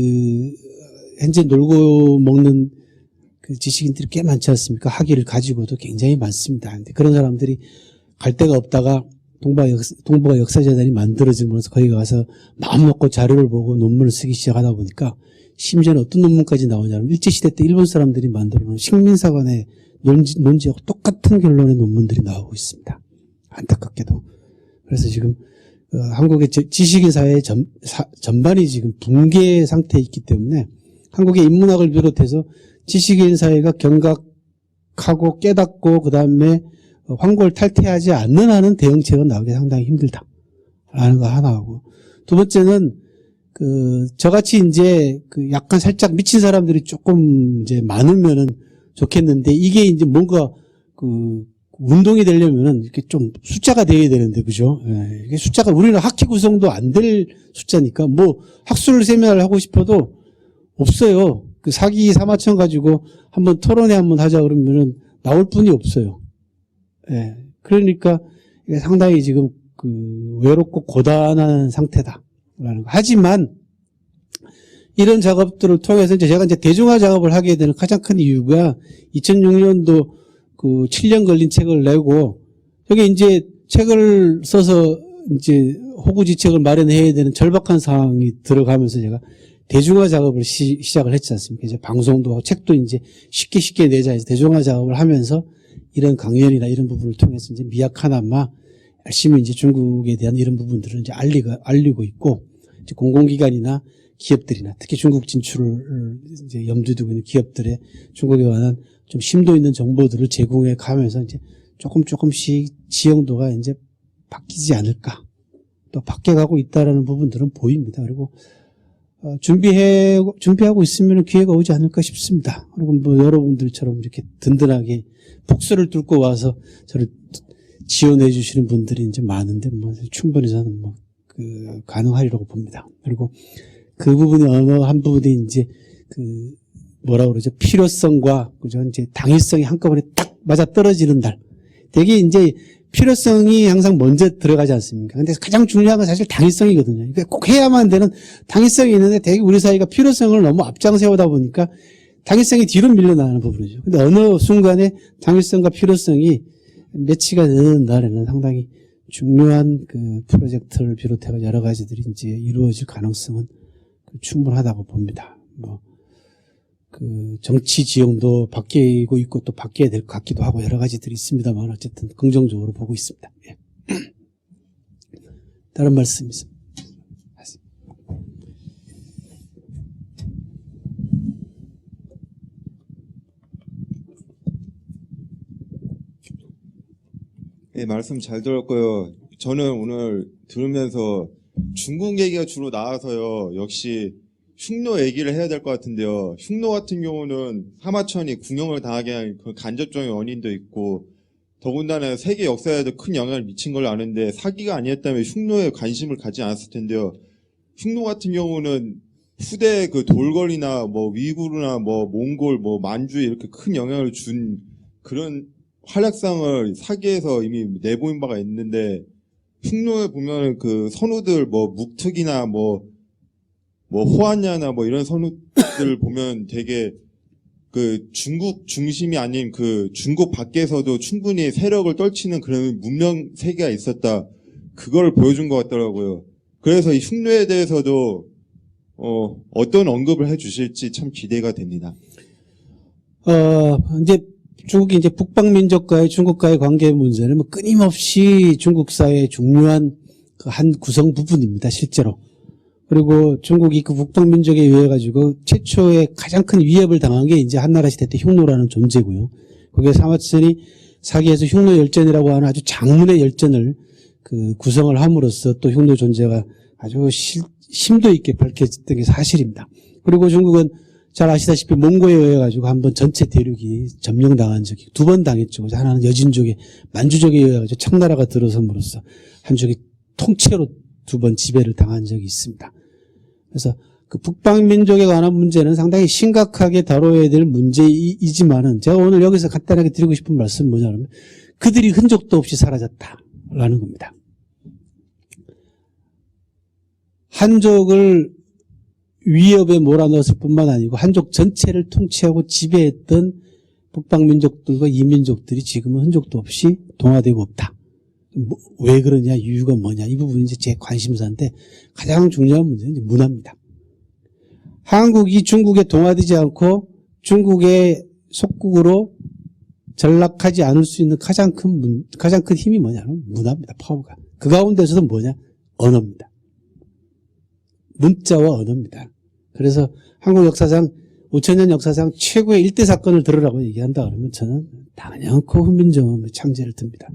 현재 놀고 먹는 그 지식인들이 꽤 많지 않습니까? 학위를 가지고도 굉장히 많습니다. 근데 그런 사람들이 갈 데가 없다가 동북아 역사재단이 만들어지면서 거기 가서 마음 먹고 자료를 보고 논문을 쓰기 시작하다 보니까 심지어는 어떤 논문까지 나오냐면 일제시대 때 일본 사람들이 만들어놓은 식민사관의 논지하고 똑같은 결론의 논문들이 나오고 있습니다. 안타깝게도. 그래서 지금 한국의 지식인 사회 전반이 지금 붕괴 상태에 있기 때문에 한국의 인문학을 비롯해서 지식인 사회가 경각하고 깨닫고 그다음에 황골 탈퇴하지 않는 한은 대응책은 나오기 상당히 힘들다라는 거 하나하고, 두 번째는 저같이 이제 약간 살짝 미친 사람들이 조금 이제 많으면은 좋겠는데, 이게 이제 뭔가 운동이 되려면은 이렇게 좀 숫자가 돼야 되는데, 그죠? 예, 이게 숫자가 우리는 학회 구성도 안 될 숫자니까 뭐 학술 세미나를 하고 싶어도 없어요. 그 사기 사마천 가지고 한번 토론회 한번 하자 그러면은 나올 분이 없어요. 예. 그러니까 이게 상당히 지금 외롭고 고단한 상태다라는 거. 하지만 이런 작업들을 통해서 제가 이제 대중화 작업을 하게 되는 가장 큰 이유가 2006년도 7년 걸린 책을 내고 여기 이제 책을 써서 이제 호구지책을 마련해야 되는 절박한 상황이 들어가면서 제가 대중화 작업을 시작을 했지 않습니까? 이제 방송도 하고 책도 이제 쉽게 내자 해서 대중화 작업을 하면서 이런 강연이나 이런 부분을 통해서 이제 미약하나마 열심히 이제 중국에 대한 이런 부분들을 이제 알리고 있고, 이제 공공기관이나 기업들이나 특히 중국 진출을 이제 염두에 두고 있는 기업들의 중국에 관한 좀 심도 있는 정보들을 제공해 가면서 이제 조금씩 지형도가 이제 바뀌지 않을까, 또 바뀌어가고 있다라는 부분들은 보입니다. 그리고 준비하고 있으면 기회가 오지 않을까 싶습니다. 그리고 뭐 여러분들처럼 이렇게 든든하게 복수를 뚫고 와서 저를 지원해 주시는 분들이 이제 많은데 뭐 충분히 저는 뭐 가능하리라고 봅니다. 그리고 그 부분이 어느 한 부분이 이제 뭐라 그러죠? 필요성과 그죠? 이제 당위성이 한꺼번에 딱 맞아 떨어지는 날. 되게 이제 필요성이 항상 먼저 들어가지 않습니까? 근데 가장 중요한 건 사실 당위성이거든요. 그러니까 꼭 해야만 되는 당위성이 있는데 되게 우리 사회가 필요성을 너무 앞장 세우다 보니까 당위성이 뒤로 밀려나는 부분이죠. 근데 어느 순간에 당위성과 필요성이 매치가 되는 날에는 상당히 중요한 프로젝트를 비롯해서 여러 가지들이 이제 이루어질 가능성은 충분하다고 봅니다. 뭐, 정치 지형도 바뀌고 있고 또 바뀌어야 될 것 같기도 하고 여러 가지들이 있습니다만 어쨌든 긍정적으로 보고 있습니다. 예. 다른 말씀 있습니다. 네, 말씀 잘 들었고요. 저는 오늘 들으면서 중국 얘기가 주로 나와서요. 역시 흉노 얘기를 해야 될 것 같은데요. 흉노 같은 경우는 하마천이 궁형을 당하게 한 그 간접적인 원인도 있고, 더군다나 세계 역사에도 큰 영향을 미친 걸 아는데 사기가 아니었다면 흉노에 관심을 가지 않았을 텐데요. 흉노 같은 경우는 후대 그 돌궐이나 뭐 위구르나 뭐 몽골 뭐 만주에 이렇게 큰 영향을 준 그런 활약상을 사기에서 이미 내보인 바가 있는데, 흉노에 보면 그 선우들 뭐 묵특이나 뭐 호안야나 뭐 이런 선우들 보면 되게 그 중국 중심이 아닌 그 중국 밖에서도 충분히 세력을 떨치는 그런 문명 세계가 있었다. 그걸 보여준 것 같더라고요. 그래서 이 흉노에 대해서도 어떤 언급을 해주실지 참 기대가 됩니다. 이제 중국이 이제 북방민족과의 중국과의 관계 문제는 뭐 끊임없이 중국 사회의 중요한 그 한 구성 부분입니다, 실제로. 그리고 중국이 그 북방민족에 의해 가지고 최초의 가장 큰 위협을 당한 게 이제 한나라 시대 때 흉노라는 존재고요. 거기에 사마천이 사기에서 흉노 열전이라고 하는 아주 장문의 열전을 그 구성을 함으로써 또 흉노 존재가 아주 심도 있게 밝혀졌던 게 사실입니다. 그리고 중국은 잘 아시다시피 몽고에 의해 가지고 한번 전체 대륙이 점령당한 적이 2번 당했죠. 하나는 여진족에 만주족에 의해 가지고 청나라가 들어섬으로써 한족이 통째로 2번 지배를 당한 적이 있습니다. 그래서 그 북방민족에 관한 문제는 상당히 심각하게 다뤄야 될 문제이지만은 제가 오늘 여기서 간단하게 드리고 싶은 말씀은 뭐냐면 그들이 흔적도 없이 사라졌다라는 겁니다. 한족을 위협에 몰아넣었을 뿐만 아니고 한족 전체를 통치하고 지배했던 북방민족들과 이민족들이 지금은 흔적도 없이 동화되고 없다. 왜 그러냐, 이유가 뭐냐, 이 부분이 이제 제 관심사인데 가장 중요한 문제는 이제 문화입니다. 한국이 중국에 동화되지 않고 중국의 속국으로 전락하지 않을 수 있는 가장 큰 힘이 뭐냐면 문화입니다. 파워가. 그 가운데서도 뭐냐? 언어입니다. 문자와 언어입니다. 그래서 한국 역사상 5,000년 역사상 최고의 일대 사건을 들으라고 얘기한다 그러면 저는 단연코 훈민정음의 창제를 듭니다.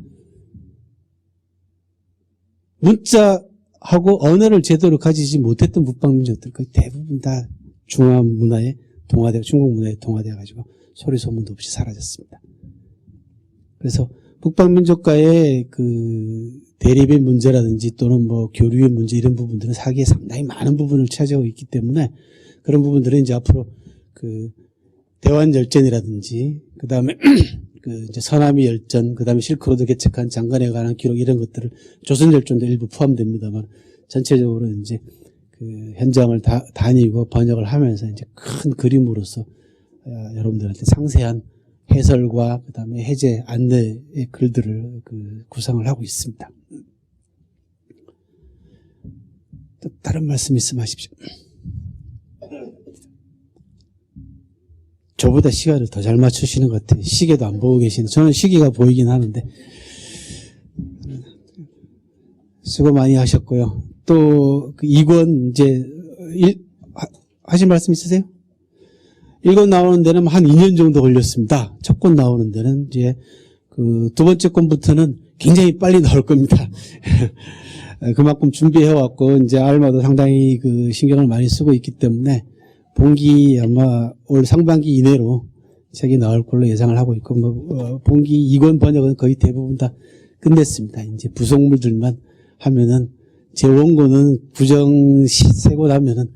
문자하고 언어를 제대로 가지지 못했던 북방민족들 거의 대부분 다 중화 문화에 동화되고 중국 문화에 동화되어가지고 소리 소문도 없이 사라졌습니다. 그래서 북방민족과의 그 대립의 문제라든지 또는 뭐 교류의 문제 이런 부분들은 사기에 상당히 많은 부분을 차지하고 있기 때문에 그런 부분들은 이제 앞으로 그 대환열전이라든지 그 다음에 그 이제 서남이 열전, 그 다음에 실크로드 개척한 장관에 관한 기록 이런 것들을 조선열전도 일부 포함됩니다만 전체적으로 이제 그 현장을 다니고 번역을 하면서 이제 큰 그림으로서 여러분들한테 상세한 해설과 그 다음에 해제 안내의 글들을 그 구상을 하고 있습니다. 또 다른 말씀 있으면 하십시오. 저보다 시간을 더 잘 맞추시는 것 같아요. 시계도 안 보고 계시는. 저는 시계가 보이긴 하는데. 수고 많이 하셨고요. 또, 그 2권 이제, 하신 말씀 있으세요? 1권 나오는 데는 한 2년 정도 걸렸습니다. 첫 권 나오는 데는 이제, 그 2번째 권부터는 굉장히 빨리 나올 겁니다. 그만큼 준비해왔고, 이제 알마도 상당히 그 신경을 많이 쓰고 있기 때문에, 본기 아마 올 상반기 이내로 책이 나올 걸로 예상을 하고 있고, 본기 2권 번역은 거의 대부분 다 끝냈습니다. 이제 부속물들만 하면은, 제 원고는 구정 세고 나면은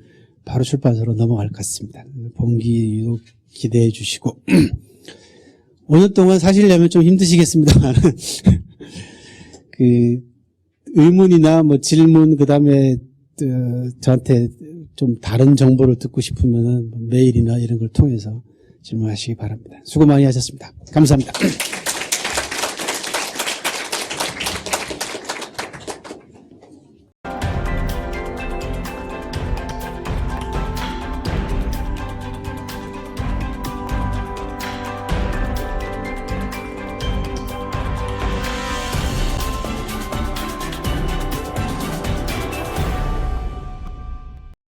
바로 출판사로 넘어갈 것 같습니다. 본기도 기대해 주시고, 5년 동안 사시려면 좀 힘드시겠습니다만, 그, 의문이나 뭐 질문, 그 다음에, 저한테 좀 다른 정보를 듣고 싶으면은 메일이나 이런 걸 통해서 질문하시기 바랍니다. 수고 많이 하셨습니다. 감사합니다.